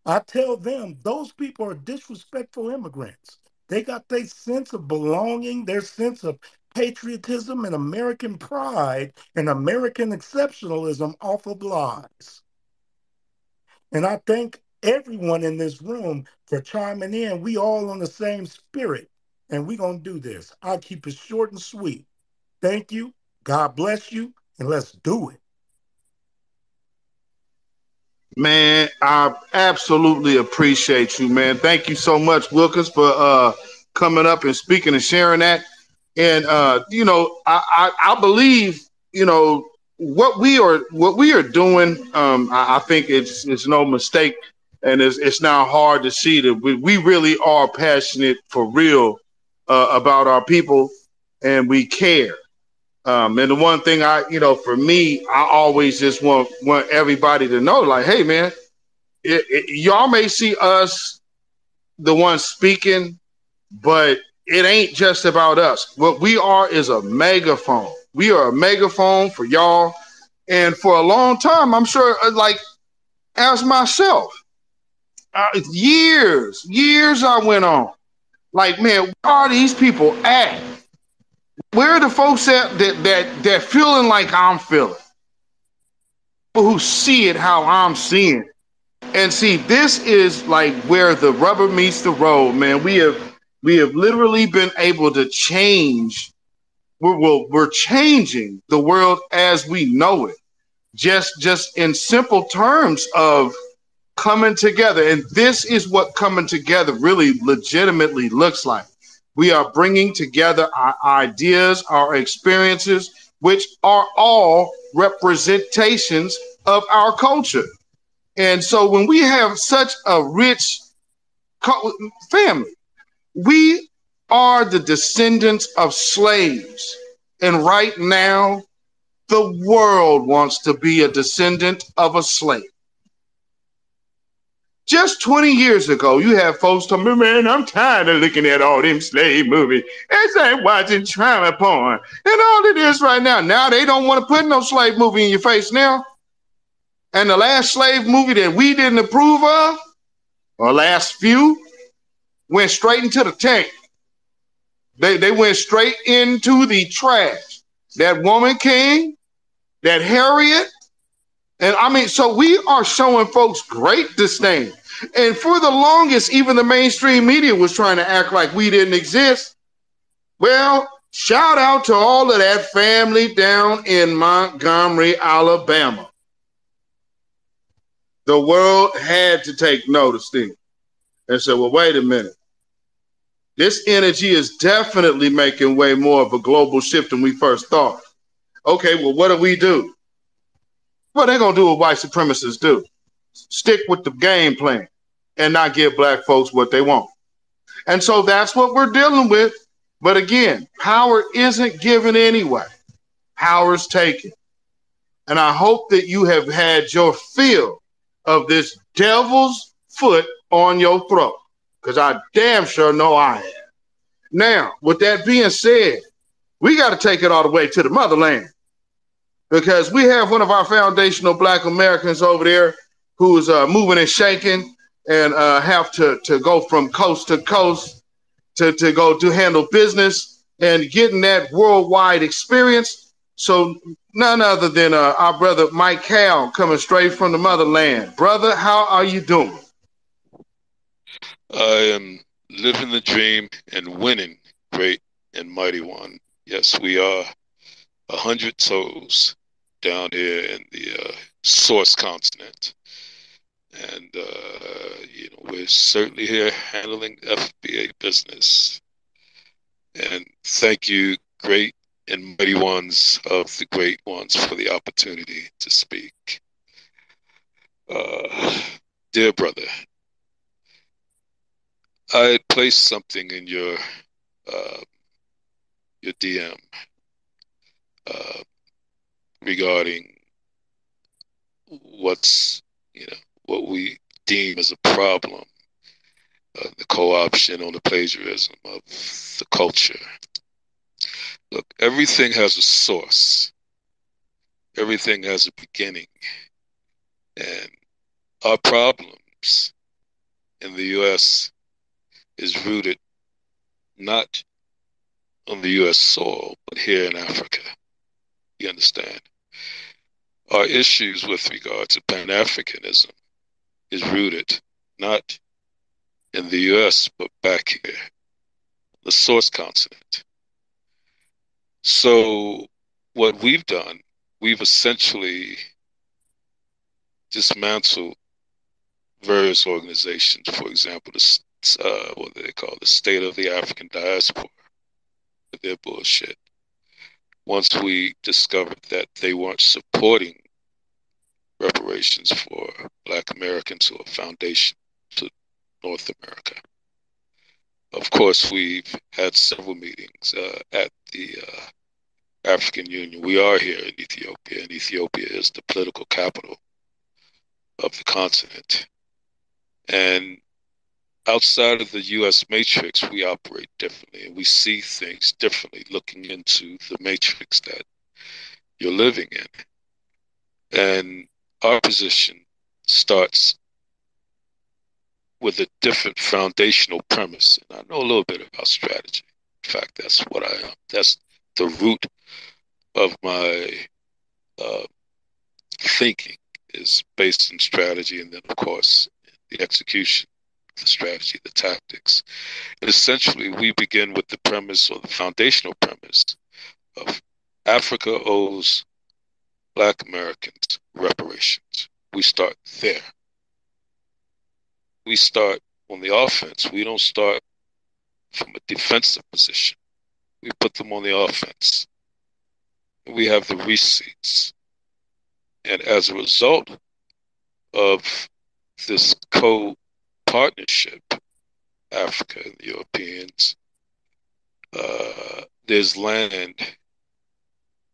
I tell them those people are disrespectful immigrants. They got their sense of belonging, their sense of patriotism and American pride and American exceptionalism off of lies. And I thank everyone in this room for chiming in. We all on the same spirit, and we're going to do this. I'll keep it short and sweet. Thank you. God bless you, and let's do it. Man, I absolutely appreciate you, man. Thank you so much, Wilkins, for coming up and speaking and sharing that. And I believe, what we are doing. I think it's no mistake, and it's now hard to see that we really are passionate for real about our people, and we care. And the one thing for me, I always just want everybody to know, like, hey, man, y'all may see us, the ones speaking, but it ain't just about us. What we are is a megaphone. We are a megaphone for y'all. And for a long time, I'm sure, like, as myself, years I went on. Like, man, where are these people at? Where are the folks at that feeling like I'm feeling? people who see it how I'm seeing it. And see, this is like where the rubber meets the road, man. We have literally been able to change. We're changing the world as we know it. Just in simple terms of coming together. And this is what coming together really legitimately looks like. We are bringing together our ideas, our experiences, which are all representations of our culture. And so when we have such a rich family, we are the descendants of slaves. And right now, the world wants to be a descendant of a slave. Just 20 years ago, you have folks telling me, man, I'm tired of looking at all them slave movies. It's like watching trauma porn. And all it is right now. Now they don't want to put no slave movie in your face now. And the last slave movie that we didn't approve of, or last few, went straight into the tank. They went straight into the trash. That Woman King, that Harriet, and I mean, so we are showing folks great disdain. And for the longest, even the mainstream media was trying to act like we didn't exist. Well, shout out to all of that family down in Montgomery, Alabama. The world had to take notice then and say, well, wait a minute. This energy is definitely making way more of a global shift than we first thought. Okay, well, what do? Well, they're going to do what white supremacists do. Stick with the game plan and not give black folks what they want. And so that's what we're dealing with. But again, power isn't given anyway. Power is taken. And I hope that you have had your fill of this devil's foot on your throat, because I damn sure know I have. Now, with that being said, we got to take it all the way to the motherland, because we have one of our foundational black Americans over there who's moving and shaking and have to go from coast to coast to go to handle business and getting that worldwide experience. So none other than our brother Mike Cal, coming straight from the motherland. Brother, how are you doing? I am living the dream and winning, great and mighty one. Yes, we are 100 souls down here in the source continent. And, we're certainly here handling FBA business. And thank you, great and mighty ones of the great ones, for the opportunity to speak. Dear brother, I had placed something in your DM regarding what we deem as a problem, the co-option or the plagiarism of the culture. Look, everything has a source. Everything has a beginning. And our problems in the U.S. is rooted not on the U.S. soil, but here in Africa. You understand? Our issues with regard to Pan-Africanism is rooted not in the U.S., but back here, the source continent. So what we've done, we've essentially dismantled various organizations. For example, what they call the State of the African Diaspora, with their bullshit. Once we discovered that they weren't supporting reparations for Black Americans or a foundation to North America. Of course, we've had several meetings at the African Union. We are here in Ethiopia, and Ethiopia is the political capital of the continent. And outside of the U.S. matrix, we operate differently, and we see things differently, looking into the matrix that you're living in. And our position starts with a different foundational premise. And I know a little bit about strategy. In fact, that's what I am. That's the root of my thinking. is based in strategy, and then, of course, the execution, the strategy, the tactics. And essentially, we begin with the premise, or the foundational premise, of Africa owes Black Americans reparations. We start there. We start on the offense. We don't start from a defensive position. We put them on the offense. We have the receipts. And as a result of this co-partnership, Africa and the Europeans, there's land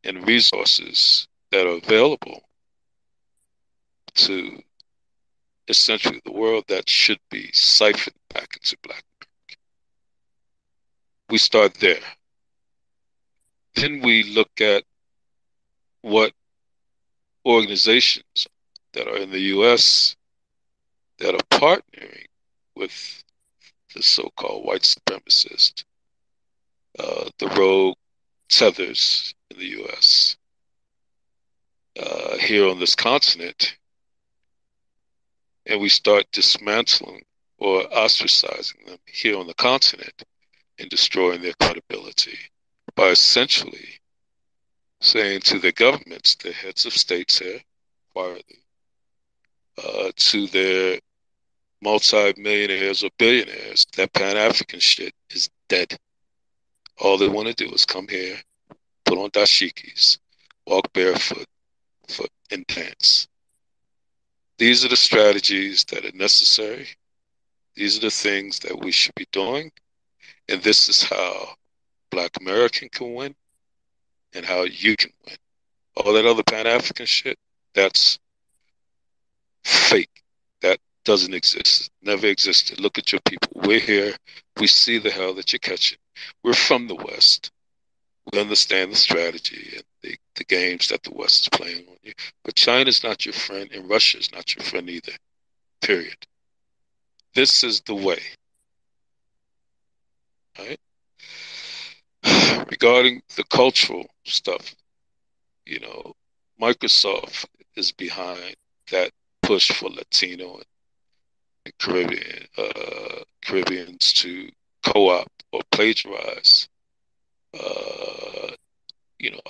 and resources that are available to essentially the world that should be siphoned back into Black America. We start there. Then we look at what organizations that are in the U.S. that are partnering with the so-called white supremacist, the rogue tethers in the U.S. Here on this continent, and we start dismantling or ostracizing them here on the continent and destroying their credibility by essentially saying to their governments, the heads of states here, quietly, to their multi-millionaires or billionaires, that Pan-African shit is dead. All they want to do is come here, put on dashikis, walk barefoot, and dance. These are the strategies that are necessary. These are the things that we should be doing. And this is how Black American can win and how you can win. All that other Pan-African shit, that's fake. That doesn't exist. Never existed. Look at your people. We're here. We see the hell that you're catching. We're from the West. We understand the strategy and the games that the West is playing on you. But China's not your friend, and Russia's not your friend either. Period. This is the way. Right? Regarding the cultural stuff, Microsoft is behind that push for Latino and Caribbeans to co-opt or plagiarize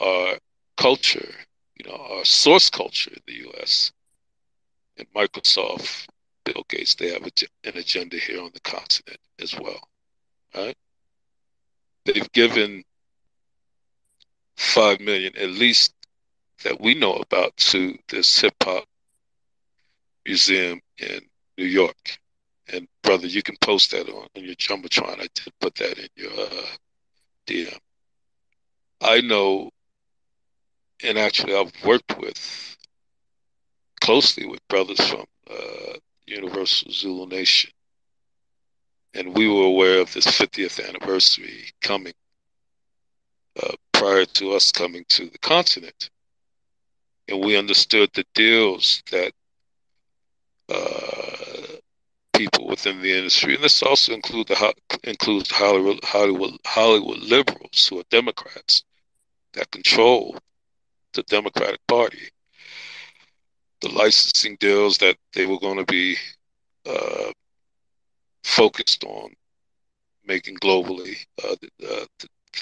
our culture, our source culture in the U.S. And Microsoft, Bill Gates, they have an agenda here on the continent as well, right? They've given $5 million, at least that we know about, to this hip hop museum in New York. And brother, you can post that on your Jumbotron. I did put that in your DM. I know, and actually I've worked closely with brothers from Universal Zulu Nation. And we were aware of this 50th anniversary coming prior to us coming to the continent. And we understood the deals that people within the industry, and this also includes Hollywood liberals who are Democrats that control the Democratic Party, the licensing deals that they were going to be focused on making globally,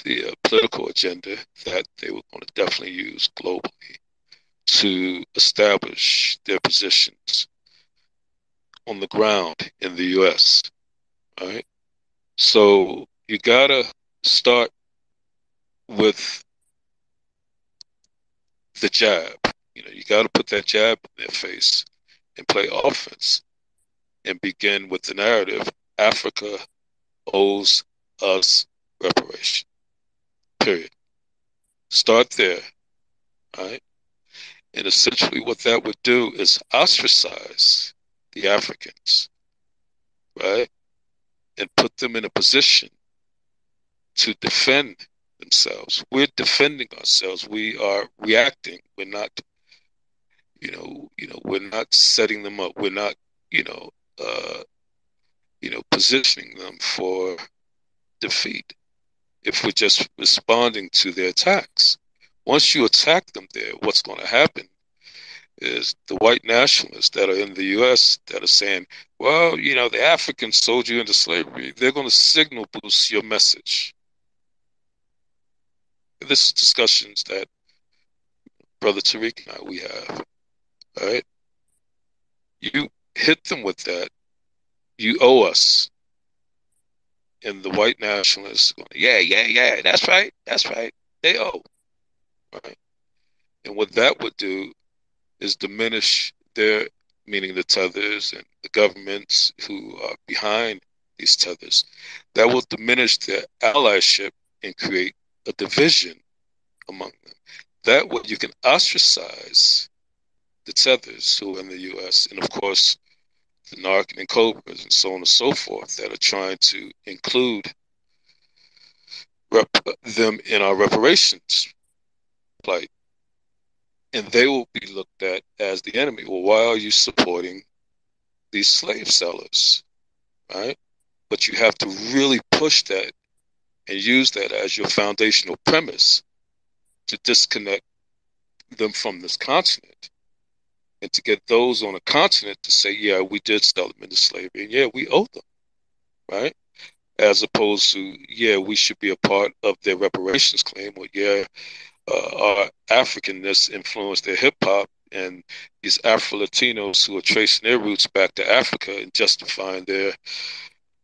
the political agenda that they were going to definitely use globally to establish their positions on the ground in the U.S. All right, so you gotta start with the jab. You gotta put that jab in their face and play offense, and begin with the narrative: Africa owes us reparation. Period. Start there. All right, and essentially what that would do is ostracize the Africans, right? And put them in a position to defend themselves. We're defending ourselves. We are reacting. We're not, we're not setting them up. We're not, positioning them for defeat. If we're just responding to their attacks. Once you attack them there, what's going to happen is the white nationalists that are in the U.S. that are saying, well, you know, the Africans sold you into slavery. They're going to signal boost your message. This is discussions that Brother Tariq and I, we have. All right? You hit them with that. You owe us. And the white nationalists going, yeah, that's right. They owe. Right? And what that would do is diminish their, meaning the tethers and the governments who are behind these tethers, that will diminish their allyship and create a division among them. That way you can ostracize the tethers who are in the U.S. and, of course, the narc and cobras and so on and so forth that are trying to include them in our reparations plight. And they will be looked at as the enemy. Well, why are you supporting these slave sellers, right? But you have to really push that and use that as your foundational premise to disconnect them from this continent and to get those on a continent to say, yeah, we did sell them into slavery and yeah, we owe them, right? As opposed to, yeah, we should be a part of their reparations claim, or yeah, our Africanness influenced their hip hop, and these Afro Latinos who are tracing their roots back to Africa and justifying their,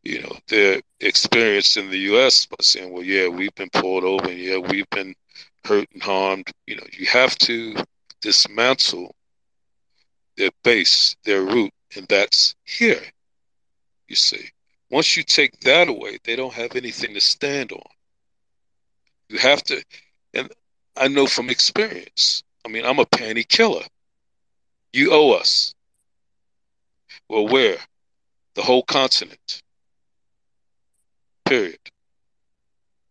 you know, their experience in the U.S. by saying, well, yeah, we've been pulled over, and yeah, we've been hurt and harmed. You know, you have to dismantle their base, their root, and that's here. You see, once you take that away, they don't have anything to stand on. You have to, and I know from experience. I mean, I'm a panty killer. You owe us. Well, where? The whole continent. Period.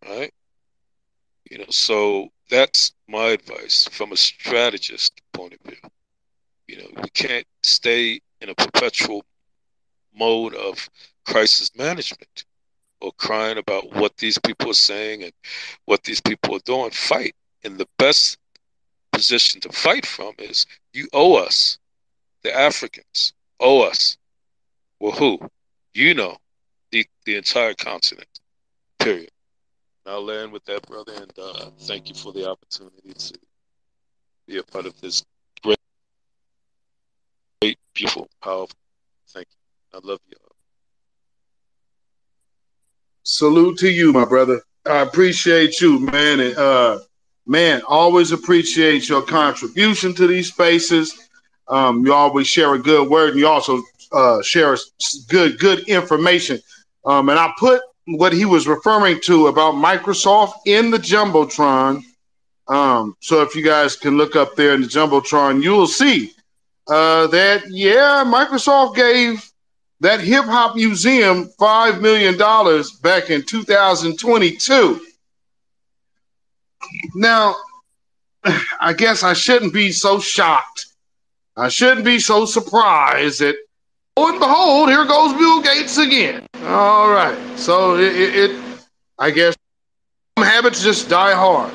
Right? You know, so that's my advice from a strategist point of view. You know, we can't stay in a perpetual mode of crisis management or crying about what these people are saying and what these people are doing. Fight. And the best position to fight from is you owe us. The Africans owe us. Well, who? You know, the entire continent. Period. I'll land with that, brother, and thank you for the opportunity to be a part of this great, beautiful, powerful. Thank you. I love you all. Salute to you, my brother. I appreciate you, man. And man, always appreciate your contribution to these spaces. You always share a good word, and you also share good information. And I put what he was referring to about Microsoft in the Jumbotron. So if you guys can look up there in the Jumbotron, you will see that, yeah, Microsoft gave that hip hop museum $5 million back in 2022. Now, I guess I shouldn't be so shocked. I shouldn't be so surprised that, oh, and behold, here goes Bill Gates again. All right. So I guess some habits just die hard.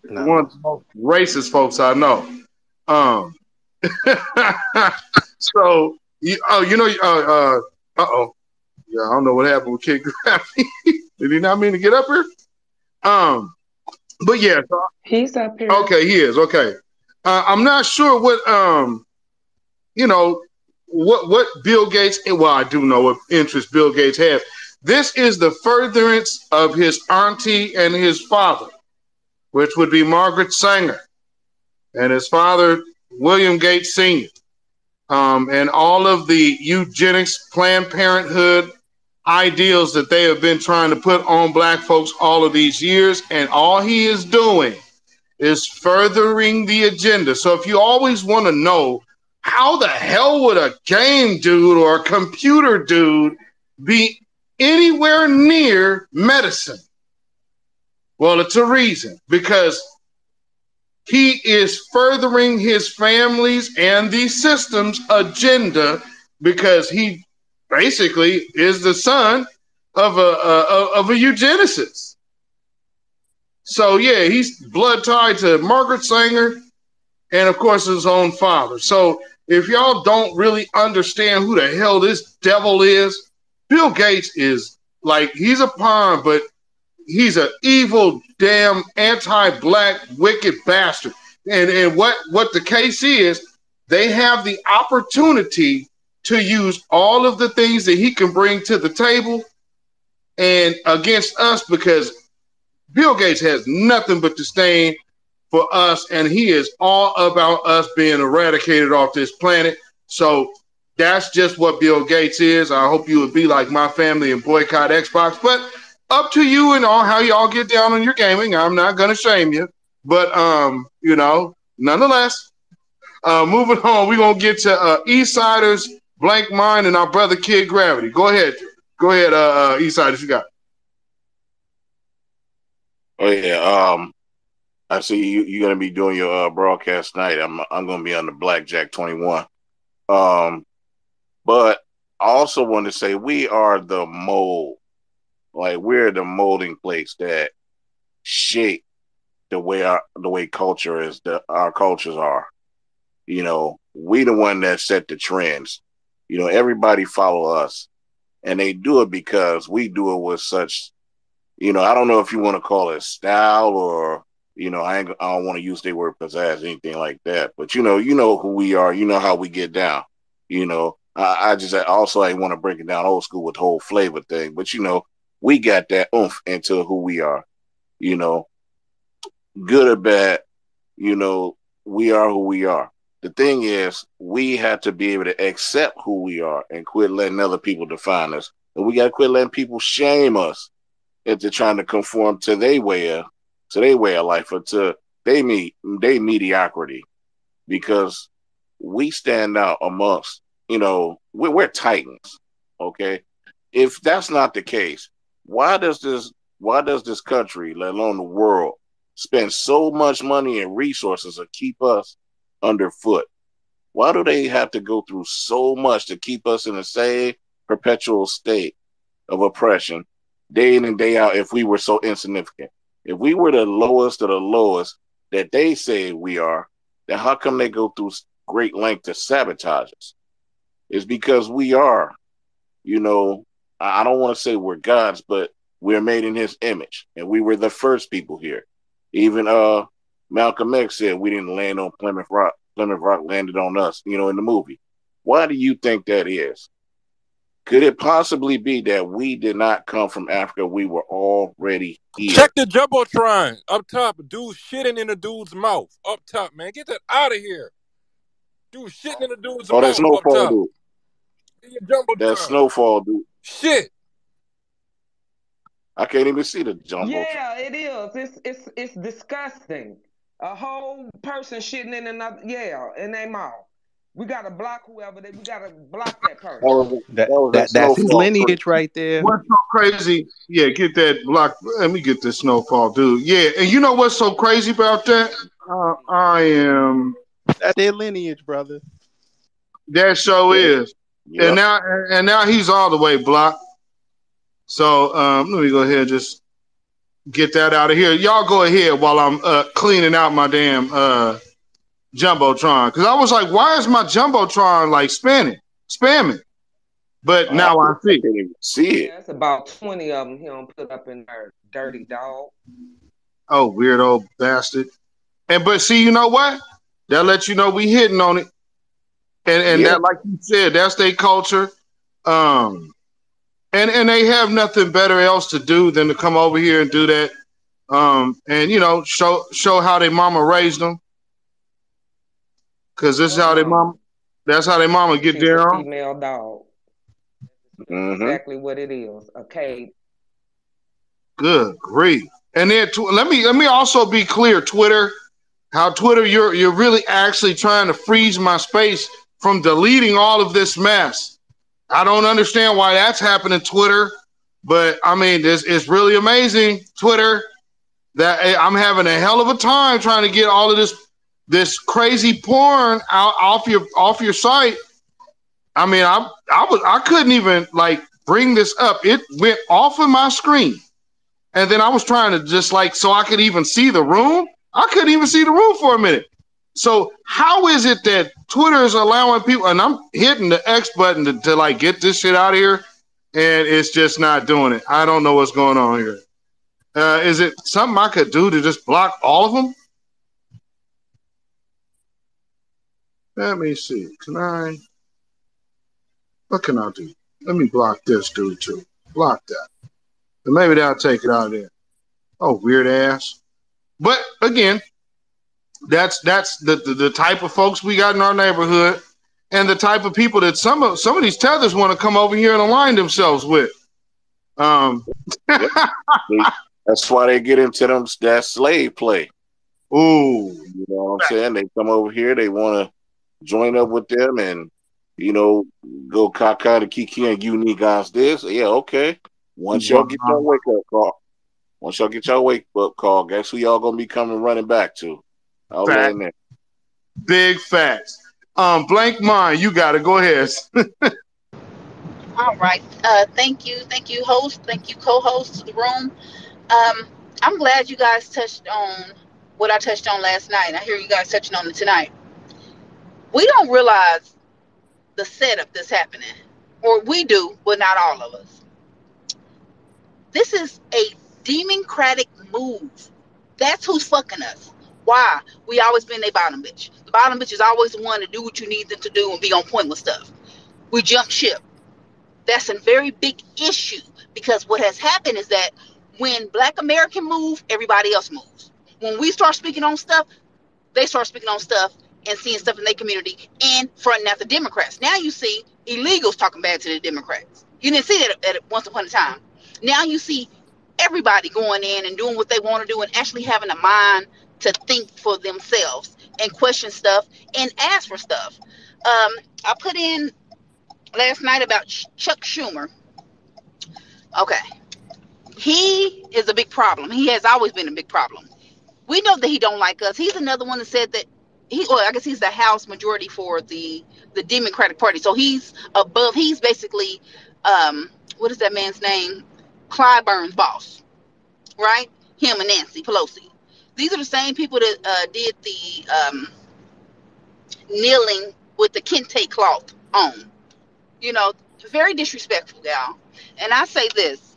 No. One of the most racist folks I know. So, yeah, I don't know what happened with Kid Gravity. Did he not mean to get up here? But yeah. He's up here. Okay, he is. Okay. I'm not sure what, what Bill Gates, well, I do know what interest Bill Gates has. This is the furtherance of his auntie and his father, which would be Margaret Sanger and his father, William Gates Sr. And all of the eugenics, Planned Parenthood ideals that they have been trying to put on black folks all of these years. And all he is doing is furthering the agenda. So if you always want to know how the hell would a game dude or a computer dude be anywhere near medicine? Well, it's a reason, because he is furthering his family's and the system's agenda, because he basically is the son of a eugenicist. So yeah, he's blood tied to Margaret Sanger and of course his own father. So if y'all don't really understand who the hell this devil is, Bill Gates is like, he's a pawn, but he's an evil, damn, anti-black, wicked bastard. And what the case is, they have the opportunity to use all of the things that he can bring to the table and against us, because Bill Gates has nothing but disdain for us, and he is all about us being eradicated off this planet. So that's just what Bill Gates is. I hope you would be like my family and boycott Xbox, but up to you and all how y'all get down on your gaming. I'm not gonna shame you, but nonetheless, moving on, we're gonna get to Eastsidaz, Blank Mind, and our brother Kid Gravity. Go ahead, Eastsidaz, you got it. Oh yeah. I see you're gonna be doing your broadcast tonight. I'm gonna be on the Blackjack 21. But I also want to say we are the mold. Like, we're the molding place that shape the way culture is, our cultures are. You know, we the one that set the trends. You know, everybody follow us, and they do it because we do it with such, you know, I don't know if you want to call it style, or, you know, I don't want to use the word pizzazz, anything like that. But you know who we are. You know how we get down. You know, I want to break it down old school with the whole flavor thing. But you know, we got that oomph into who we are. You know, good or bad, you know, we are who we are. The thing is, we have to be able to accept who we are and quit letting other people define us. And we got to quit letting people shame us into trying to conform to their way of life, or to they mediocrity, because we stand out amongst, you know, we're titans. Okay, if that's not the case, why does this country, let alone the world, spend so much money and resources to keep us underfoot? Why do they have to go through so much to keep us in the same perpetual state of oppression day in and day out? If we were so insignificant, if we were the lowest of the lowest that they say we are, then how come they go through great length to sabotage us? It's because we are, you know, I don't want to say we're gods, but we're made in his image, and we were the first people here. Even Malcolm X said we didn't land on Plymouth Rock. Plymouth Rock landed on us, you know, in the movie. Why do you think that is? Could it possibly be that we did not come from Africa? We were already here. Check the Jumbotron up top. Dude shitting in a dude's mouth up top, man. Get that out of here. Dude shitting in a dude's mouth That's up top. Dude. That's Snowfall, dude. Shit. I can't even see the Jumbotron. Yeah, it is. It's disgusting. A whole person shitting in another, in their mouth. We gotta block whoever. We gotta block that person. That's his lineage right there. What's so crazy? Yeah, get that block. Let me get this Snowfall, dude. Yeah, and you know what's so crazy about that? That's their lineage, brother. That show is. Yep. And now he's all the way blocked. So let me go ahead and just get that out of here. Y'all go ahead while I'm cleaning out my damn Jumbotron. Because I was like, why is my Jumbotron like spamming? But now I see. See it. That's about 20 of them he don't put up in there, dirty dog. Oh, weirdo bastard. But see, you know what? That lets you know we hitting on it. And that, like you said, that's their culture. And they have nothing better else to do than to come over here and do that. And you know, show how their mama raised them. Cause this is how that's how their mama get down. A female dog. Mm-hmm. Exactly what it is. Okay. Good grief. And then let me also be clear, Twitter. How Twitter, you're really actually trying to freeze my space from deleting all of this mess. I don't understand why that's happening, Twitter. But I mean, it's really amazing, Twitter, that I'm having a hell of a time trying to get all of this crazy porn out off your site. I mean, I couldn't even like bring this up. It went off of my screen, and then I was trying to just like so I could even see the room. I couldn't even see the room for a minute. So how is it that Twitter is allowing people, and I'm hitting the X button to like get this shit out of here, and it's just not doing it. I don't know what's going on here. Is it something I could do to just block all of them? Let me see. What can I do? Let me block this dude too. Block that. And maybe that'll take it out of there. Oh, weird ass. But again, that's the type of folks we got in our neighborhood, and the type of people that some of these tethers want to come over here and align themselves with. That's why they get into that slave play. Ooh, you know what I'm saying? They come over here, they want to join up with them, and go caca to kiki and unique guys this. Yeah, okay. Once y'all get your wake up call, guess who y'all gonna be coming running back to? I'll learn that. Big facts. Blank mind, you got to go ahead. All right. Thank you, host. Thank you, co-host to the room. I'm glad you guys touched on what I touched on last night. I hear you guys touching on it tonight. We don't realize the setup that's happening, or we do, but not all of us. This is a democratic move. That's who's fucking us. Why? We always been a bottom bitch. The bottom bitch is always the one to do what you need them to do and be on point with stuff. We jump ship. That's a very big issue, because what has happened is that when Black American move, everybody else moves. When we start speaking on stuff, they start speaking on stuff and seeing stuff in their community and fronting out the Democrats. Now you see illegals talking bad to the Democrats. You didn't see that at once upon a time. Now you see everybody going in and doing what they want to do and actually having a mind to think for themselves and question stuff and ask for stuff. I put in last night about Chuck Schumer. Okay. He is a big problem. He has always been a big problem. We know that he don't like us. He's another one that said that I guess he's the House majority for the Democratic Party. So he's above, he's basically, what is that man's name? Clyburn's boss, right? Him and Nancy Pelosi. These are the same people that did the kneeling with the kente cloth on. Very disrespectful, y'all. And I say this,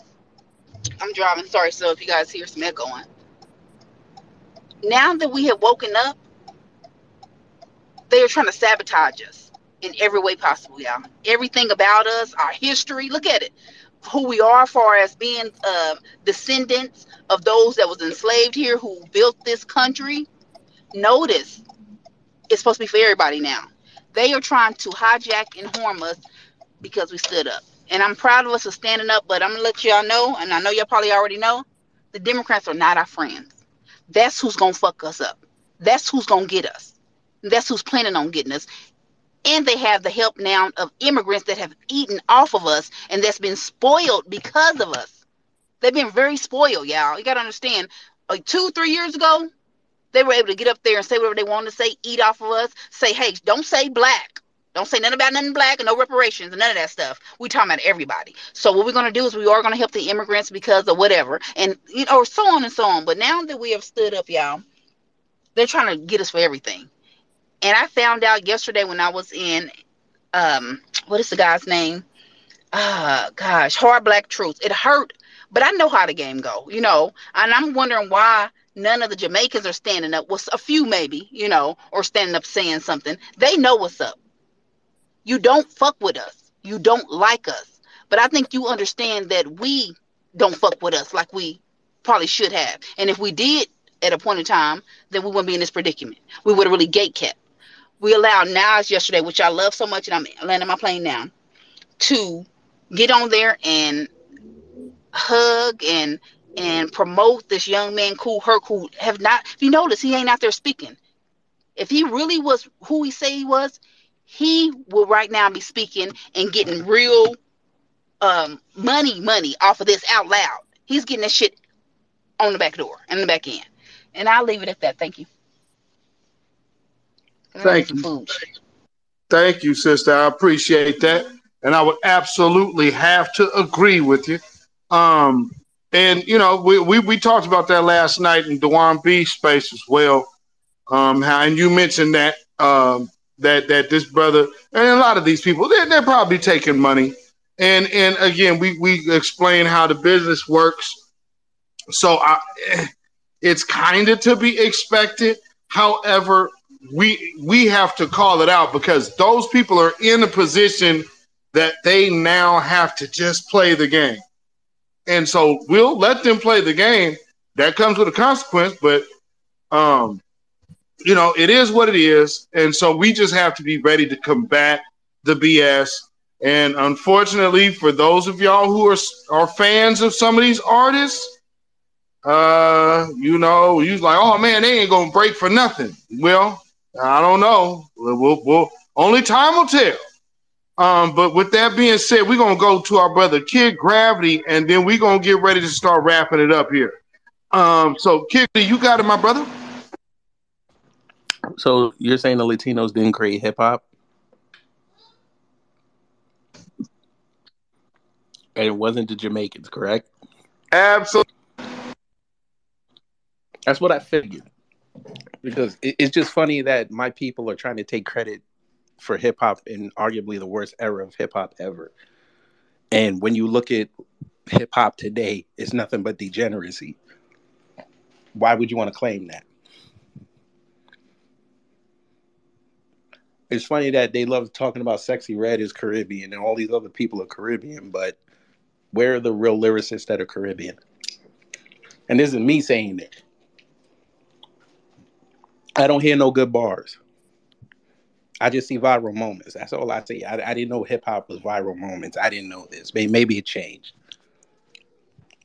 I'm driving, sorry, so if you guys hear some echoing. Now that we have woken up, they are trying to sabotage us in every way possible, y'all. Everything about us, our history, look at it. Who we are, as far as being descendants of those that was enslaved here, who built this country. Notice, it's supposed to be for everybody now. They are trying to hijack and harm us because we stood up. And I'm proud of us for standing up, but I'm going to let y'all know, and I know y'all probably already know, the Democrats are not our friends. That's who's going to fuck us up. That's who's going to get us. That's who's planning on getting us. And they have the help now of immigrants that have eaten off of us and that's been spoiled because of us. They've been very spoiled, y'all. You got to understand, like 2-3 years ago, they were able to get up there and say whatever they wanted to say, eat off of us, say, hey, don't say black. Don't say nothing about nothing black and no reparations and none of that stuff. We're talking about everybody. So what we're going to do is we are going to help the immigrants because of whatever. And, so on and so on. But now that we have stood up, y'all, they're trying to get us for everything. And I found out yesterday when I was in, what is the guy's name? Hard Black Truth. It hurt, but I know how the game go, and I'm wondering why none of the Jamaicans are standing up. Well, a few maybe, or standing up saying something. They know what's up. You don't fuck with us. You don't like us. But I think you understand that we don't fuck with us like we probably should have. And if we did at a point in time, then we wouldn't be in this predicament. We would have really gatekept. We allowed Nas yesterday, which I love so much, and I'm landing my plane now, to get on there and hug and promote this young man, Kool Herc, who have not, if you notice, he ain't out there speaking. If he really was who he say he was, he will right now be speaking and getting real money off of this out loud. He's getting that shit on the back door and the back end. And I'll leave it at that. Thank you. Thank you. Thank you, sister. I appreciate that. And I would absolutely have to agree with you. And we talked about that last night in Dewan B space as well. How, and you mentioned that that this brother and a lot of these people they're probably taking money, and again we explain how the business works. So it's kind of to be expected. However, we have to call it out because those people are in a position that they now have to just play the game. And so we'll let them play the game. That comes with a consequence, but it is what it is. And so we just have to be ready to combat the BS. And unfortunately, for those of y'all who are fans of some of these artists, you like, oh man, they ain't gonna break for nothing. Well, I don't know. We'll only time will tell. But with that being said, we're gonna go to our brother Kid Gravity, and then we're gonna get ready to start wrapping it up here. So Kid, you got it, my brother. So you're saying the Latinos didn't create hip hop? And it wasn't the Jamaicans, correct? Absolutely. That's what I figured. Because it's just funny that my people are trying to take credit for hip hop in arguably the worst era of hip hop ever. And when you look at hip hop today, it's nothing but degeneracy. Why would you want to claim that? It's funny that they love talking about Sexy Red is Caribbean and all these other people are Caribbean, but where are the real lyricists that are Caribbean? And this is me saying it. I don't hear no good bars. I just see viral moments. That's all I see. I didn't know hip hop was viral moments. I didn't know this. Maybe it changed.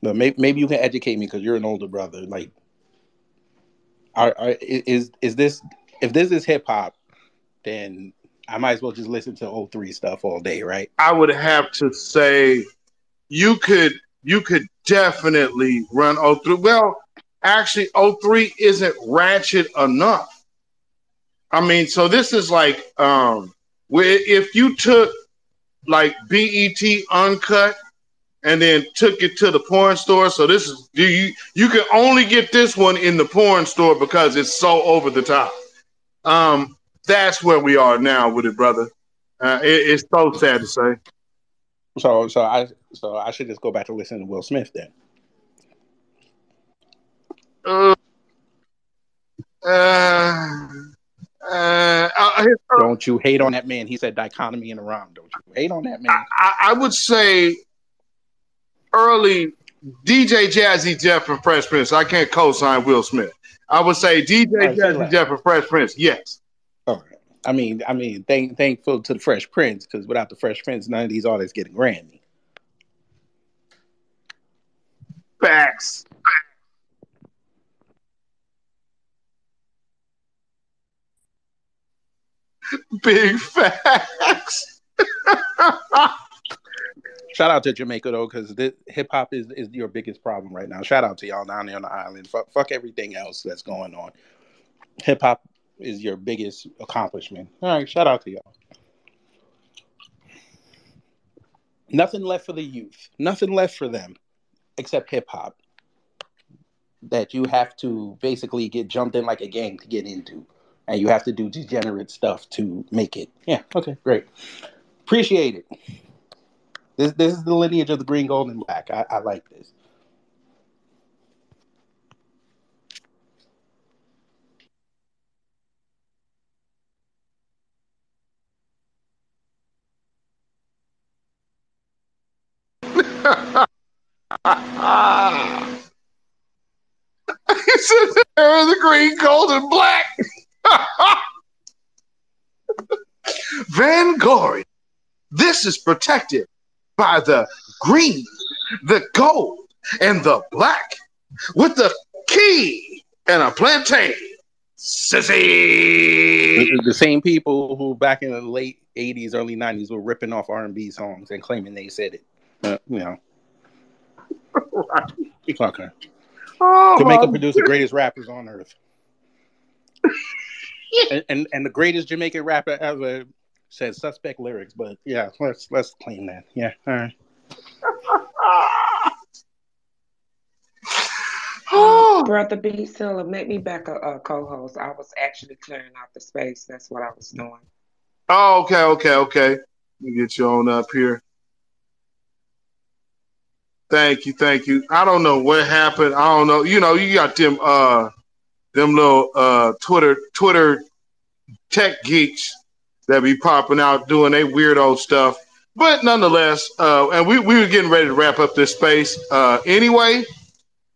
But maybe you can educate me because you're an older brother. Like, is this, if this is hip hop, then I might as well just listen to 03 stuff all day, right? I would have to say you could definitely run 03. Well, actually 03 isn't ratchet enough. I mean, so this is like if you took like BET Uncut and then took it to the porn store. So this is you can only get this one in the porn store because it's so over the top. That's where we are now with it, brother. It's so sad to say. So I should just go back to listening to Will Smith then. Don't you hate on that man? He said dichotomy in a rhyme. Don't you hate on that man? I would say early DJ Jazzy Jeff and Fresh Prince. I can't co-sign Will Smith. I would say DJ Jazzy Jeff and Fresh Prince. Yes. All right. I mean, thankful to the Fresh Prince because without the Fresh Prince, none of these artists get a Grammy. Facts. Big facts. Shout out to Jamaica though, because hip hop is your biggest problem right now. Shout out to y'all down there on the island. Fuck everything else that's going on. Hip hop is your biggest accomplishment. All right, shout out to y'all. Nothing left for the youth. Nothing left for them except hip hop. That you have to basically get jumped in like a gang to get into. And you have to do degenerate stuff to make it. Yeah, okay, great. Appreciate it. This is the lineage of the green, gold, and black. I like this. He said the green, gold, and black. Vanguard. This is protected by the green, the gold, and the black with the key and a plantain. Sissy. The same people who back in the late 80s, early 90s were ripping off R&B songs and claiming they said it. Right. Okay. Jamaica produced the greatest rappers on earth. and the greatest Jamaican rapper ever said suspect lyrics, but yeah, let's claim that. Yeah, all right. Brother Beatzilla, make me back a co-host. I was actually clearing out the space. That's what I was doing. Oh, okay. Let me get you on up here. Thank you. I don't know what happened. I don't know. You know, you got them little Twitter tech geeks that be popping out doing their weirdo stuff. But nonetheless, and we were getting ready to wrap up this space anyway.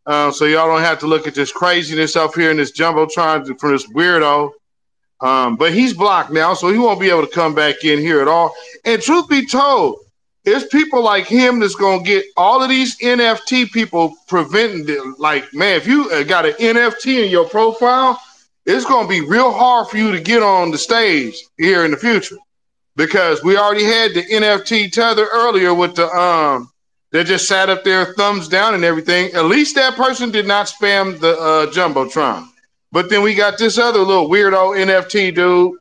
So y'all don't have to look at this craziness up here in this jumbotron from this weirdo. But he's blocked now, so he won't be able to come back in here at all. And truth be told, it's people like him that's going to get all of these NFT people preventing them. Like, man, if you got an NFT in your profile, it's going to be real hard for you to get on the stage here in the future, because we already had the NFT tether earlier with the they just sat up there thumbs down and everything. At least that person did not spam the jumbotron. But then we got this other little weirdo NFT dude.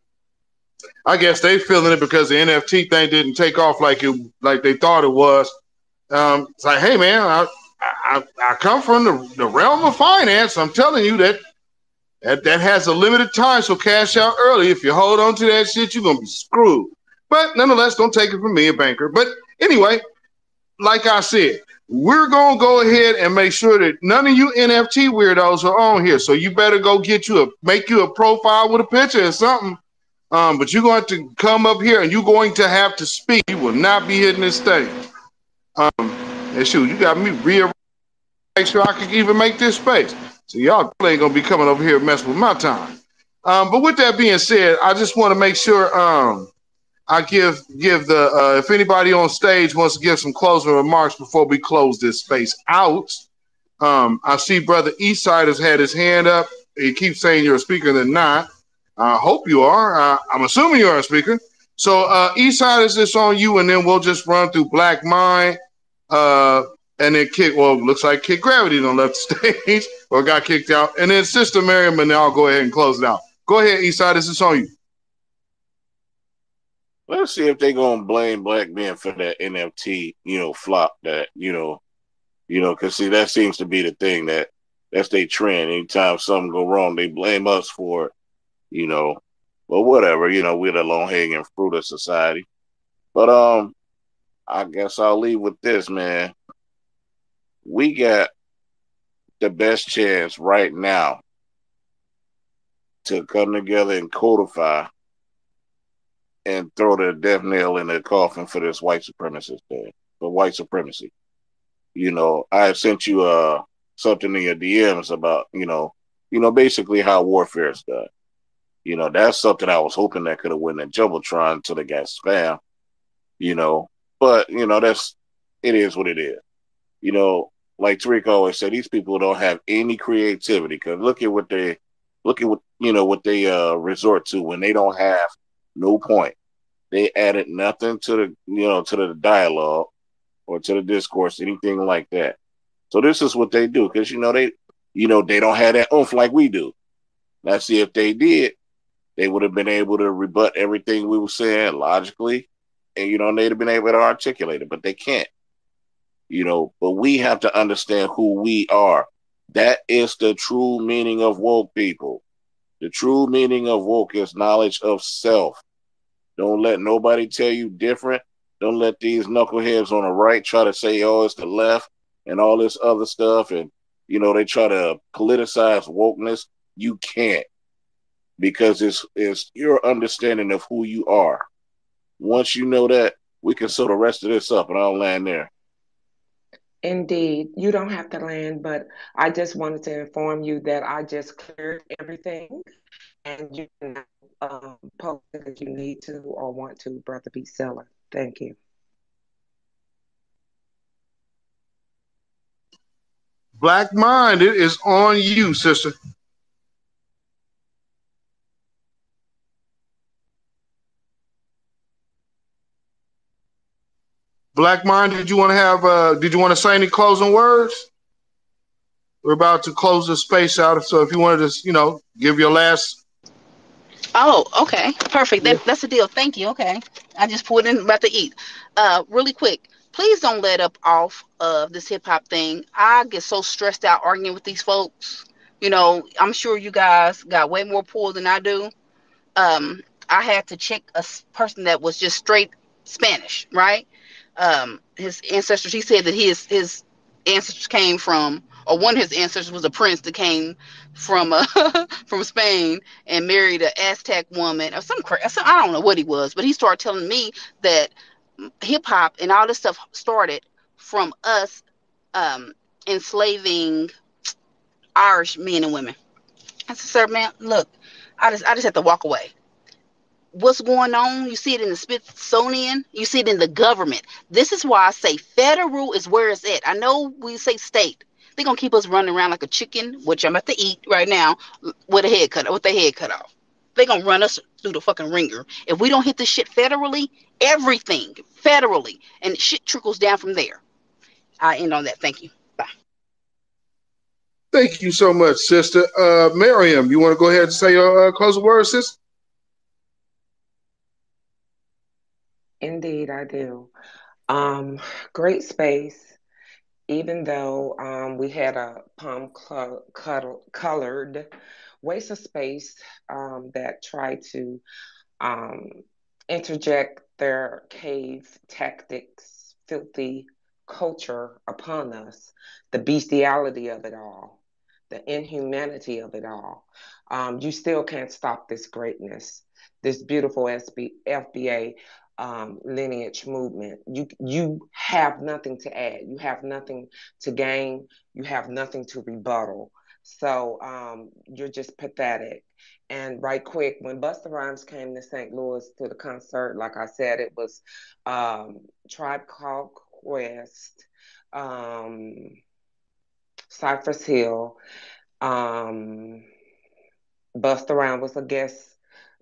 I guess they feeling it because the NFT thing didn't take off like they thought it was. It's like, hey man, I come from the realm of finance. I'm telling you that has a limited time, so cash out early. If you hold on to that shit, you're gonna be screwed. But nonetheless, don't take it from me, a banker. But anyway, like I said, we're going to go ahead and make sure that none of you NFT weirdos are on here. So you better go make you a profile with a picture or something. But you're going to come up here and you're going to have to speak. You will not be hitting this stage. And shoot, you got me make sure I can even make this space. So y'all ain't going to be coming over here messing with my time. But with that being said, I just want to make sure I give the if anybody on stage wants to give some closing remarks before we close this space out. I see Brother Eastside has had his hand up. He keeps saying you're a speaker, then not. I hope you are. I'm assuming you're a speaker. So Eastside, is this on you, and then we'll just run through Black Mind, and then looks like Kick Gravity done left the stage or got kicked out, and then Sister Maryam, and then I'll go ahead and close it out. Go ahead, Eastside, is this on you? Let's see if they gonna blame Black Men for that NFT, flop that, because see, that seems to be the thing that's their trend. Anytime something go wrong, they blame us for it, But whatever, we're the long hanging fruit of society. But I guess I'll leave with this, man. We got the best chance right now to come together and codify and throw the death nail in the coffin for this white supremacist thing, for white supremacy. I sent you something in your DMs about, basically how warfare is done. That's something I was hoping that could have went in Jumbotron until they got spam, but it is what it is. Like Tariq always said, these people don't have any creativity, because look at what they resort to when they don't have no point. They added nothing to the dialogue or to the discourse, anything like that. So this is what they do, because they don't have that oomph like we do. Now, see, if they did, they would have been able to rebut everything we were saying logically, and they'd have been able to articulate it, but they can't. But we have to understand who we are. That is the true meaning of woke, people. The true meaning of woke is knowledge of self. Don't let nobody tell you different. Don't let these knuckleheads on the right try to say, oh, it's the left and all this other stuff. And, they try to politicize wokeness. You can't, because it's your understanding of who you are. Once you know that, we can sew the rest of this up, and I'll land there. Indeed. You don't have to land, but I just wanted to inform you that I just cleared everything, and you can post it if you need to or want to, Brother Beatzilla. Thank you. Black Mind, it is on you, sister. Black Mind, did you want to say any closing words? We're about to close the space out, so if you wanted to, give your last. Oh, okay. Perfect. That's the deal. Thank you. Okay. I just pulled in about to eat. Really quick. Please don't let up off of this hip hop thing. I get so stressed out arguing with these folks. You know, I'm sure you guys got way more pull than I do. um, I had to check a person that was just straight Spanish, right? His ancestors. He said that his ancestors came from, or one of his ancestors was a prince that came from from Spain and married an Aztec woman or some crazy. I don't know what he was, but he started telling me that hip hop and all this stuff started from us um, enslaving Irish men and women. I said, sir, man, look, I just have to walk away. What's going on? You see it in the Smithsonian. You see it in the government. This is why I say federal is where it's at. I know we say state. They're gonna keep us running around like a chicken, which I'm about to eat right now, with their head cut off. They're gonna run us through the fucking ringer. If we don't hit this shit federally, everything federally, and shit trickles down from there. I end on that. Thank you. Bye. Thank you so much, sister. Maryam, you want to go ahead and say your closing words, sister? Indeed, I do. Great space. Even though we had a colored waste of space that tried to um, interject their cave tactics, filthy culture upon us, the bestiality of it all, the inhumanity of it all. You still can't stop this greatness, this beautiful FBA lineage movement. You have nothing to add. You have nothing to gain. You have nothing to rebuttal. So you're just pathetic. And right quick, when Busta Rhymes came to St. Louis to the concert, like I said, it was Tribe Called Quest, um, Cypress Hill, um, Busta Rhymes was a guest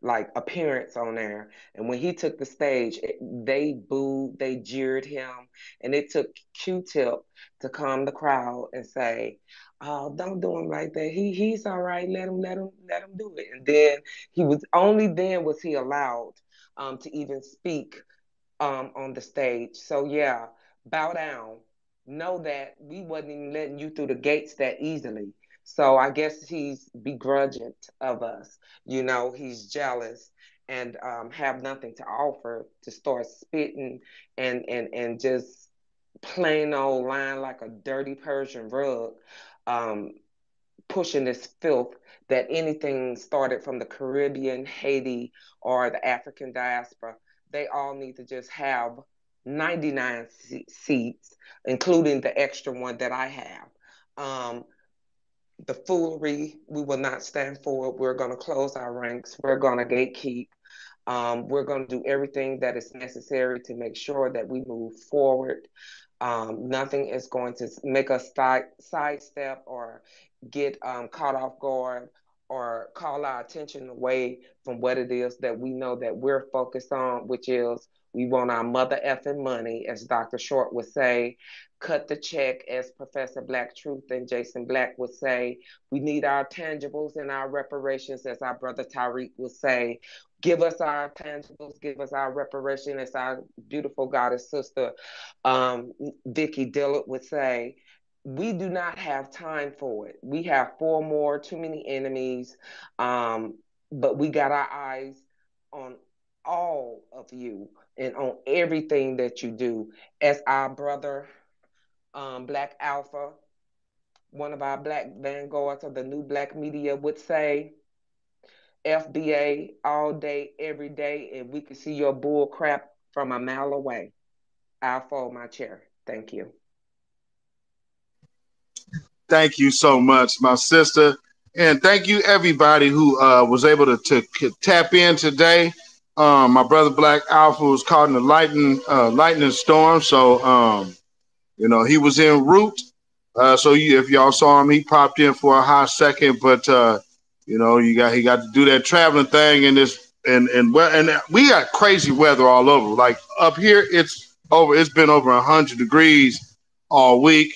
like appearance on there. And when he took the stage, they booed, they jeered him, and it took Q-Tip to calm the crowd and say, "Oh, don't do him like that. He's all right. Let him do it." And then only then was he allowed to even speak on the stage. So yeah, bow down. Know that we wasn't even letting you through the gates that easily. So I guess he's begrudging of us. You know, he's jealous and have nothing to offer to start spitting and just plain old lying like a dirty Persian rug. Um, Pushing this filth that anything started from the Caribbean, Haiti, or the African diaspora, they all need to just have 99 seats, including the extra one that I have. The foolery, we will not stand for it. We're going to close our ranks. We're going to gatekeep. We're going to do everything that is necessary to make sure that we move forward. Nothing is going to make us sidestep or get caught off guard or call our attention away from what it is that we know that we're focused on, which is we want our mother effing money, as Dr. Short would say. Cut the check, as Professor Black Truth and Jason Black would say. We need our tangibles and our reparations, as our brother Tariq would say. Give us our tangibles, give us our reparation, as our beautiful goddess sister Vicky Dillard would say. We do not have time for it. We have four more, too many enemies, but we got our eyes on all of you and on everything that you do. As our brother, Black Alpha, one of our black vanguards of the new black media would say, FBA all day, every day, and we can see your bull crap from a mile away. I'll fold my chair. Thank you. Thank you so much, my sister. And thank you, everybody who was able to tap in today. My brother Black Alpha was caught in a lightning storm. So, he was en route. If y'all saw him, he popped in for a hot second. But, he got to do that traveling thing in this. And we got crazy weather all over. Like up here, it's been over 100 degrees all week.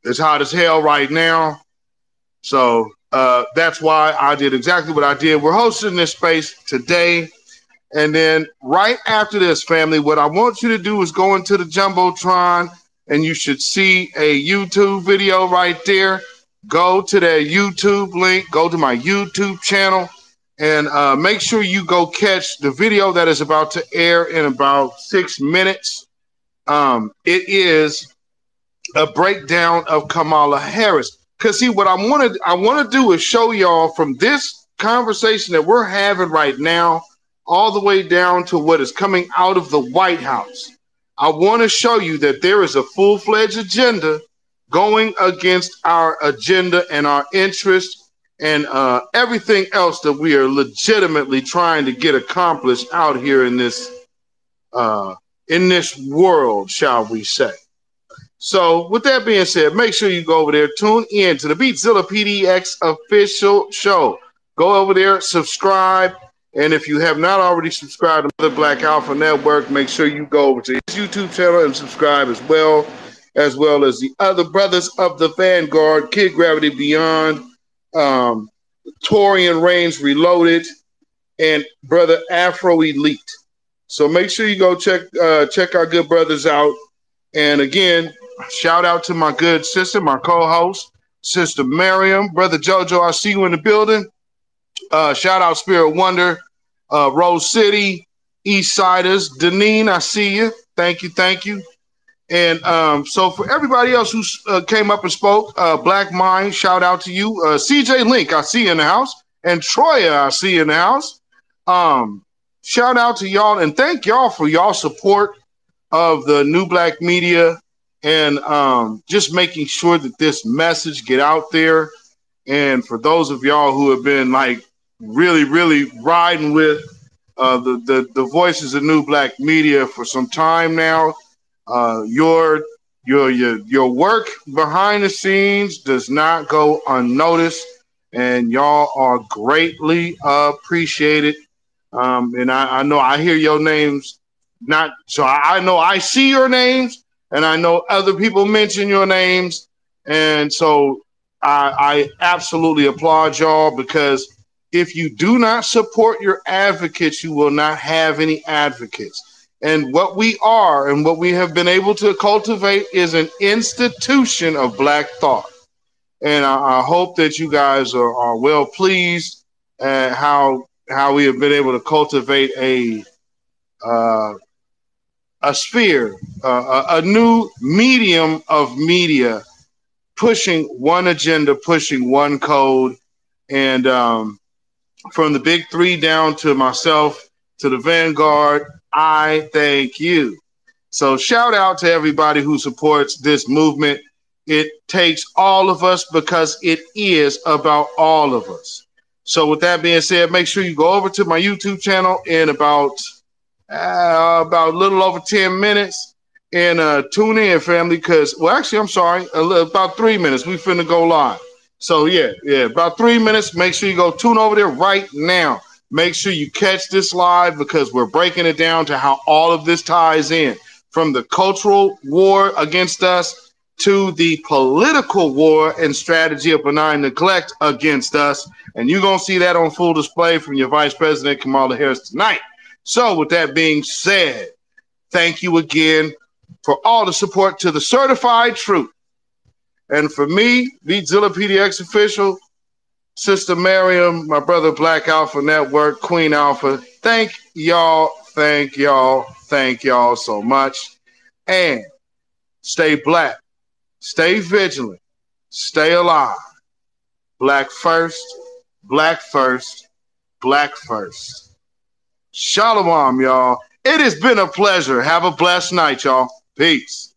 It's hot as hell right now. So that's why I did exactly what I did. We're hosting this space today And then right after this, family, what I want you to do is go into the Jumbotron, and you should see a YouTube video right there. Go to that YouTube link, go to my YouTube channel, and make sure you go catch the video that is about to air in about 6 minutes. It is a breakdown of Kamala Harris. Because see, what I want to do is show y'all from this conversation that we're having right now, all the way down to what is coming out of the White House. I want to show you that there is a full-fledged agenda going against our agenda and our interests and everything else that we are legitimately trying to get accomplished out here in this world, shall we say. So with that being said, make sure you go over there, tune in to the beatzillapdx official show. Go over there, subscribe, and if you have not already subscribed to the Black Alpha Network, make sure you go over to his YouTube channel and subscribe as well as the other brothers of the Vanguard, Kid Gravity Beyond, Torian Reigns Reloaded, and Brother Afro Elite. So make sure you go check our good brothers out. And again, shout out to my good sister, my co-host, Sister Maryam. Brother Jojo, I see you in the building. Shout out Spirit Wonder, Rose City, Eastsidaz. Deneen, I see you. Thank you. And so for everybody else who came up and spoke, Black Mind, shout out to you. CJ Link, I see you in the house. And Troya, I see you in the house. Shout out to y'all and thank y'all for y'all support of the New Black Media and just making sure that this message get out there. And for those of y'all who have been like really, really riding with the voices of New Black Media for some time now, your work behind the scenes does not go unnoticed, and y'all are greatly appreciated. And I know I hear your names. I know I see your names, and I know other people mention your names, and so I absolutely applaud y'all, because if you do not support your advocates, you will not have any advocates. And what we are and what we have been able to cultivate is an institution of Black thought. And I hope that you guys are well pleased at how we have been able to cultivate a sphere, a new medium of media, pushing one agenda, pushing one code. And from the big three down to myself, to the Vanguard, I thank you. So shout out to everybody who supports this movement. It takes all of us, because it is about all of us. So with that being said, make sure you go over to my YouTube channel in about a little over 10 minutes and tune in, family, because, well, actually, I'm sorry, about 3 minutes. We finna go live. So yeah, about 3 minutes. Make sure you go tune over there right now. Make sure you catch this live, because we're breaking it down to how all of this ties in, from the cultural war against us to the political war and strategy of benign neglect against us. And you're going to see that on full display from your Vice President Kamala Harris tonight. So with that being said, thank you again for all the support to the certified truth. And for me, beatzillapdx official, Sister Maryam, my brother Black Alpha Network, Queen Alpha, thank y'all so much. And stay Black, stay vigilant, stay alive. Black first, Black first, Black first. Shalom, y'all. It has been a pleasure. Have a blessed night, y'all. Peace.